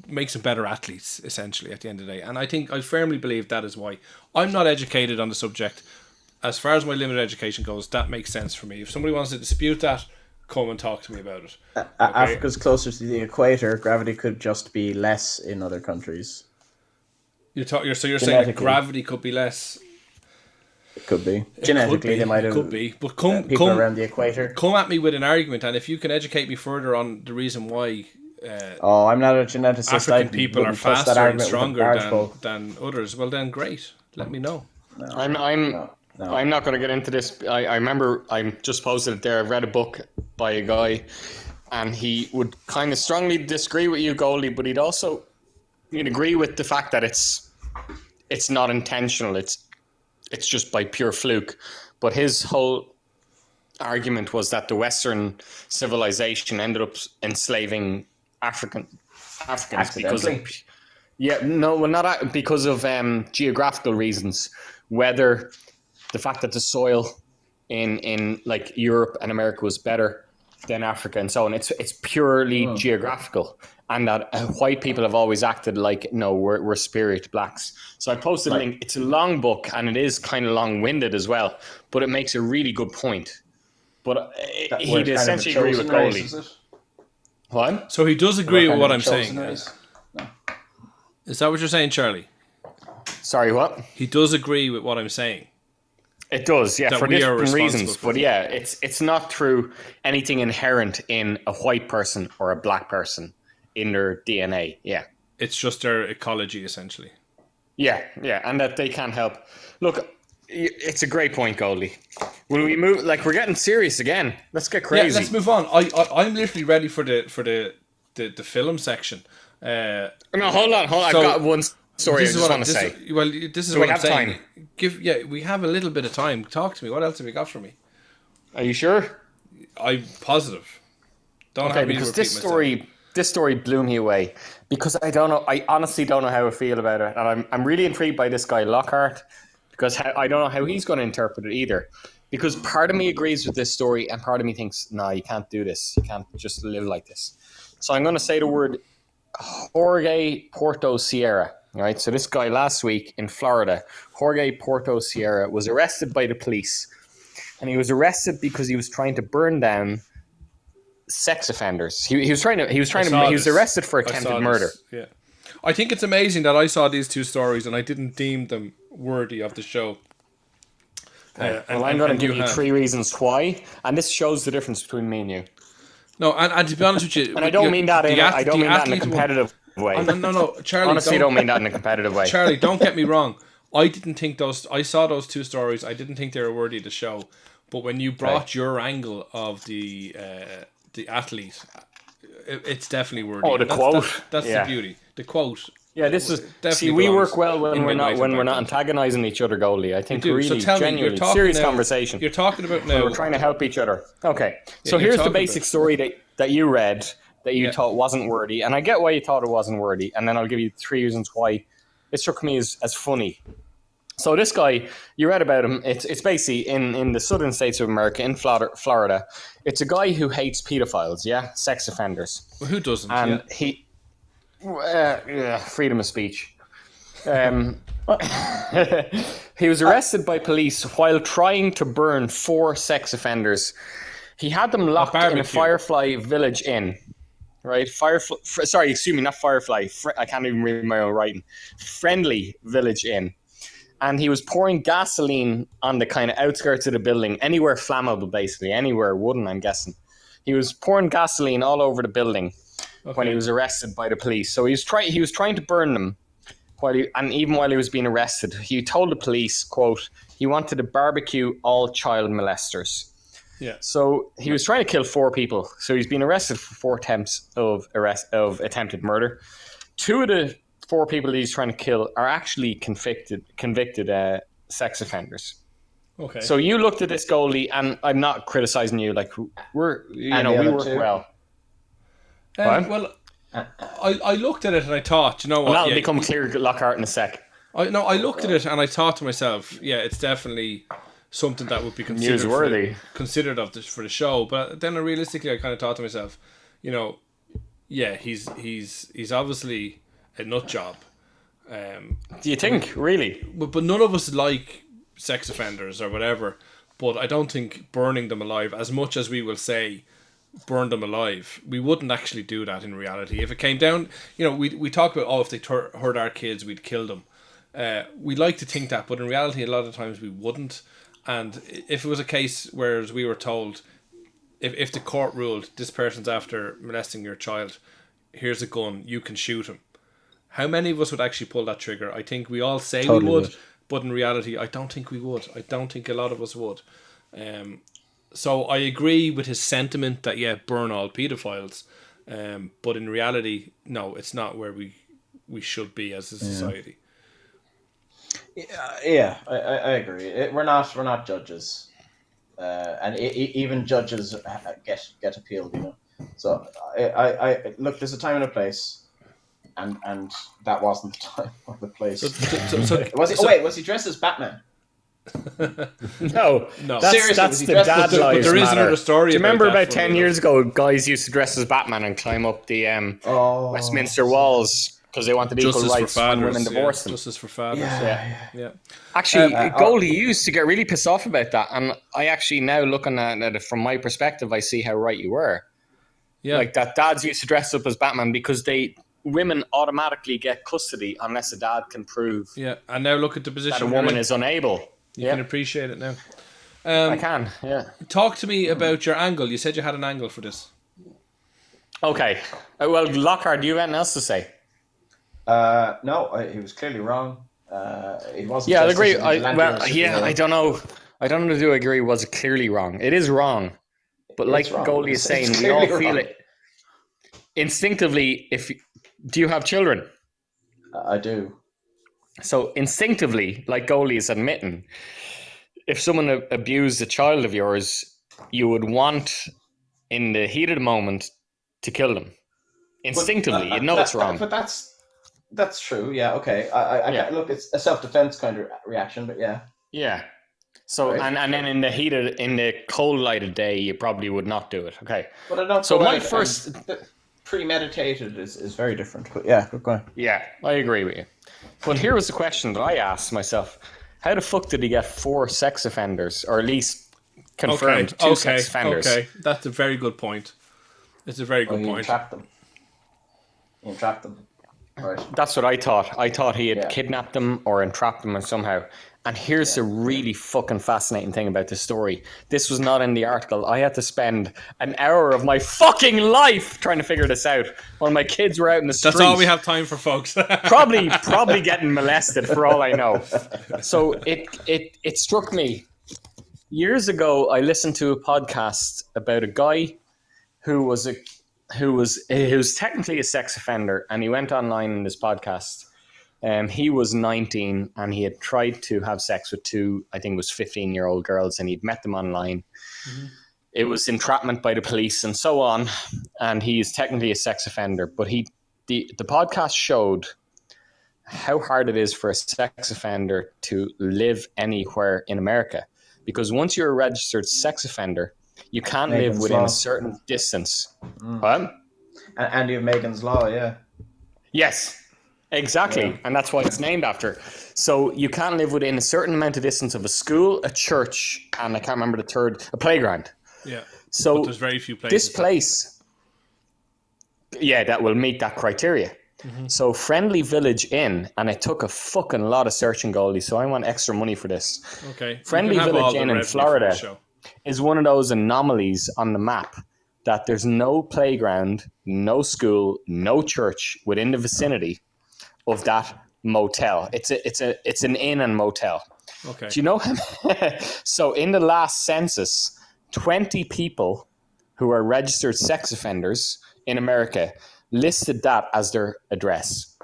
makes them better athletes essentially at the end of the day. And I firmly believe that is why. I'm not educated on the subject. As far as my limited education goes, that makes sense for me. If somebody wants to dispute that, come and talk to me about it. Okay? Africa's closer to the equator. Gravity could just be less in other countries. You're saying that gravity could be less. It could be. Genetically, they might have. Could be. But people around the equator. Come at me with an argument, and if you can educate me further on the reason why. I'm not a geneticist. African people are faster and stronger than others. Well, then, great. Let me know. No. I'm not going to get into this. I remember I just posted it there. I read a book by a guy, and he would kind of strongly disagree with you, Goldie, but he'd agree with the fact that it's not intentional. It's just by pure fluke. But his whole argument was that the Western civilization ended up enslaving Africans because of because of geographical reasons, weather, the fact that the soil in like Europe and America was better than Africa and so on. It's purely geographical, and that white people have always acted like no, we're superior to blacks. So I posted a link. It's a long book and it is kind of long-winded as well, but it makes a really good point. But he'd essentially agree with Goldie. What? So he does agree with what I'm saying. No. Is that what you're saying, Charlie? Sorry, what? He does agree with what I'm saying. It does, yeah, for different reasons. For but yeah, it's not through anything inherent in a white person or a black person in their DNA. Yeah. It's just their ecology, essentially. Yeah, and that they can't help. Look, it's a great point, Goldie. Will we move? Like, we're getting serious again. Let's get crazy. Yeah, let's move on. I'm literally ready for the film section. No, hold on. I've got one story I just want to say. This is what I'm saying. We have a little bit of time. Talk to me. What else have you got for me? Are you sure? I'm positive. Because this story blew me away. Because I honestly don't know how I feel about it, and I'm really intrigued by this guy Lockhart. Because I don't know how he's going to interpret it either. Because part of me agrees with this story and part of me thinks, no, you can't do this. You can't just live like this. So I'm going to say the word Jorge Porto Sierra. Right? So this guy last week in Florida, Jorge Porto Sierra, was arrested by the police. And he was arrested because he was trying to burn down sex offenders. He was arrested for attempted murder. Yeah. I think it's amazing that I saw these two stories and I didn't deem them worthy of the show. I'm going to give you 3 reasons why, and this shows the difference between me and you. No, and to be honest with you, and I don't mean that in a competitive way. No, Charlie. Honestly, don't mean that in a competitive way. Charlie, don't get me wrong. I didn't think I saw those 2 stories. I didn't think they were worthy of the show. But when you brought your angle of the athlete, it's definitely worthy. Oh, the quote. That's the beauty. The quote. Yeah, this is. See, we work well when we're not antagonizing each other, Goldie. I think really, genuinely, serious conversation. You're talking about now. We're trying to help each other. Okay, so here's the basic story that you read that you thought wasn't worthy, and I get why you thought it wasn't worthy, and then I'll give you 3 reasons why it struck me as funny. So this guy, you read about him. It's basically in the southern states of America, in Florida. It's a guy who hates pedophiles, sex offenders. Well, who doesn't? And freedom of speech. I'm He was arrested by police while trying to burn 4 sex offenders. He had them locked in a Firefly Village Inn. Right? Not Firefly. I can't even read my own writing. Friendly Village Inn. And he was pouring gasoline on the kind of outskirts of the building, anywhere flammable, basically, anywhere wooden, I'm guessing. He was pouring gasoline all over the building when he was arrested by the police. So he was trying to burn them, even while he was being arrested. He told the police, quote, he wanted to barbecue all child molesters. Yeah. So he was trying to kill 4 people. So he's been arrested for 4 attempts of attempted murder. 2 of the 4 people that he's trying to kill are actually convicted sex offenders. Okay. So you looked at this, Goldie, and I'm not criticizing you. Like we work well. Well, I looked at it and I thought, you know what? That'll become clear, Lockhart, in a sec. I looked at it and I thought to myself, yeah, it's definitely something that would be considered newsworthy, for the show. But then realistically, I kind of thought to myself, you know, yeah, he's obviously a nut job. Do you think, really? But none of us like sex offenders or whatever. But I don't think burning them alive, as much as we will say burn them alive, we wouldn't actually do that in reality. If it came down, you know, we talk about, if they hurt our kids, we'd kill them. We like to think that, but in reality, a lot of times we wouldn't. And if it was a case where we were told, if the court ruled this person's after molesting your child, here's a gun, you can shoot him. How many of us would actually pull that trigger? I think we all say we would, but in reality, I don't think we would. I don't think a lot of us would. So I agree with his sentiment that, yeah, burn all pedophiles. But in reality, no, it's not where we should be as a society. Yeah, I agree. We're not judges, and even judges get appealed, you know. So I look. There's a time and a place, and that wasn't the time or the place. Was he dressed as Batman? No. Seriously, that's the dad lives. There is another story. Do you remember about 10 years ago, guys used to dress as Batman and climb up the Westminster walls? Because they wanted equal rights when women divorced them. Justice for fathers. Yeah. Actually, Goldie used to get really pissed off about that. And I actually, now looking at it from my perspective, I see how right you were. Yeah. Like that dads used to dress up as Batman because women automatically get custody unless a dad can prove and now look at the position that a woman is unable. You can appreciate it now. I can, yeah. Talk to me about your angle. You said you had an angle for this. Okay. Well, Lockhart, do you have anything else to say? No, he was clearly wrong. He wasn't. Yeah, I agree. I don't know. I don't know. Do I agree? Was it clearly wrong? It is wrong, but like Goldie is saying, we all feel it instinctively. Do you have children? I do. So instinctively, like Goldie is admitting, if someone abused a child of yours, you would want, in the heat of the moment, to kill them. Instinctively, you know it's wrong. But that's true. Yeah. Okay. I look. It's a self-defense kind of reaction, but yeah. Yeah. So right. and then in the cold light of day, you probably would not do it. Okay. But I don't. So my first premeditated is very different. But yeah, go on. Yeah, I agree with you. But here was the question that I asked myself: how the fuck did he get 4 sex offenders, or at least confirmed 2 sex offenders? Okay, that's a very good point. It's a very good point. He entrapped them. Right. That's what I thought. I thought he had kidnapped them or entrapped them somehow. And here's the really fucking fascinating thing about this story. This was not in the article. I had to spend an hour of my fucking life trying to figure this out while my kids were out in the street. That's all we have time for, folks. probably getting molested for all I know. So it struck me. Years ago, I listened to a podcast about a guy who was technically a sex offender, and he went online in this podcast. He was 19 and he had tried to have sex with 2, I think it was 15-year-old girls, and he'd met them online. Mm-hmm. It was entrapment by the police and so on, and he is technically a sex offender. But the podcast showed how hard it is for a sex offender to live anywhere in America, because once you're a registered sex offender, you can't live within a certain distance. And you have Megan's Law, yeah. Yes. Exactly, and that's why it's named after. So you can't live within a certain amount of distance of a school, a church, and I can't remember the third, a playground. Yeah. So but there's very few places. This place, that will meet that criteria. Mm-hmm. So Friendly Village Inn, and it took a fucking lot of searching, Goldie, so I want extra money for this. Okay. Friendly Village Inn in Florida is one of those anomalies on the map that there's no playground, no school, no church within the vicinity of that motel. It's an inn and motel. Okay. Do you know him? So in the last census, 20 people who are registered sex offenders in America listed that as their address.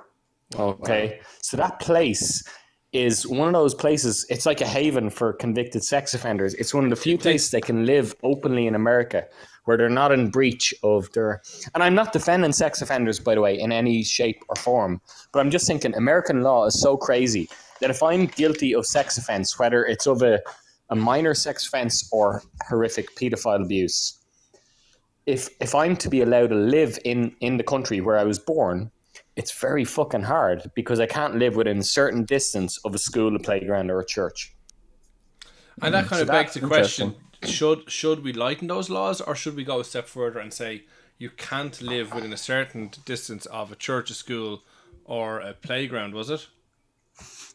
Okay. So that place is one of those places, it's like a haven for convicted sex offenders. It's one of the few places they can live openly in America where they're not in breach of their... And I'm not defending sex offenders, by the way, in any shape or form, but I'm just thinking American law is so crazy that if I'm guilty of sex offense, whether it's of a minor sex offense or horrific pedophile abuse, if I'm to be allowed to live in the country where I was born, it's very fucking hard because I can't live within a certain distance of a school, a playground, or a church. And that kind of begs the question, should we lighten those laws, or should we go a step further and say you can't live within a certain distance of a church, a school, or a playground, was it?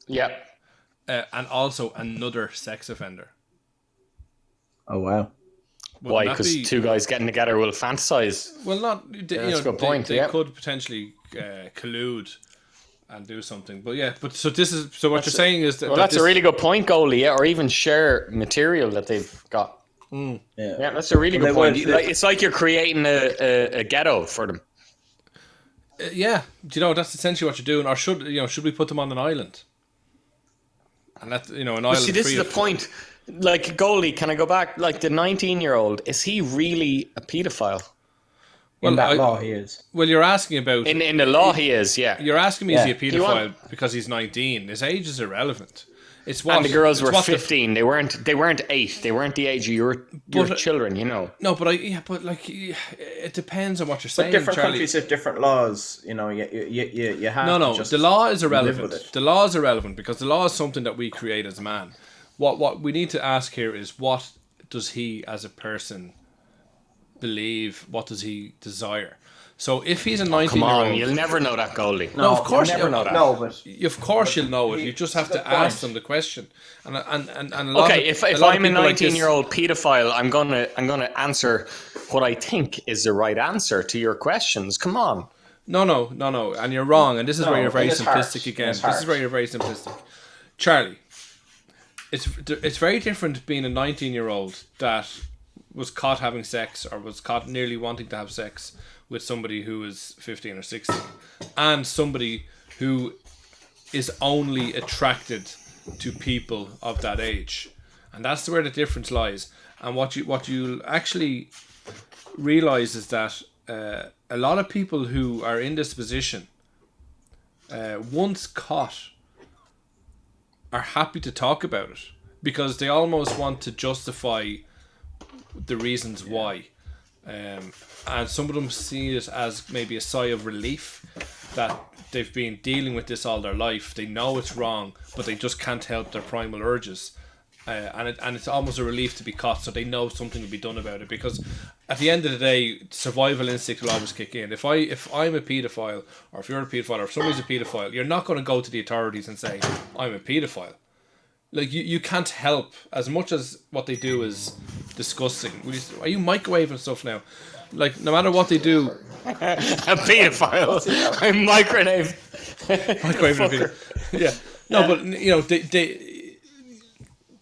Yeah. And also another sex offender. Oh, wow. Why? Because two guys getting together will fantasize. Well, not. That's a good point. They could potentially collude and do something. But yeah, so what you're saying is that. Well, that's a really good point, Goalie. Yeah, or even share material that they've got. Yeah, that's a really good point. It's like you're creating a ghetto for them. Yeah, that's essentially what you're doing. Or should we put them on an island? And that's an island. See, this is the point. Like, Goldie, can I go back? Like, the 19-year-old, is he really a paedophile? In that law, he is. Well, you're asking about... In the law, he is, yeah. You're asking me, is he a paedophile because he's 19? His age is irrelevant. It's what... And the girls were 15. They weren't 8. They weren't the age of your children, No, but it depends on what you're saying, But different Charlie. countries have different laws. You have to just the law is live irrelevant. with it. The law is irrelevant because the law is something that we create as man. What we need to ask here is, what does he as a person believe? What does he desire? So if he's a 19-year-old... Come on, you'll never know that, Goldie. No, of course you'll never know that. No, but... Of course you'll know it. You just have to ask them the question. And a lot okay, of, if I'm a 19-year-old paedophile, I'm gonna answer what I think is the right answer to your questions. Come on. No, and you're wrong. And this is where you're very simplistic again. This is where you're very simplistic. Charlie, it's very different being a 19-year-old that was caught having sex or was caught nearly wanting to have sex with somebody who is 15 or 16, and somebody who is only attracted to people of that age. And that's where the difference lies. And what you actually realize is that a lot of people who are in this position, once caught, are happy to talk about it because they almost want to justify the reasons why. And some of them see it as maybe a sigh of relief that they've been dealing with this all their life. They know it's wrong, but they just can't help their primal urges. And it's almost a relief to be caught, so they know something will be done about it. Because at the end of the day, survival instinct will always kick in. If I'm a paedophile, or if you're a paedophile, or if somebody's a paedophile, you're not going to go to the authorities and say, I'm a paedophile. Like, you can't help, as much as what they do is disgusting. Are you microwaving stuff now? Like, no matter what they do... A paedophile. I'm microwaving. Yeah. No, but,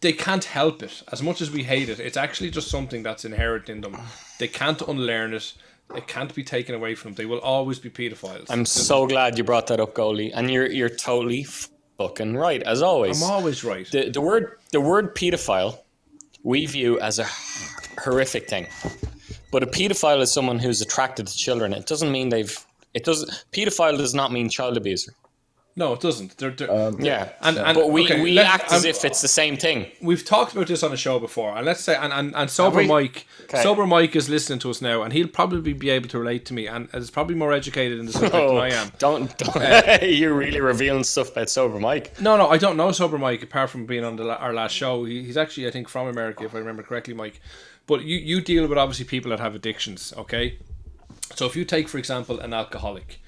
they can't help it. As much as we hate it, it's actually just something that's inherent in them. They can't unlearn it. It can't be taken away from them. They will always be paedophiles. I'm so glad you brought that up, Goalie. And you're totally fucking right, as always. I'm always right. The word paedophile we view as a horrific thing. But a paedophile is someone who's attracted to children. It doesn't mean paedophile does not mean child abuser. No, it doesn't. Yeah, and but we okay, act as if it's the same thing. We've talked about this on a show before, and let's say, and sober Mike, sober Mike is listening to us now, and he'll probably be able to relate to me, and is probably more educated in the subject than I am. Don't you're really revealing stuff about sober Mike? No, I don't know sober Mike apart from being on our last show. He's actually, I think, from America, if I remember correctly, Mike. But you deal with obviously people that have addictions, okay? So if you take, for example, an alcoholic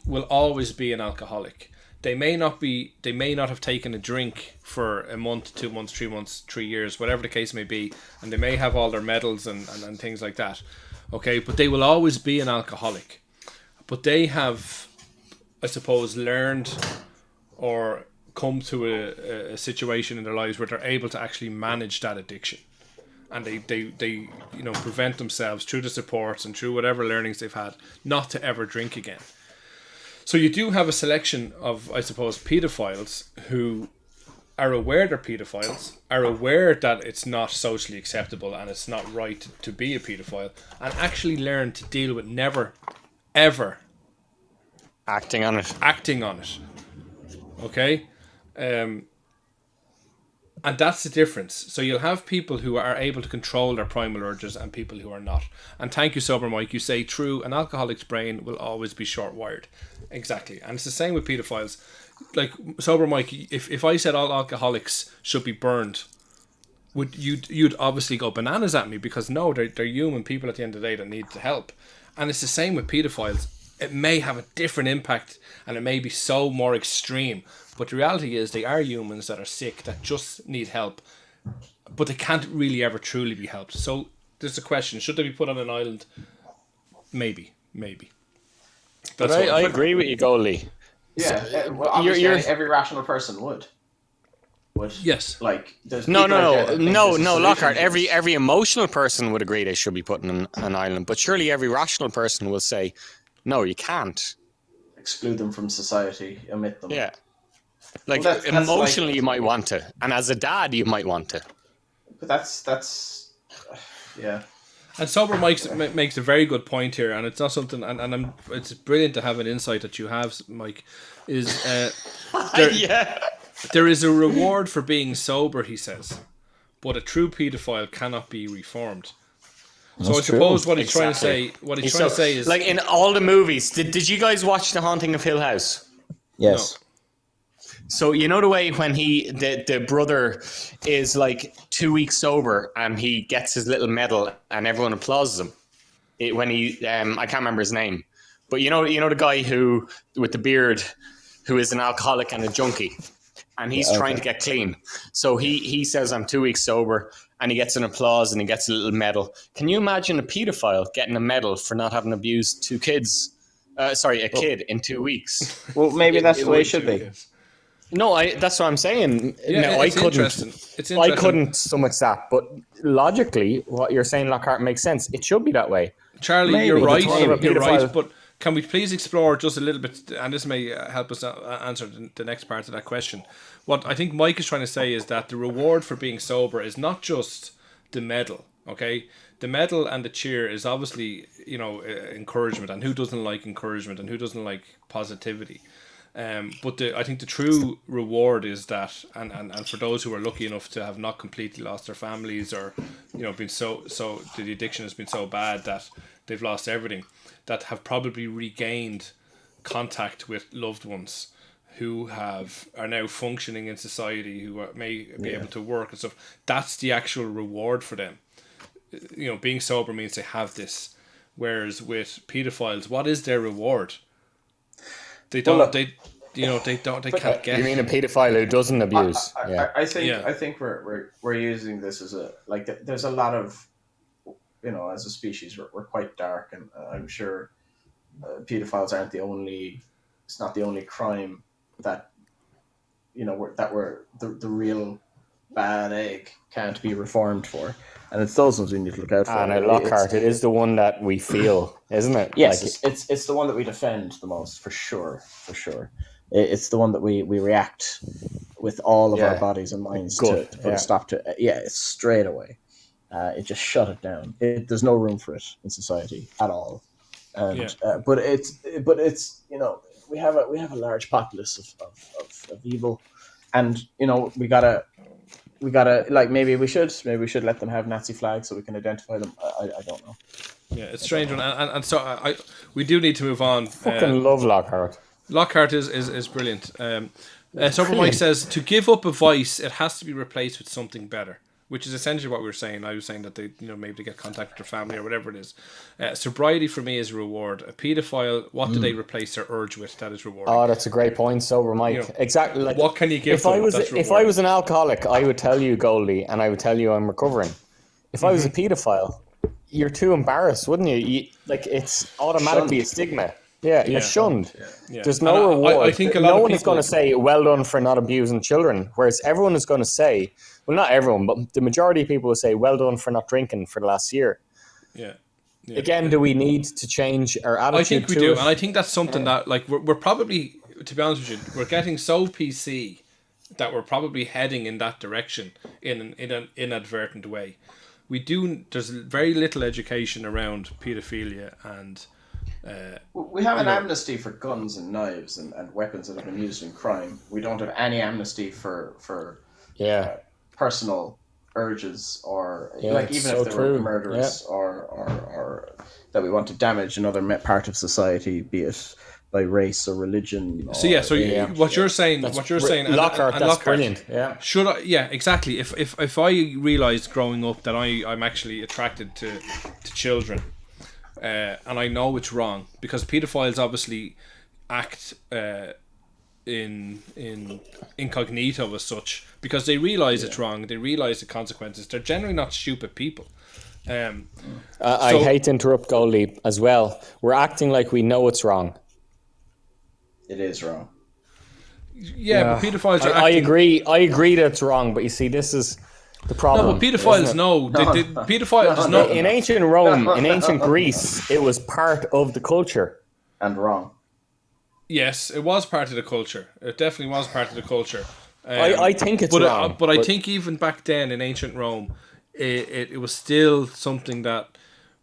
will always be an alcoholic. They may not have taken a drink for a month, 2 months, 3 months, 3 years, whatever the case may be, and they may have all their medals and things like that. Okay, but they will always be an alcoholic. But they have, I suppose, learned or come to a situation in their lives where they're able to actually manage that addiction. And they prevent themselves through the supports and through whatever learnings they've had not to ever drink again. So you do have a selection of, I suppose, pedophiles who are aware they're pedophiles, are aware that it's not socially acceptable and it's not right to be a pedophile, and actually learn to deal with never, ever acting on it. Okay? And that's the difference. So you'll have people who are able to control their primal urges and people who are not. And thank you, sober Mike. You say true. An alcoholic's brain will always be short-wired. Exactly. And it's the same with pedophiles. Like, sober Mike, if I said all alcoholics should be burned, you'd obviously go bananas at me, because no, they're human people at the end of the day that need help. And it's the same with pedophiles. It may have a different impact and it may be so more extreme. But the reality is they are humans that are sick, that just need help. But they can't really ever truly be helped. So there's a question. Should they be put on an island? Maybe. But I agree with you, Goldie. Yeah, well, obviously every rational person would. Yes. Like, there's no, Lockhart. Every emotional person would agree they should be put on an island. But surely every rational person will say, no, you can't. Exclude them from society, omit them. Yeah. Like, well, that's emotionally, you might want to, and as a dad, you might want to. But that's yeah. And sober Mike makes a very good point here, and it's not something. And it's brilliant to have an insight that you have, Mike. Is there is a reward for being sober, he says, but a true paedophile cannot be reformed. So I suppose what he's trying to say is, like in all the movies. Did you guys watch The Haunting of Hill House? Yes. No. So you know the way when the brother is like 2 weeks sober and he gets his little medal and everyone applauds him. When he I can't remember his name, but you know the guy who with the beard who is an alcoholic and a junkie, and he's trying to get clean. So he says, I'm 2 weeks sober, and he gets an applause and he gets a little medal. Can you imagine a pedophile getting a medal for not having abused two kids? A kid in 2 weeks. Well, maybe that's the way it should be. No, that's what I'm saying. Yeah, no, it's interesting. I couldn't stomach that, but logically, what you're saying, Lockhart, makes sense. It should be that way. Charlie, maybe. You're right. But can we please explore just a little bit, and this may help us answer the next part of that question. What I think Mike is trying to say is that the reward for being sober is not just the medal, okay? The medal and the cheer is obviously, encouragement, and who doesn't like encouragement and who doesn't like positivity? But I think the true reward is that, and for those who are lucky enough to have not completely lost their families, or been so the addiction has been so bad that they've lost everything, that have probably regained contact with loved ones who are now functioning in society, who may be able to work and stuff. That's the actual reward for them. Being sober means they have this. Whereas with pedophiles, what is their reward? They don't. They can't get. You mean a paedophile who doesn't abuse? I think we're using this as there's a lot of, as a species we're quite dark, and I'm sure pedophiles aren't the only. It's not the only crime that we're the real bad egg can't be reformed for. And it's those ones we need to look out for. And Lockhart, it is the one that we feel, isn't it? Yes, it's the one that we defend the most, for sure. It's the one that we react with all of our bodies and minds to put a stop to. It's straight away. It just shut it down. There's no room for it in society at all. And but it's we have a large populace of evil, and we gotta like maybe we should let them have Nazi flags so we can identify them. I don't know. Yeah, it's strange one, and so we do need to move on. Fucking love Lockhart. Lockhart is brilliant. Sober Mike says to give up a vice, it has to be replaced with something better, which is essentially what we were saying. I was saying that they, maybe they get contact with their family or whatever it is. Sobriety for me is a reward. A paedophile, what do they replace their urge with? That is rewarding. Oh, that's a great point, Sober Mike. Exactly. Like, what can you give? If I was an alcoholic, I would tell you, Goldie, and I would tell you I'm recovering. If I was a paedophile, you're too embarrassed, wouldn't you? It's automatically a stigma. Yeah, you're shunned. Yeah. There's no reward. I think no one is going to say, well done for not abusing children. Whereas everyone is going to say, well, not everyone, but the majority of people will say, well done for not drinking for the last year. Yeah. Again, do we need to change our attitude? I think we do. And I think that's something that, like, we're probably, to be honest with you, we're getting so PC that we're probably heading in that direction in an inadvertent way. There's very little education around paedophilia and... we have an amnesty for guns and knives and weapons that have been used in crime. We don't have any amnesty for personal urges or even if they were murderous or that we want to damage another part of society, be it by race or religion. What you're saying, Lockhart, that's Lockhart, brilliant. Yeah. Should I? Yeah, exactly. If I realised growing up that I'm actually attracted to children. And I know it's wrong because paedophiles obviously act in incognito as such because they realise it's wrong. They realise the consequences. They're generally not stupid people. I hate to interrupt Goldie as well. We're acting like we know it's wrong. It is wrong. Yeah, but paedophiles are acting... I agree that it's wrong, but you see, this is... the problem. No, but paedophiles know. Paedophiles know. In ancient Rome, in ancient Greece, it was part of the culture. And wrong. Yes, it was part of the culture. It definitely was part of the culture. I think it's wrong. But I think even back then in ancient Rome, it was still something that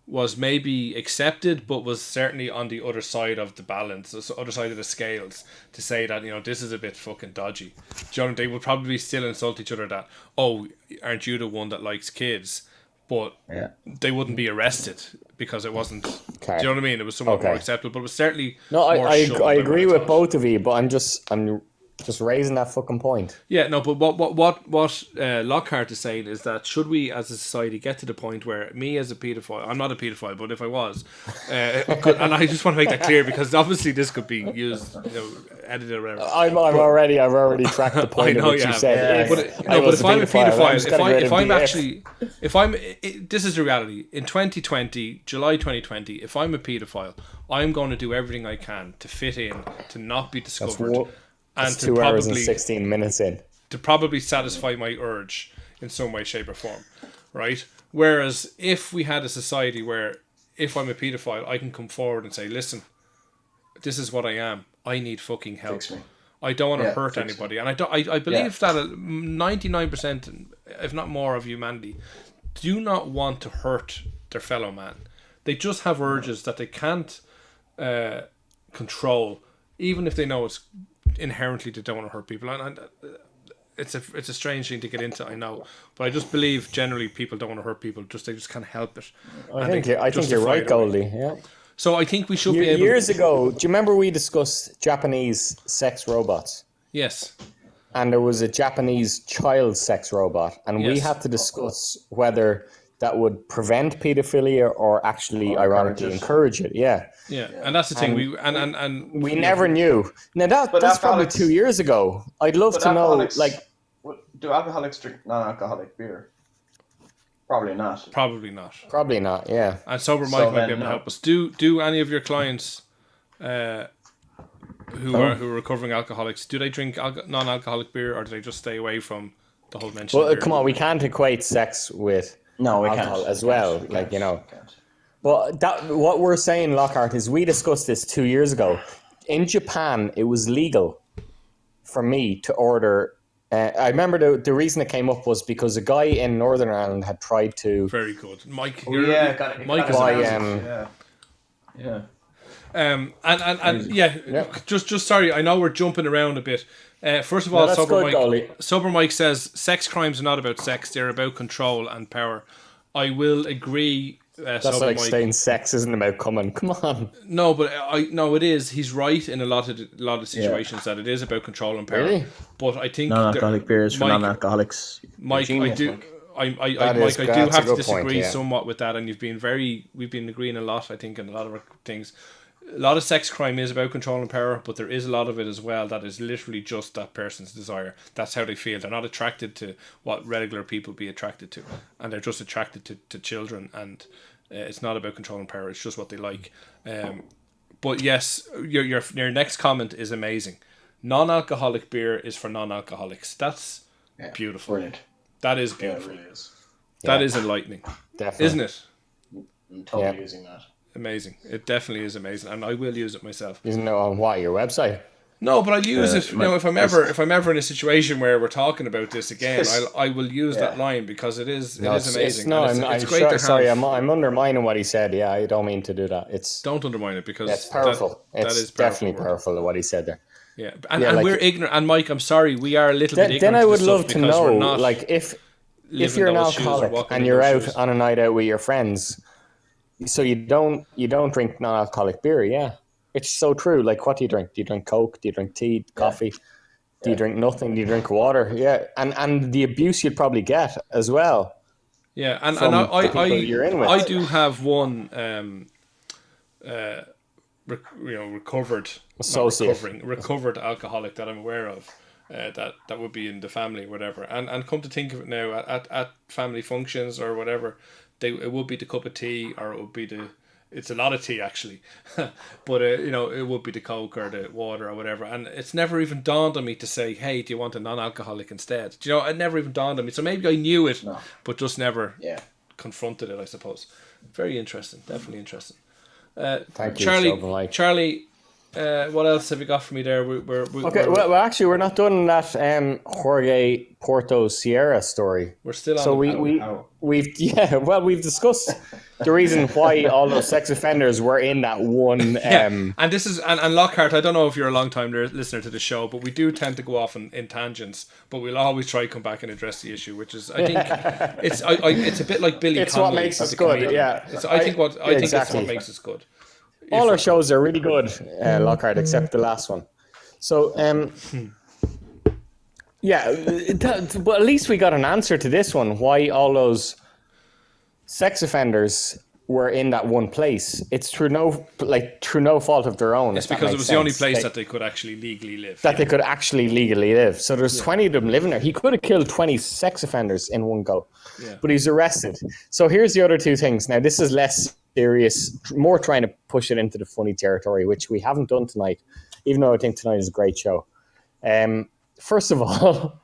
was maybe accepted, but was certainly on the other side of the balance, the other side of the scales, to say that, this is a bit fucking dodgy. They would probably still insult each other that, oh, aren't you the one that likes kids? But they wouldn't be arrested because it wasn't. Okay. Do you know what I mean? It was somewhat more acceptable, but it was certainly. No, I agree with both of you, but I'm just raising that fucking point. Yeah, no, but what Lockhart is saying is that should we as a society get to the point where me as a paedophile, I'm not a paedophile, but if I was, and I just want to make that clear because obviously this could be used, edited or whatever. I've already tracked the point of what you said. But if I'm a paedophile, this is the reality. In 2020, July 2020, if I'm a paedophile, I'm going to do everything I can to fit in, to not be discovered. And it's 2 hours and 16 minutes in. To probably satisfy my urge in some way, shape or form. Right? Whereas if we had a society where if I'm a paedophile, I can come forward and say, listen, this is what I am. I need fucking help. I don't want to hurt anybody. And I believe that 99%, if not more, of humanity do not want to hurt their fellow man. They just have urges that they can't control, even if they know it's inherently they don't want to hurt people, and it's a strange thing to get into, I know, but I just believe generally people don't want to hurt people, they just can't help it. I think you're right, Goldie. Yeah. So I think we should be able. Years ago, do you remember we discussed Japanese sex robots? Yes. And there was a Japanese child sex robot, and we had to discuss whether that would prevent paedophilia or actually, ironically, encourage it. Yeah, and that's the thing. We never knew. Now that's probably 2 years ago. I'd love to know, like, do alcoholics drink non-alcoholic beer? Probably not. Probably not. Yeah. And Sober Mike might be able to help us. Do any of your clients, who are recovering alcoholics, do they drink non-alcoholic beer, or do they just stay away from the whole mention? Well, come on, we can't equate sex with. No, we alcohol can't. As well. But what we're saying, Lockhart, is we discussed this 2 years ago. In Japan, it was legal for me to order. I remember the reason it came up was because a guy in Northern Ireland had tried to. Very good, Mike. Just sorry, I know we're jumping around a bit. First of all, Sober Mike says sex crimes are not about sex; they're about control and power. I will agree. That's like Mike. Saying sex isn't about coming. Come on. No, but it is. He's right in a lot of situations that it is about control and power. Really? But I think non-alcoholic beers for non-alcoholics. Mike, I do have to disagree somewhat with that, and we've been agreeing a lot. I think in a lot of things. A lot of sex crime is about control and power, but there is a lot of it as well that is literally just that person's desire. That's how they feel. They're not attracted to what regular people be attracted to, and they're just attracted to children. And it's not about control and power. It's just what they like. But yes, your next comment is amazing. Non-alcoholic beer is for non-alcoholics. That's beautiful. Brilliant. That is beautiful. Yeah, it really is. That is enlightening. Definitely. Isn't it? I'm totally using that. Amazing. It definitely is amazing, and I will use it myself. Isn't it on your website? No, but I'll use it. If I'm ever in a situation where we're talking about this again, I will use that line because it is amazing. I'm great to sorry, I'm undermining what he said. Yeah, I don't mean to do that. Don't undermine it because it's powerful. It's definitely powerful what he said there. Yeah, and we're ignorant. And Mike, I'm sorry, we are a little bit ignorant. Then I would love to know, like, if you're an alcoholic and you're out on a night out with your friends. So you don't drink non-alcoholic beer, yeah. It's so true. Like, what do you drink? Do you drink Coke? Do you drink tea, coffee? Do you drink nothing? Do you drink water? Yeah, and the abuse you'd probably get as well. Yeah, and I do have one recovered alcoholic that I'm aware of. That would be in the family, whatever. And come to think of it now, at family functions or whatever. It would be the cup of tea, or it would be it's a lot of tea actually, but it would be the Coke or the water or whatever, and it's never even dawned on me to say, hey, do you want a non-alcoholic instead? It never even dawned on me, so maybe I knew it, but just never confronted it, I suppose. Very interesting, definitely interesting. Thank you, Charlie, what else have you got for me there? Well, actually, we're not done that Jorge Porto Sierra story. We're still on. So we've discussed the reason why all those sex offenders were in that one. And this is and Lockhart. I don't know if you're a long time listener to the show, but we do tend to go off in tangents. But we'll always try to come back and address the issue, which is I think it's a bit like Billy. It's Connolly what makes us good. Yeah, I think it's what makes us good. All our shows are really good, Lockhart, except the last one. So, but at least we got an answer to this one. Why all those sex offenders were in that one place? It's through no fault of their own. It's because it was the only place that they could actually legally live. They could actually legally live. So there's 20 of them living there. He could have killed 20 sex offenders in one go, but he's arrested. So here's the other two things. Now this is less serious, more trying to push it into the funny territory, which we haven't done tonight, even though I think tonight is a great show. First of all,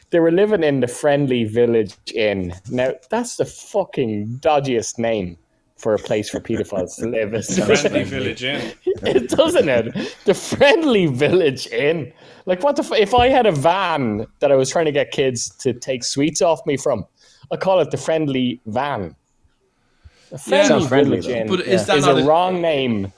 they were living in the Friendly Village Inn. Now, that's the fucking dodgiest name for a place for pedophiles to live. Friendly Village Inn. It doesn't it? The Friendly Village Inn. Like, what the if I had a van that I was trying to get kids to take sweets off me from, I'd call it the Friendly Van. Friendly, but is that a wrong name?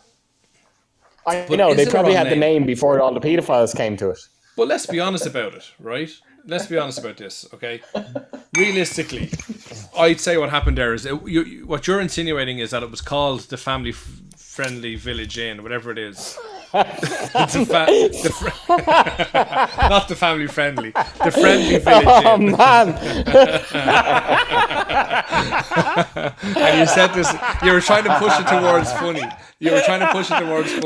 I know they probably had the name before all the pedophiles came to it. But let's be honest about it, right? Let's be honest about this, okay? Realistically, I'd say what happened there is what you're insinuating is that it was called the Friendly Village Inn, whatever it is. Not the family friendly, the Friendly Village Inn. Oh man! And you said this. You were trying to push it towards funny.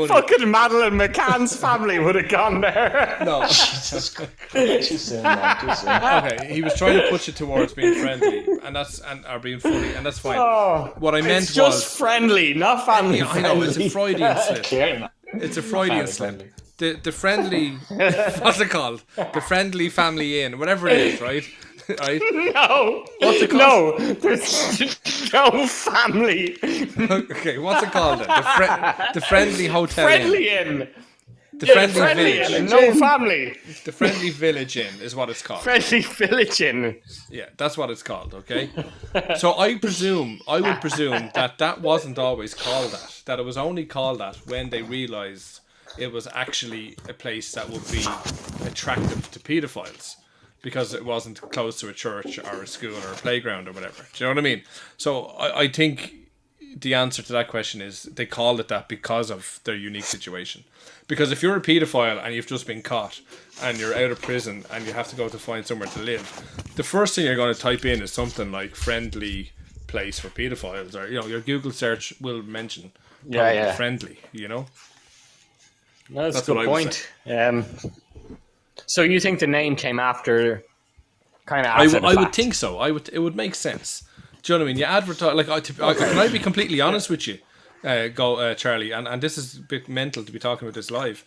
Fucking Madeleine McCann's family would have gone there. No. Jesus Christ. Too soon. Okay, he was trying to push it towards being friendly, or being funny, and that's fine. What I meant was just friendly, not family friendly. I know, it's a Freudian slip. It's a Freudian slip. The friendly, what's it called? The Friendly Family Inn, whatever it is, right? Right? No. What's it called? No, there's no family. Okay, what's it called then? The Friendly Hotel Friendly Inn. The Yeah, friendly village. and no family. The friendly village inn is what it's called. Friendly village inn. Yeah, that's what it's called, okay? So I would presume that wasn't always called that. That it was only called that when they realised it was actually a place that would be attractive to paedophiles. Because it wasn't close to a church or a school or a playground or whatever. Do you know what I mean? So I think the answer to that question is they called it that because of their unique situation. Because if you're a paedophile and you've just been caught and you're out of prison and you have to go to find somewhere to live, the first thing you're going to type in is something like friendly place for paedophiles, or your Google search will mention friendly, That's a good point. So you think the name came after kind of after I would think so. It would make sense. Do you know what I mean? You advertise can I be completely honest with you, Charlie? And this is a bit mental to be talking about this live.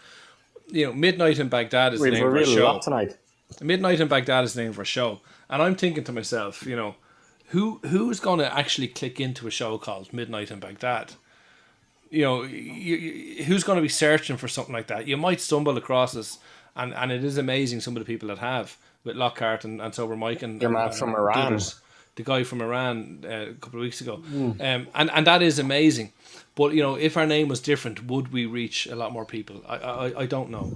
Midnight in Baghdad is the name of our show. Tonight. Midnight in Baghdad is the name of our show, and I'm thinking to myself, who's going to actually click into a show called Midnight in Baghdad? Who's going to be searching for something like that? You might stumble across us, and it is amazing some of the people that have with Lockhart and Sober Mike and your man from Iran. The guy from Iran a couple of weeks ago. And that is amazing. But, if our name was different, would we reach a lot more people? I don't know.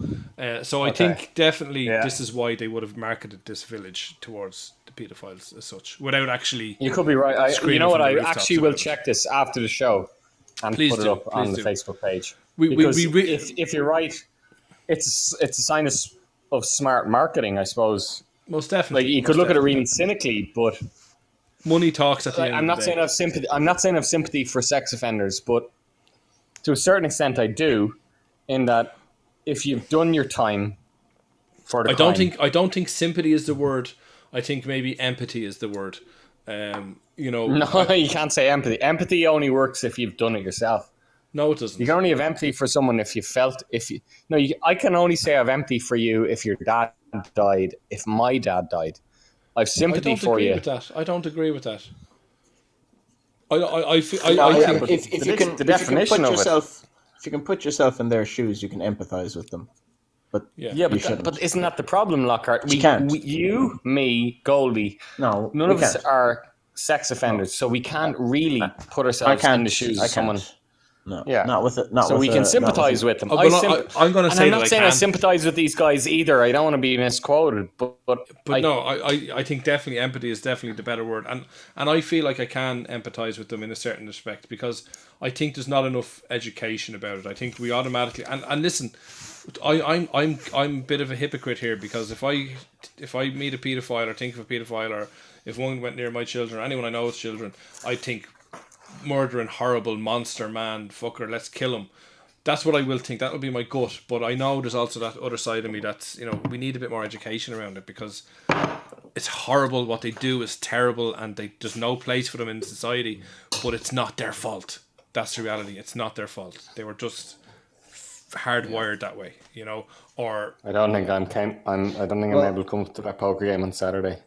So I think definitely this is why they would have marketed this village towards the paedophiles as such, without actually... You could be right. You know what? I actually will check this after the show and put it up on the Facebook page. If you're right, it's a sign of smart marketing, I suppose. Most definitely. You could look at it really cynically, but... Money talks at the end I'm not saying I have sympathy. I'm not saying I have sympathy for sex offenders, but to a certain extent, I do. In that, if you've done your time for the crime, I don't think sympathy is the word. I think maybe empathy is the word. No, you can't say empathy. Empathy only works if you've done it yourself. No, it doesn't. You can only have empathy for someone if you felt. I can only say I have empathy for you if your dad died. If my dad died. I've sympathy for you. I don't agree with that. If you can put yourself in their shoes, you can empathize with them. But but isn't that the problem, Lockhart? We can't. You, me, Goldie. No, none of us are sex offenders, so we can't really put ourselves in the shoes of someone. No, not with it. So we can sympathise with them. I'm going to say I'm not saying I sympathise with these guys either. I don't want to be misquoted, but I think definitely empathy is definitely the better word, and I feel like I can empathise with them in a certain respect because I think there's not enough education about it. I think we automatically and listen, I'm a bit of a hypocrite here because if I meet a paedophile or think of a paedophile or if one went near my children or anyone I know with children, I think murdering horrible monster man fucker, let's kill him. That's what I will think. That will be my gut. But I know there's also that other side of me that's, we need a bit more education around it because it's horrible. What they do is terrible and there's no place for them in society, but it's not their fault. That's the reality. It's not their fault. They were just hardwired that way, or I don't think I'm able to come to that poker game on Saturday.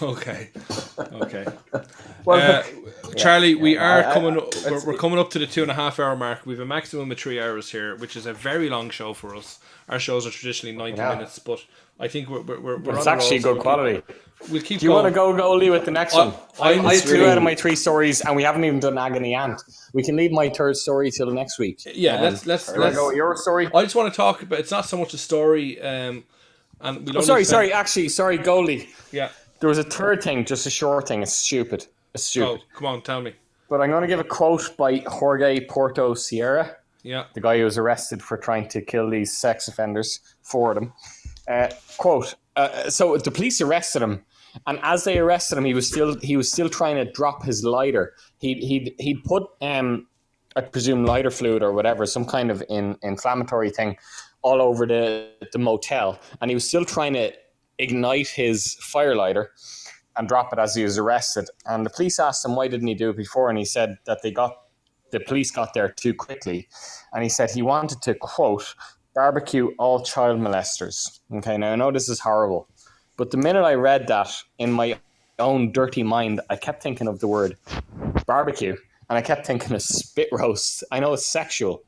Okay. Well, Charlie, we're coming up to the 2.5 hour mark. We have a maximum of 3 hours here, which is a very long show for us. Our shows are traditionally 90 minutes, but I think we're it's actually good quality. We'll keep. Do you want to go Goldie with the next one? I have 2 out of my 3 stories, and we haven't even done Agony Aunt. We can leave my third story till next week. Yeah, let's go with your story. I just want to talk about. It's not so much a story. And we sorry, Goldie. Yeah. There was a third thing, just a short thing. It's stupid. Oh, come on, tell me. But I'm going to give a quote by Jorge Porto Sierra. Yeah. The guy who was arrested for trying to kill these sex offenders for them. Quote. So the police arrested him, and as they arrested him, he was still trying to drop his lighter. He'd put I presume lighter fluid or whatever, some kind of inflammatory thing, all over the motel, and he was still trying to ignite his firelighter and drop it as he was arrested. And the police asked him why didn't he do it before, and he said that the police got there too quickly, and he said he wanted to, quote, barbecue all child molesters. Okay, now I know this is horrible, but the minute I read that in my own dirty mind, I kept thinking of the word barbecue, and I kept thinking of spit roast. I know it's sexual,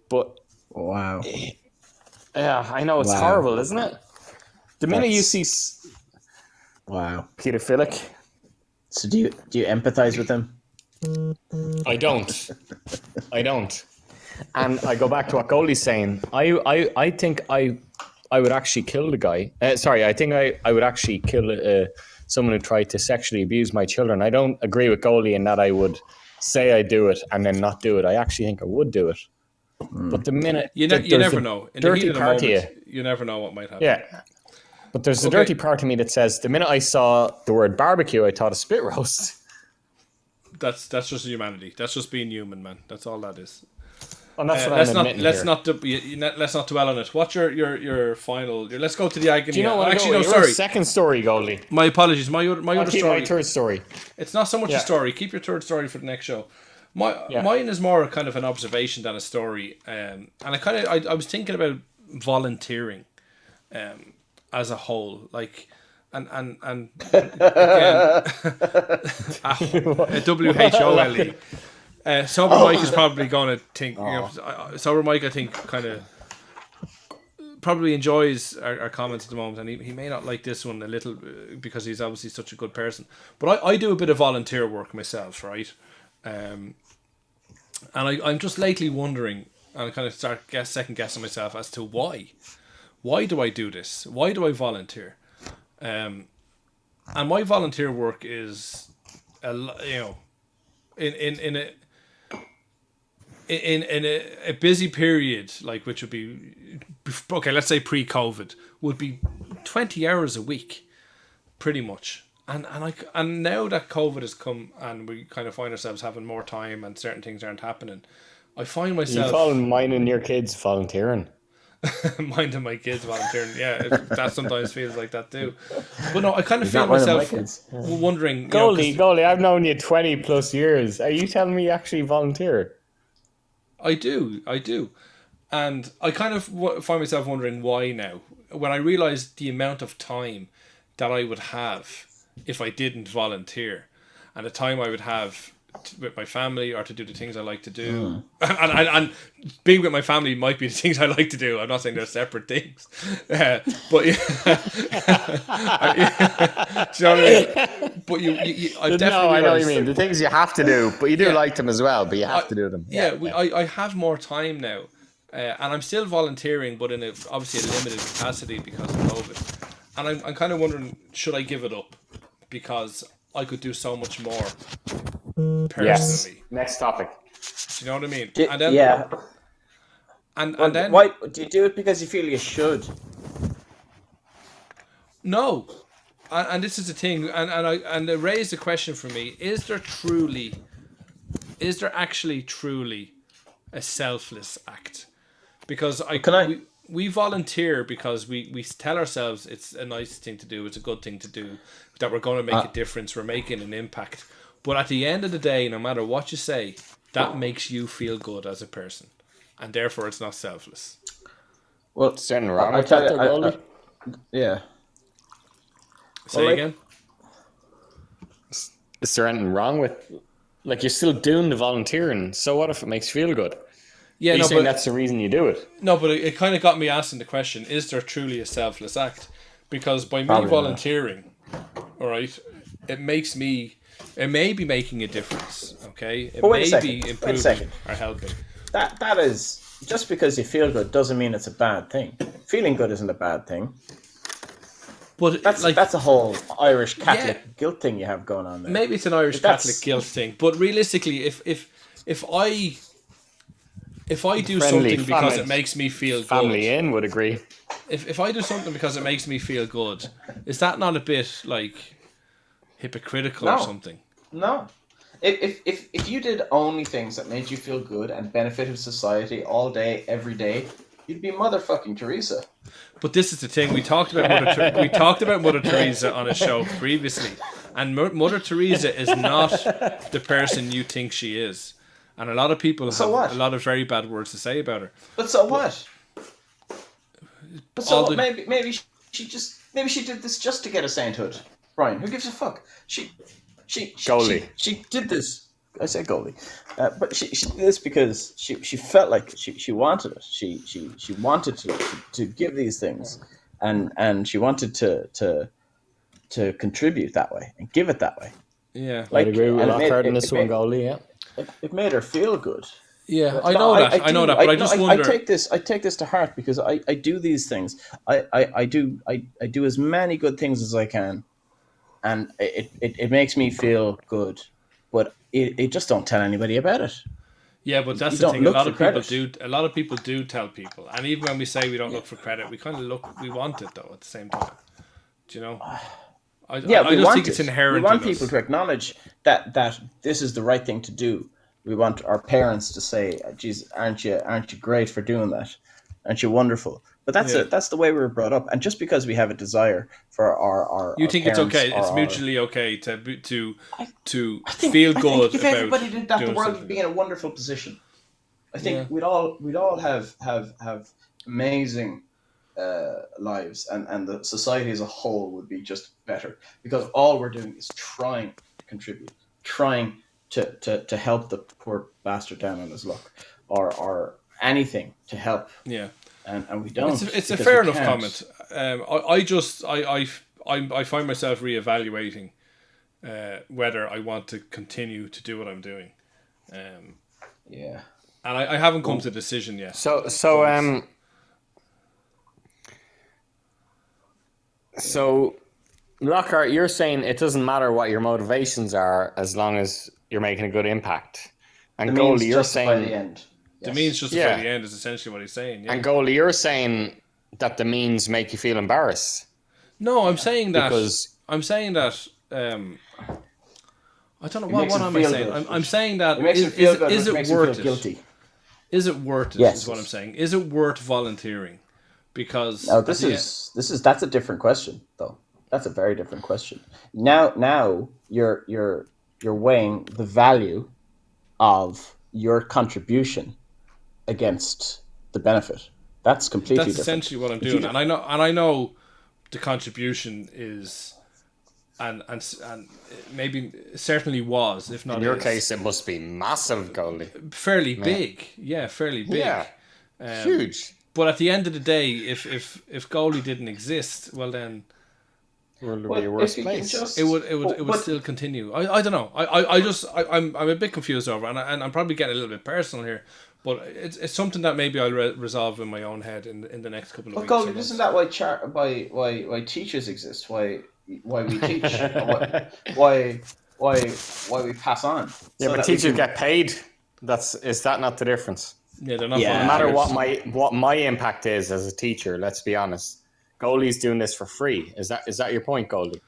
but Wow. yeah, I know it's Wow. horrible, isn't it? The minute you see Wow. pedophilic, So do you empathize with them? I don't. And I go back to what Goldie's saying. I think I would actually kill the guy. I think I would actually kill someone who tried to sexually abuse my children. I don't agree with Goldie in that I would say I do it and then not do it. I actually think I would do it. But the minute you never know. In the heat of the moment, you never know what might happen. Yeah. But there's a dirty part of me that says the minute I saw the word barbecue, I thought of spit roast. That's just humanity. That's just being human, man. That's all that is. And that's what let's I'm not admitting let's here. let's not dwell on it. What's your final? Let's go to the agony. Do you know what? Actually, no, Your sorry. second story, Goldie. My apologies. My other I'll keep story. my third story. It's not so much a story. Keep your third story for the next show. Mine is more kind of an observation than a story. And I was thinking about volunteering, as a whole, like. And again, WHOLE. Sober Mike is probably going to think. Sober Mike, I think, kind of probably enjoys our comments at the moment, and he may not like this one a little because he's obviously such a good person. But I do a bit of volunteer work myself, right? And I'm just lately wondering, and I kind of start second guessing myself as to why. Why do I do this? Why do I volunteer? And my volunteer work is, in a busy period, like, which would be, okay, let's say pre-COVID, would be 20 hours a week, pretty much. And now that COVID has come and we kind of find ourselves having more time and certain things aren't happening, I find myself... You calling mine and your kids volunteering? Minding my kids volunteering, yeah, that sometimes feels like that too. But no, I kind of feel myself wondering. Goldie, I've known you 20 plus years. Are you telling me you actually volunteer? I do, and I kind of find myself wondering why now. When I realise the amount of time that I would have if I didn't volunteer, and the time I would have with my family or to do the things I like to do, and being with my family might be the things I like to do. I'm not saying they're separate things, but yeah. Do you know what I mean? But I definitely I know what you mean. The things you have to do, but you do like them as well. But you have to do them. I have more time now, and I'm still volunteering, but in obviously a limited capacity because of COVID. And I'm kind of wondering, should I give it up? Because I could do so much more personally. Yes. Next topic. Do you know what I mean? And then why do you do it? Because you feel you should? No, and this is the thing, and it raised a question for me: is there actually truly a selfless act? Because we volunteer because we tell ourselves it's a nice thing to do, it's a good thing to do, that we're going to make a difference, we're making an impact. But at the end of the day, no matter what you say, that makes you feel good as a person, and therefore it's not selfless. Well, something wrong with that, yeah. Say again. Is there anything wrong with, like, you're still doing the volunteering? So what if it makes you feel good? Yeah, saying that's the reason you do it. No, but it kind of got me asking the question: is there truly a selfless act? Because by me volunteering, all right, it may be making a difference. Okay, it may be improving or helping. That is, just because you feel good doesn't mean it's a bad thing. Feeling good isn't a bad thing. But that's a whole Irish Catholic guilt thing you have going on there. Maybe it's an Irish Catholic guilt thing, but realistically, if I do something because it makes me feel good, family in would agree. If I do something because it makes me feel good, is that not a bit like hypocritical or something? No. If you did only things that made you feel good and benefited society all day, every day, you'd be motherfucking Teresa. But this is the thing, we talked about Mother Teresa on a show previously, and Mother Teresa is not the person you think she is. And a lot of people have a lot of very bad words to say about her. But so what? But so maybe she did this just to get a sainthood. Brian, who gives a fuck? She did this I say goalie, but she did this because she felt like she wanted it. She wanted to give these things, and she wanted to contribute that way and give it that way. Yeah. I'd Like, agree with and Lockhart in this one, goalie. Yeah. it made her feel good. Yeah, But I no, know that. I know that, but I just wonder. I take this to heart because I do these things. I do as many good things as I can, and it makes me feel good. But it just don't tell anybody about it. Yeah, but that's You the don't thing. look for credit. A lot of people do tell people, and even when we say we don't look for credit, we kind of look. We want it though. At the same time, do you know? I We just want think it's it. inherent. We want in us. people to acknowledge that this is the right thing to do. We want our parents to say, "Geez, aren't you great for doing that? Aren't you wonderful?" But that's the way we were brought up. And just because we have a desire for You our think parents, it's okay? or It's our, mutually okay to I feel think good if about everybody did that, the doing world something. would be in a wonderful position. I think Yeah. we'd all have amazing lives, and the society as a whole would be just better because all we're doing is trying to contribute, trying to help the poor bastard down on his luck, or anything to help, Yeah. and we don't. It's a because fair we enough can't. comment. I find myself reevaluating whether I want to continue to do what I'm doing, Yeah. and I haven't come to a decision yet. So, Lockhart, you're saying it doesn't matter what your motivations are as long as you're making a good impact. And The means goalie, you're justify saying the end. The Yes. means justify Yeah. the end is essentially what he's saying. Yeah. and goalie, you're saying that the means make you feel embarrassed No, I'm saying that. because I'm saying that. I don't know It what makes him am I feel saying. good, I'm saying that It makes him feel good, is which it makes him worth feel it? guilty. Is it worth it? Yes. Is what I'm saying. Is it worth volunteering? Because No, that's a different question, though. That's a very different question. Now you're weighing the value of your contribution against the benefit. That's completely that's different. essentially what I'm If you doing, don't- and I know the contribution is, and maybe certainly was, if not in your is, case it must be massive, goalie. fairly big. Yeah, fairly big. Yeah, huge. But at the end of the day, if goalie didn't exist, well then World would Well, be a worse if you can place. just- it would but- still continue. I don't know. I'm a bit confused over, and I'm probably getting a little bit personal here, but it's something that maybe I'll resolve in my own head in the next couple of But weeks. or Colin, months. isn't that why teachers exist? Why we teach? And why we pass on? Yeah, So but that we teachers can- get paid. Is that not the difference? Yeah, they're not. Yeah. No matter volunteers. what my impact is as a teacher, let's be honest. Goalie's doing this for free. Is that your point, goalie?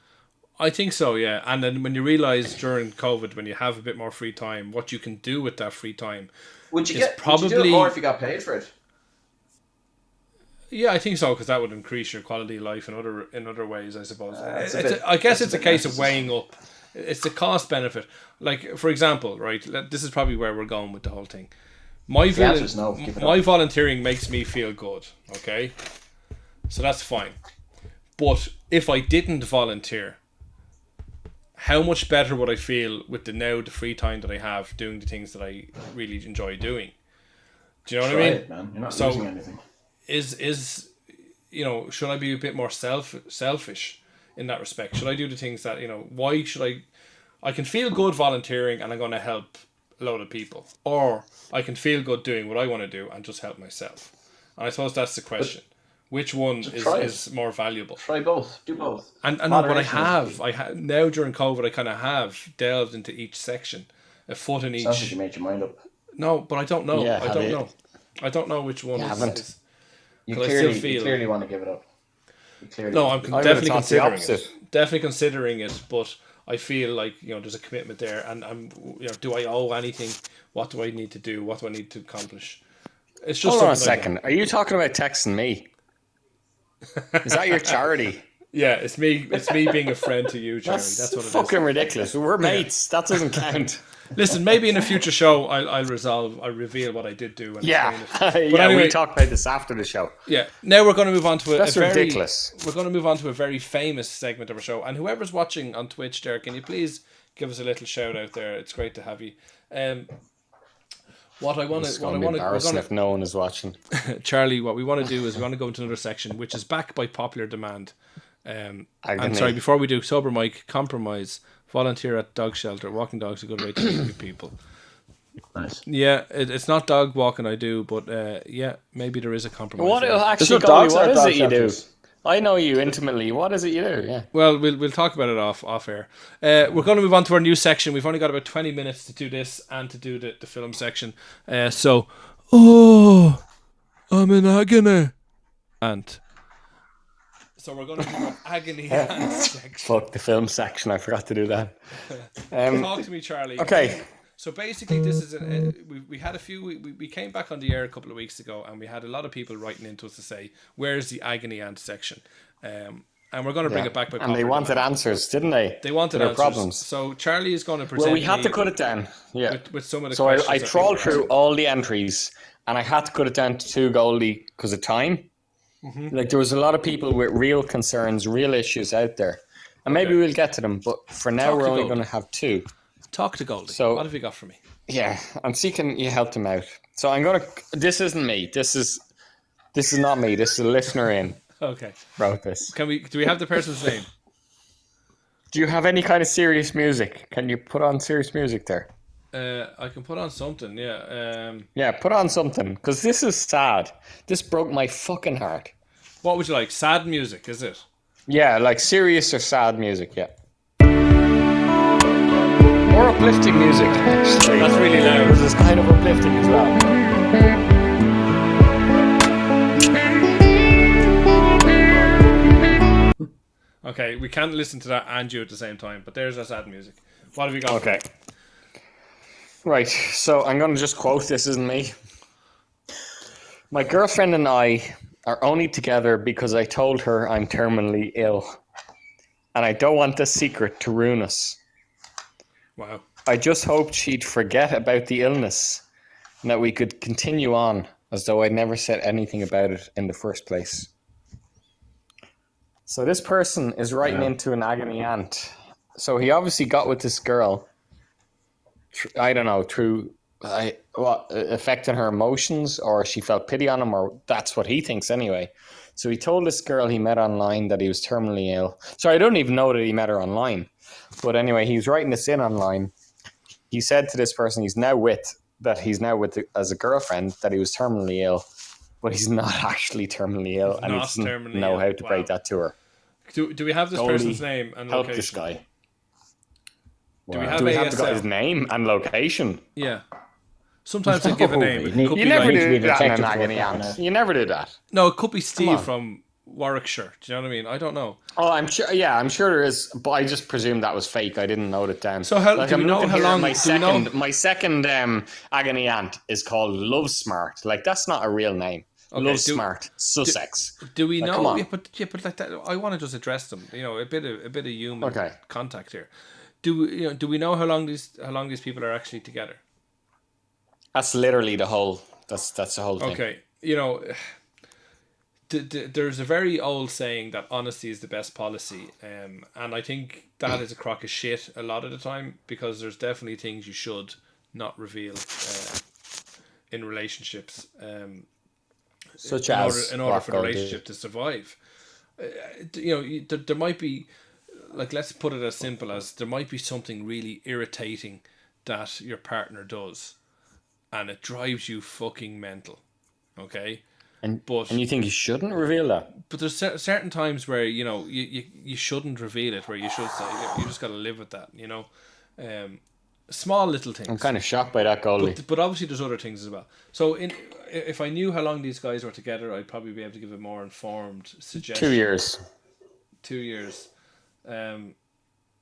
I think so, yeah. And then when you realize during COVID, when you have a bit more free time, what you can do with that free time. would you It's would you do probably- it more if you got paid for it? Yeah, I think so, because that would increase your quality of life in other ways, I suppose. I that's guess a it's a bit case of narcissistic. weighing up. It's the cost benefit. Like, for example, right? This is probably where we're going with the whole thing. My The answer is no. Give it my up. volunteering makes me feel good. Okay, so that's fine. But if I didn't volunteer, how much better would I feel with the free time that I have doing the things that I really enjoy doing? Do you know what Try I mean? it, man. You're not So- losing anything. Is should I be a bit more selfish in that respect? Should I do the things that why should I can feel good volunteering and I'm going to help a load of people, or I can feel good doing what I want to do and just help myself. And I suppose that's the question: which one try it. is more valuable? Try both. Do both. And no, but Moderation is now during COVID I kind of have delved into each section, a foot in Sounds like each. you made your mind up. No, but I don't know. Yeah, I have don't you? know. I don't know which one haven't. is. You 'Cause I still you feel- clearly want to give it up. You clearly No, want I'm to I definitely would've thought the considering it. opposite. Definitely considering it, but I feel like there's a commitment there, and I'm do I owe anything? What do I need to do? What do I need to accomplish? It's just Hold on a something I second. Are you talking about texting me? Is that your charity? Yeah, it's me. It's me being a friend to you, Jeremy. That's what it is. Fucking ridiculous. We're mates. That doesn't count. Listen, maybe in a future show, I'll reveal what I did do. And Yeah, explain it. yeah. Anyway, We talk about this after the show. Yeah. Now we're going to move on to That's ridiculous. We're going to move on to a very famous segment of our show. And whoever's watching on Twitch, there, can you please give us a little shout out there? It's great to have you. What I want to, if no one is watching. Charlie, what we want to do is we want to go into another section, which is backed by popular demand. I'm sorry, before we do, sober Mike, compromise, volunteer at dog shelter, walking dogs a good way to meet people. Nice. Yeah, it's not dog walking I do, but yeah, maybe there is a compromise. What actually, Golly, what is it you do? I know you intimately. What is it you do? Yeah. Well, we'll talk about it off air. We're going to move on to our new section. We've only got about 20 minutes to do this and to do the film section. I'm in agony. And so we're going to do an agony and section. Fuck the film section. I forgot to do that. Talk to me, Charlie. Okay. So basically, this is we had a few. We came back on the air a couple of weeks ago, and we had a lot of people writing into us to say, "Where's the agony aunt section?" And we're going to bring it back. And they wanted answers, didn't they? They wanted their answers. Problems. So Charlie is going to present. Well, we had to cut it down. Yeah. With some of the so questions. I trawled through all the entries, and I had to cut it down to 2 Goldie because of time. Mm-hmm. Like there was a lot of people with real concerns, real issues out there, and maybe we'll get to them. But for now, we're only going to have 2. Talk to Goldie. So what have you got for me? Yeah, I'm seeking you help them out. So I'm gonna. This isn't me. This is not me. This is a listener in. Okay. Wrote this. Do we have the person's name? Do you have any kind of serious music? Can you put on serious music there? I can put on something. Yeah. Yeah, put on something because this is sad. This broke my fucking heart. What would you like? Sad music, is it? Yeah, like serious or sad music. Yeah. Or uplifting music, actually. That's really loud. This is kind of uplifting as well. Okay, we can't listen to that and you at the same time, but there's our sad music. What have you got? Okay. Right, so I'm going to just quote, this isn't me. My girlfriend and I are only together because I told her I'm terminally ill. And I don't want this secret to ruin us. Wow. I just hoped she'd forget about the illness and that we could continue on as though I'd never said anything about it in the first place. So this person is writing into an agony aunt. So he obviously got with this girl, I don't know, through affecting her emotions, or she felt pity on him, or that's what he thinks anyway. So he told this girl he met online that he was terminally ill. So I don't even know that he met her online. But anyway, he was writing this in online. He said to this person he's now with as a girlfriend that he was terminally ill, but he's not actually terminally ill, and he doesn't know how to break that to her. Do we have this person's name and location? Help this guy. Do we have the guy's name and location? Yeah. Sometimes they give a name. You never do that in an agony aunt. You never do that. No, it could be Steve from Warwickshire. Do you know what I mean? I don't know. Oh, I'm sure. Yeah, I'm sure there is. But I just presumed that was fake. I didn't note it down. So do we know how long? My second agony aunt is called Love Smart. Like that's not a real name. Okay, Love Smart, Sussex. Do we know? Come on. Yeah, but like that, I want to just address them. You know, a bit of human contact here. Do we know how long these people are actually together? That's literally the whole. That's the whole thing. Okay, you know, there's a very old saying that honesty is the best policy, and I think that is a crock of shit a lot of the time, because there's definitely things you should not reveal in relationships, such in order for the relationship to survive. You know, there might be, like, let's put it as simple as there might be something really irritating that your partner does, and it drives you fucking mental. Okay. And you think you shouldn't reveal that? But there's certain times where, you know, you shouldn't reveal it, where you should say, you just got to live with that, you know. Small little things. I'm kind of shocked by that, Goldie. But obviously there's other things as well. So if I knew how long these guys were together, I'd probably be able to give a more informed suggestion. 2 years. 2 years.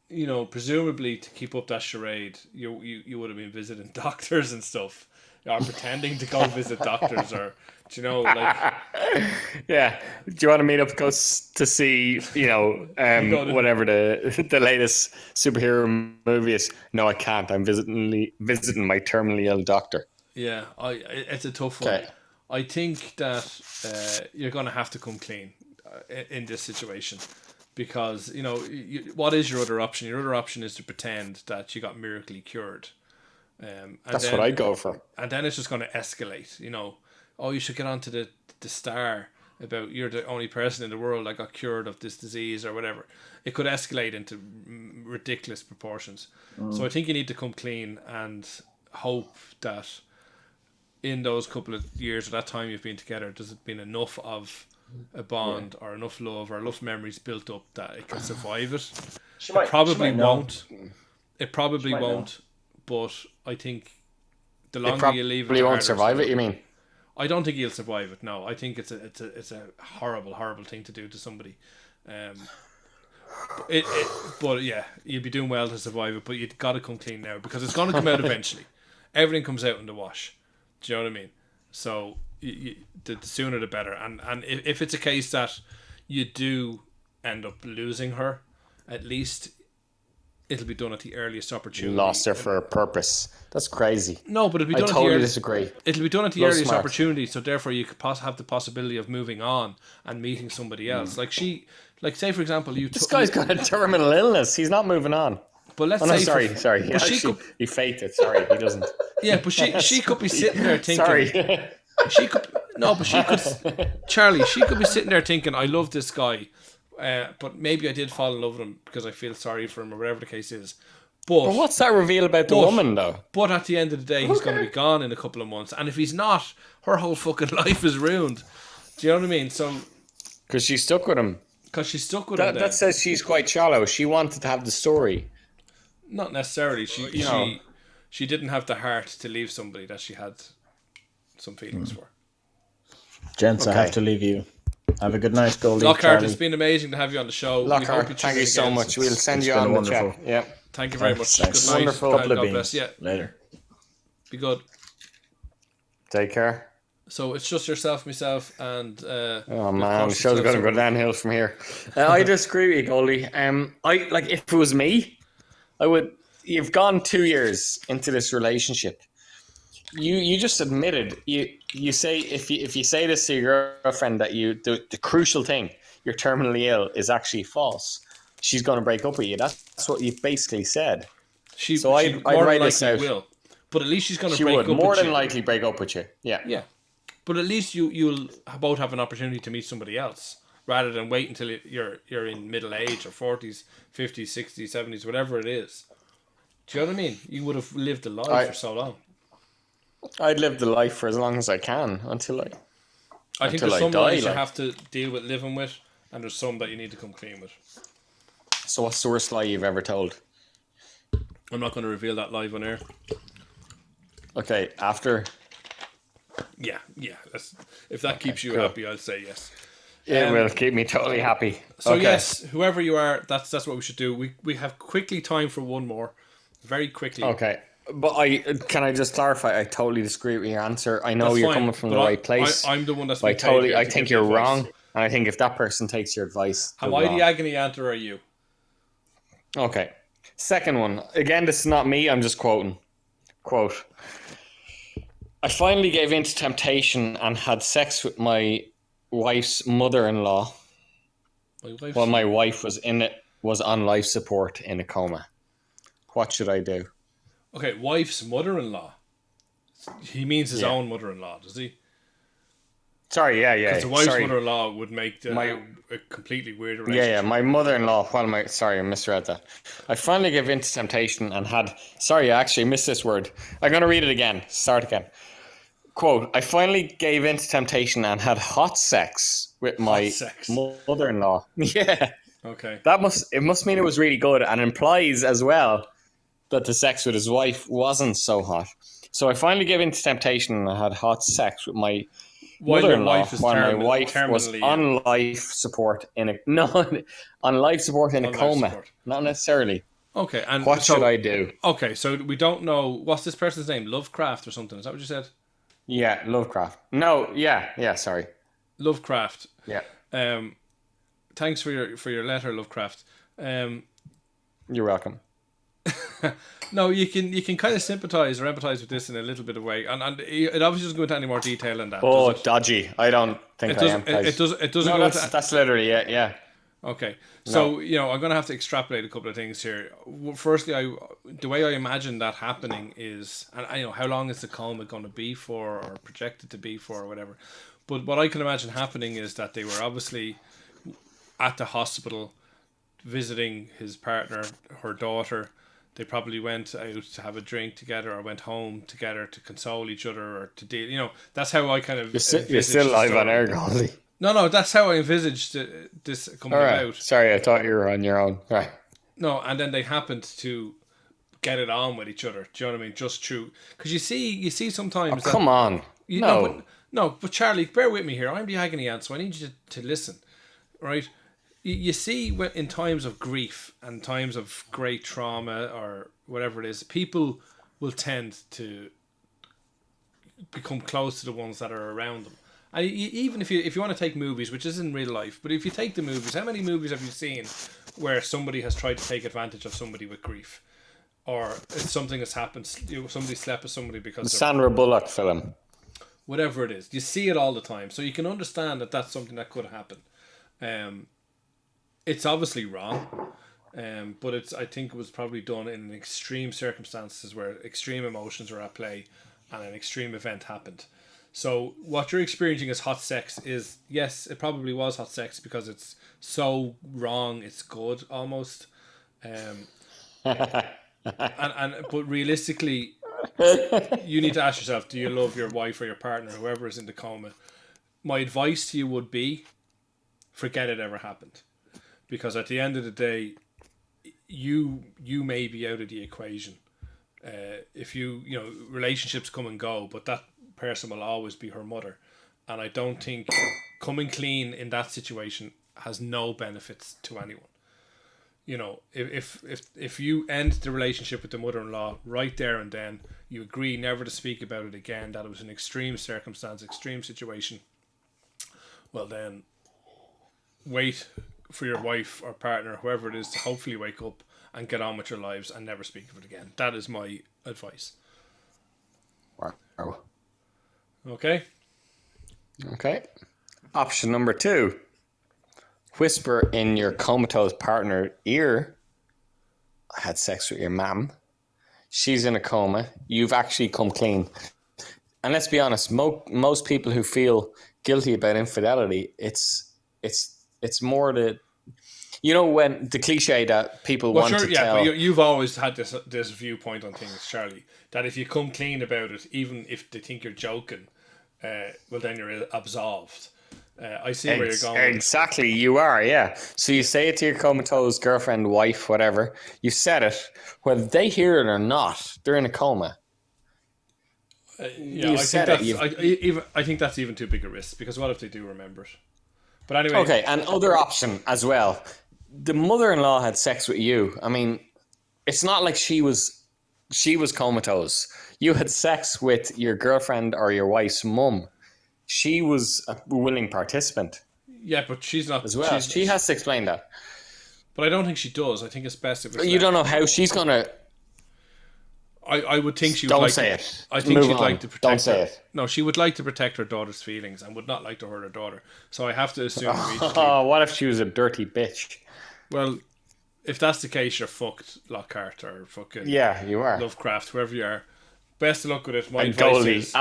You know, presumably to keep up that charade, you would have been visiting doctors and stuff. or pretending to go visit doctors, or do you know, like, Yeah. Do you want to meet up? Go to see, whatever the latest superhero movie is. No, I can't. I'm visiting my terminally ill doctor. yeah, it's a tough one. Okay. I think that you're going to have to come clean in this situation, because what is your other option? Your other option is to pretend that you got miraculously cured. And That's what I go for. And then it's just going to escalate. Oh, you should get onto the Star about you're the only person in the world that got cured of this disease or whatever. It could escalate into ridiculous proportions. So I think you need to come clean and hope that in those couple of years or that time you've been together, there's been enough of a bond or enough love or enough memories built up that it can survive it. It probably won't. It probably won't. But I think the longer you leave it, probably won't survive it. You mean? I don't think he'll survive it. No, I think it's a horrible thing to do to somebody. But yeah, you'd be doing well to survive it. But you've got to come clean now, because it's going to come out eventually. Everything comes out in the wash. Do you know what I mean? So the sooner the better. And if it's a case that you do end up losing her, at least it'll be done at the earliest opportunity. Lost her for a purpose. That's crazy. No, but it'll be done. I totally disagree. It'll be done at the earliest opportunity, so therefore you could have the possibility of moving on and meeting somebody else. Like say for example, this guy's got a terminal illness. He's not moving on. But let's say, sorry. He faked it. Sorry, he doesn't. Yeah, but she could be sitting there thinking. Sorry. Charlie, she could be sitting there thinking, I love this guy. But maybe I did fall in love with him because I feel sorry for him, or whatever the case is. But what's that reveal about the woman, though? But at the end of the day, he's going to be gone in a couple of months. And if he's not, her whole fucking life is ruined. Do you know what I mean? So, because she's stuck with him. Because she's stuck with him. That says she's quite shallow. She wanted to have the story. Not necessarily. She didn't have the heart to leave somebody that she had some feelings for. Gents, okay. I have to leave you. Have a good night, Goldie. Lockhart, it's been amazing to have you on the show. Lockhart, thank you so much. We'll send you on the chat. Yeah. Thank you very much. Thanks. Good night. Wonderful. God bless. Yeah. Later. Be good. Take care. So it's just yourself, myself, and oh man, the show's going to go downhill from here. I disagree with you, Goldie. If it was me, I would. You've gone 2 years into this relationship. You just admitted you say if you say this to your girlfriend that the crucial thing, you're terminally ill, is actually false, she's going to break up with you. That's what you basically said. I'd write this out. Will, but at least she's going to break up with you. More than likely break up with you. Yeah. Yeah, but at least you'll both have an opportunity to meet somebody else rather than wait until you're in middle age or 40s, 50s, 60s, 70s, whatever it is. Do you know what I mean? You would have lived the life for so long. I'd live the life for as long as I can until I think there's some lives you have to deal with living with, and there's some that you need to come clean with. So what's the worst lie you've ever told? I'm not going to reveal that live on air. Okay, after. Yeah. If that keeps you happy, I'll say yes. It will keep me totally happy. So yes, whoever you are, that's what we should do. We have quickly time for one more, very quickly. Okay. But can I just clarify? I totally disagree with your answer. I know you're coming from the right place. I'm the one that's. I think you're wrong, and I think if that person takes your advice, am I the agony aunt or are you? Okay. Second one. Again, this is not me. I'm just quoting. Quote. I finally gave in to temptation and had sex with my wife's mother-in-law. While my wife was on life support in a coma. What should I do? Okay, wife's mother-in-law. He means his own mother-in-law, does he? Sorry, yeah. Because the wife's mother-in-law would make a completely weird relationship. Yeah, my mother-in-law. Sorry, I misread that. I finally gave in to temptation and had. Sorry, I actually missed this word. I'm going to read it again. Start again. Quote: I finally gave in to temptation and had hot sex with my mother-in-law. Yeah. Okay. It must mean it was really good, and implies as well that the sex with his wife wasn't so hot. So I finally gave in to temptation and I had hot sex with my mother-in-law while my wife was on life support in a coma. Not necessarily. Okay, and What should I do? Okay, so we don't know what's this person's name, Lovecraft or something. Is that what you said? Yeah, Lovecraft. No, yeah. Sorry. Lovecraft. Yeah. Thanks for your letter, Lovecraft. You're welcome. No, you can kind of sympathise or empathise with this in a little bit of way, and it obviously doesn't go into any more detail than that. Oh, does it? dodgy! I don't think I am. It doesn't No, go that's literally it. Yeah. Okay, so I'm going to have to extrapolate a couple of things here. Firstly, the way I imagine that happening is, and I know how long is the coma going to be for, or projected to be for, or whatever. But what I can imagine happening is that they were obviously at the hospital visiting his partner, her daughter. They probably went out to have a drink together, or went home together to console each other, or to deal. That's how I kind of. You're still live on air, Goldie. No, that's how I envisaged this coming about. Sorry, I thought you were on your own. Right. No, and then they happened to get it on with each other. Do you know what I mean? Just true. Because you see sometimes. Oh, come on. But Charlie, bear with me here. I'm the agony aunt, so I need you to listen. Right? You see, in times of grief and times of great trauma or whatever it is, people will tend to become close to the ones that are around them. And even if you want to take movies, which is in real life, but if you take the movies, how many movies have you seen where somebody has tried to take advantage of somebody with grief, or something has happened, somebody slept with somebody because the Sandra Bullock film, whatever it is, you see it all the time, so you can understand that that's something that could happen. It's obviously wrong, but I think it was probably done in extreme circumstances where extreme emotions were at play and an extreme event happened. So what you're experiencing as hot sex is, yes, it probably was hot sex because it's so wrong, it's good almost. But realistically, you need to ask yourself, do you love your wife or your partner, whoever is in the coma? My advice to you would be, forget it ever happened. Because at the end of the day, you may be out of the equation. If relationships come and go, but that person will always be her mother, and I don't think coming clean in that situation has no benefits to anyone. If you end the relationship with the mother-in-law right there and then, you agree never to speak about it again, that it was an extreme circumstance, extreme situation, well then wait for your wife or partner, whoever it is, to hopefully wake up and get on with your lives and never speak of it again. That is my advice. Wow. Okay. Option number 2. Whisper in your comatose partner ear, I had sex with your mum. She's in a coma. You've actually come clean. And let's be honest, most people who feel guilty about infidelity, it's more when the cliche that people want to tell. But you've always had this viewpoint on things, Charlie, that if you come clean about it, even if they think you're joking, well then you're absolved. I see where you're going. Exactly, you are, yeah. So you say it to your comatose girlfriend, wife, whatever. You said it, whether they hear it or not, they're in a coma. I think that's even too big a risk, because what if they do remember it? But anyway. Okay, and other option as well. The mother-in-law had sex with you. I mean, it's not like she was comatose. You had sex with your girlfriend or your wife's mum. She was a willing participant. Yeah, but she's not as well. She has to explain that. But I don't think she does. I think it's best if it's. You don't know how she's gonna. I would think she would. Don't say it. I think she'd like to protect. Don't say it. No, she would like to protect her daughter's feelings and would not like to hurt her daughter. So I have to assume. What if she was a dirty bitch? Well, if that's the case, you're fucked, Lockhart, or fucking. Yeah, you are. Lovecraft, whoever you are. Best of luck with it. My advice is,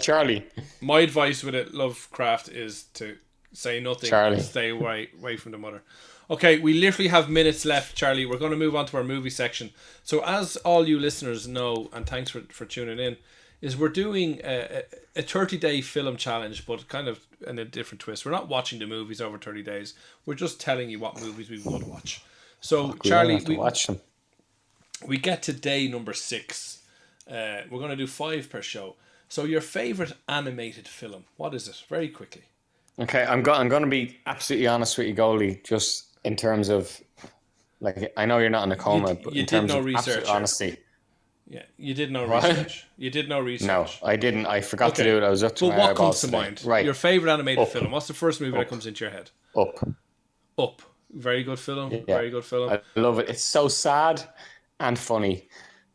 Charlie. My advice with it, Lovecraft, is to say nothing. Charlie. And stay away from the mother. Okay, we literally have minutes left, Charlie. We're going to move on to our movie section. So as all you listeners know, and thanks for tuning in, is we're doing a 30-day film challenge, but kind of in a different twist. We're not watching the movies over 30 days. We're just telling you what movies we would watch. So, Charlie, we watch them. We get to day number 6. We're going to do 5 per show. So your favourite animated film, what is it? Very quickly. Okay, I'm going to be absolutely honest with you, Goldie, just in terms of Like, I know you're not in a coma, but you in did terms no of research, absolute sure. honesty. Yeah, you did no What? research. You did no research. No, I didn't. I forgot to do it. I was up to But my what eyeballs comes to today. mind? Right. Your favorite animated Up. film. What's the first movie that Up. comes into your head? Up. Up. Very good film. Yeah. Very good film. I love it. It's so sad and funny,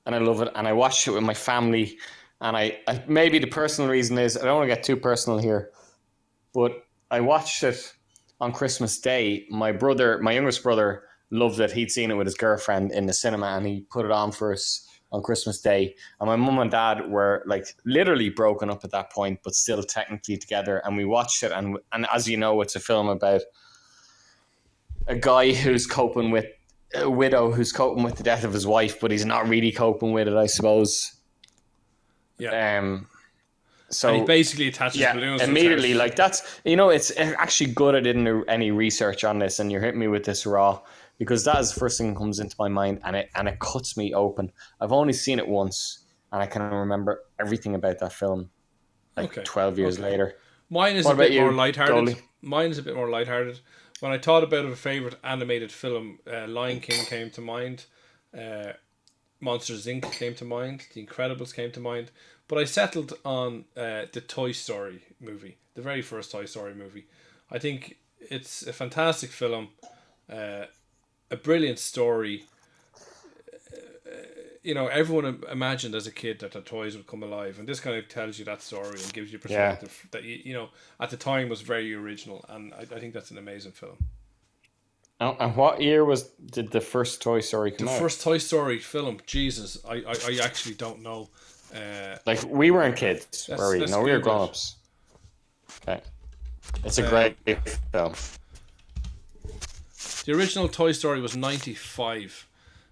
and I love it. And I watched it with my family. And I maybe the personal reason is, I don't want to get too personal here, but I watched it on Christmas Day. My youngest brother, loved it. He'd seen it with his girlfriend in the cinema, and he put it on for us on Christmas Day. And my mum and dad were like literally broken up at that point, but still technically together. And we watched it, and as you know, it's a film about a guy who's coping with a widow who's coping with the death of his wife, but he's not really coping with it, I suppose. Yeah. So and he basically attaches balloons immediately. Like, that's, it's actually good I didn't do any research on this, and you're hitting me with this raw, because that is the first thing that comes into my mind, and it cuts me open. I've only seen it once, and I can remember everything about that film 12 years later. Mine is a bit more lighthearted. Mine is a bit more lighthearted. When I thought about a favorite animated film, Lion King came to mind. Monsters Inc. came to mind. The Incredibles came to mind. But I settled on the Toy Story movie. The very first Toy Story movie. I think it's a fantastic film. A brilliant story. Everyone imagined as a kid that the toys would come alive. And this kind of tells you that story and gives you perspective that, at the time was very original. And I think that's an amazing film. And what year did the first Toy Story come out? The first Toy Story film, Jesus, I actually don't know. Like, we weren't kids, were we? No, we were grown-ups. Okay. It's a great film. The original Toy Story was 95.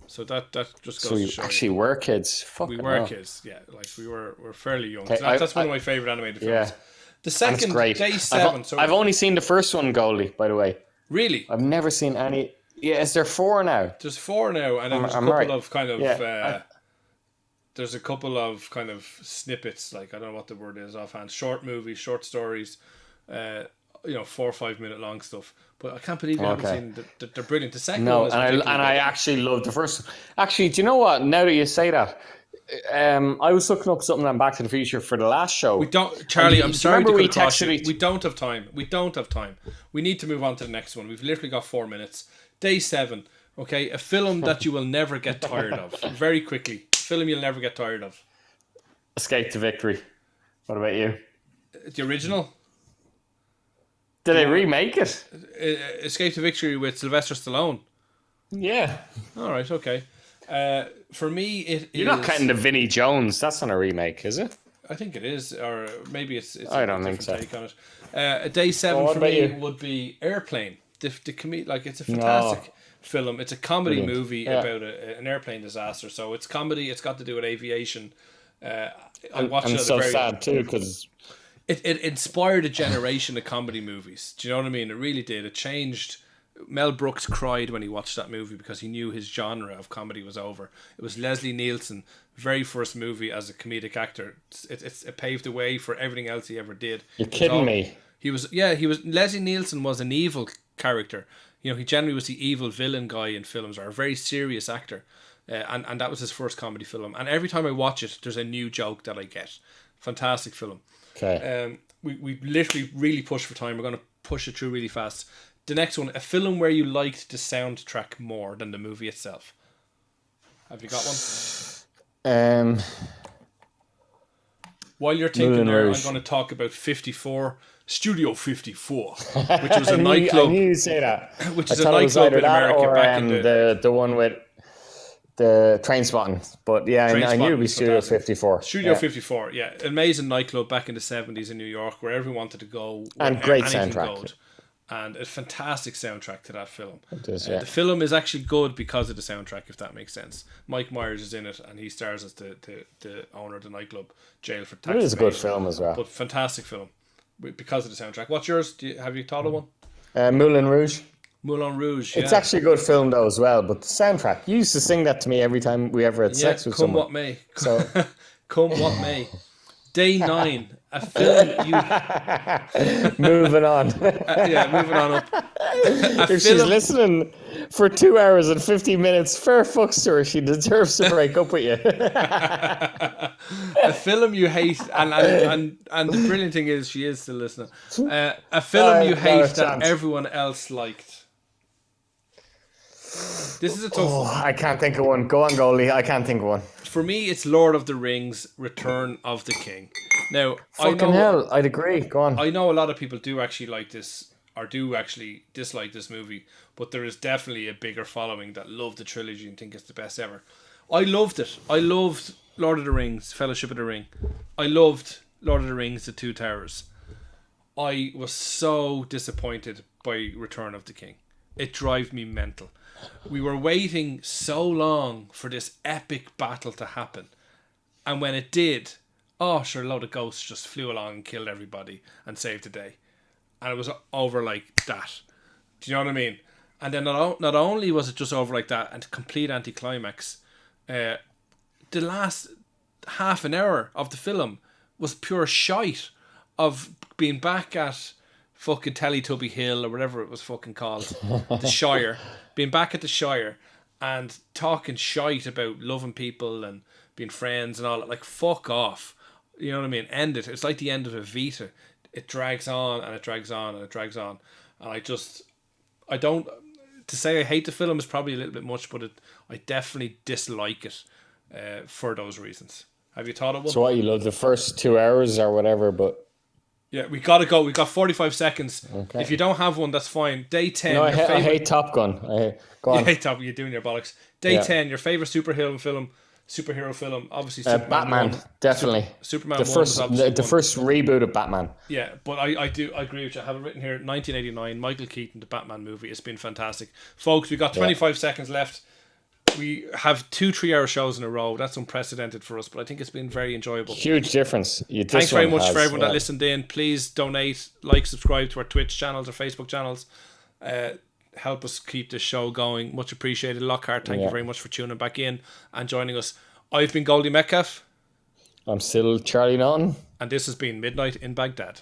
So that just goes to show. So we actually were kids. We were kids, yeah. Like, we're fairly young. Okay, so that's one of my favourite animated films. Yeah. The second, Day 7. I've only seen the first one, Goldie, by the way. Really? I've never seen any. Yeah, is there 4 now? There's 4 now, and then there's a couple of kind of there's a couple of kind of snippets, like, I don't know what the word is offhand, short movies, short stories, 4 or 5 minute long stuff. But I can't believe you haven't seen. They're brilliant. The second one is I actually love the first. Actually, do you know what? Now that you say that, I was looking up something on Back to the Future for the last show. We don't, Charlie. I'm sorry to we cut you. We don't have time. We need to move on to the next one. We've literally got 4 minutes. Day 7. Okay, a film that you will never get tired of. Very quickly, a film you'll never get tired of. Escape to Victory. What about you? The original. Did they remake it? Escape to Victory with Sylvester Stallone. Yeah. All right. Okay. For me, You're not counting the Vinnie Jones. That's not a remake, is it? I think it is, or maybe it's I don't think so. Take on it. A Day 7 for me would be Airplane. It's a fantastic film. It's a comedy movie about an airplane disaster. So it's comedy. It's got to do with aviation. I watched it. So sad too, because it inspired a generation of comedy movies. Do you know what I mean? It really did. It changed. Mel Brooks cried when he watched that movie because he knew his genre of comedy was over. It was Leslie Nielsen, very first movie as a comedic actor. It paved the way for everything else he ever did. You're kidding me. Leslie Nielsen was an evil character. He generally was the evil villain guy in films, or a very serious actor. And that was his first comedy film. And every time I watch it, there's a new joke that I get. Fantastic film. Okay. We literally really push for time. We're going to push it through really fast. The next one, a film where you liked the soundtrack more than the movie itself. Have you got one? While you're thinking there, I'm going to talk about 54, Studio 54, which was a nightclub. I knew you'd say that. Which is a nightclub in America back in the one with the Trainspotting. But yeah, I knew it'd be Studio 54. Studio 54, yeah. Amazing nightclub back in the 70s in New York where everyone wanted to go. And great soundtrack. And a fantastic soundtrack to that film. It is, yeah. The film is actually good because of the soundtrack, if that makes sense. Mike Myers is in it, and he stars as the owner of the nightclub, jail for tax. It is a good film as well. But fantastic film because of the soundtrack. What's yours? Have you thought of one? Moulin Rouge. Moulin Rouge, yeah. It's actually a good film though as well, but the soundtrack, you used to sing that to me every time we ever had sex with someone. Come what may. Come what may. Day 9, a film you... Moving on. moving on up. If she's listening for 2 hours and 50 minutes, fair fucks to her. She deserves to break up with you. A film you hate, and the brilliant thing is she is still listening. A film you hate that everyone else liked. This is a tough one. I can't think of one. Go on, goalie. I can't think of one. For me, it's Lord of the Rings: Return of the King. Now, fucking hell, I'd agree. Go on. I know a lot of people do actually like this, or do actually dislike this movie, but there is definitely a bigger following that love the trilogy and think it's the best ever. I loved it. I loved Lord of the Rings, Fellowship of the Ring. I loved Lord of the Rings, The Two Towers. I was so disappointed by Return of the King. It drives me mental. We were waiting so long for this epic battle to happen. And when it did, sure, a load of ghosts just flew along and killed everybody and saved the day. And it was over like that. Do you know what I mean? And then not only was it just over like that and complete anticlimax, the last half an hour of the film was pure shite of being back at fucking Teletubby Hill or whatever it was fucking called, the Shire, being back at the Shire and talking shite about loving people and being friends and all that. Like, fuck off. You know what I mean? End it. It's like the end of a Vita. It drags on and it drags on and it drags on. And to say I hate the film is probably a little bit much, but I definitely dislike it for those reasons. Have you thought of one? So what, you love the first 2 hours or whatever, but... Yeah, we gotta go. We got 45 seconds. Okay. If you don't have one, that's fine. Day 10. No, I hate Top Gun. Go on. You hate Top Gun. You're doing your bollocks. Day 10. Your favorite superhero film. Obviously, Superman. Batman, 1. definitely. Superman. The first reboot of Batman. Yeah, but I agree with you. I have it written here. 1989. Michael Keaton, the Batman movie. It's been fantastic, folks. We got 25 seconds left. We have 2 3-hour shows in a row. That's unprecedented for us, but I think it's been very enjoyable. Huge difference. Thanks very much for everyone that listened in. Please donate, subscribe to our Twitch channels or Facebook channels. Help us keep this show going. Much appreciated. Lockhart, thank you very much for tuning back in and joining us. I've been Goldie Metcalf. I'm still Charlie Naughton. And this has been Midnight in Baghdad.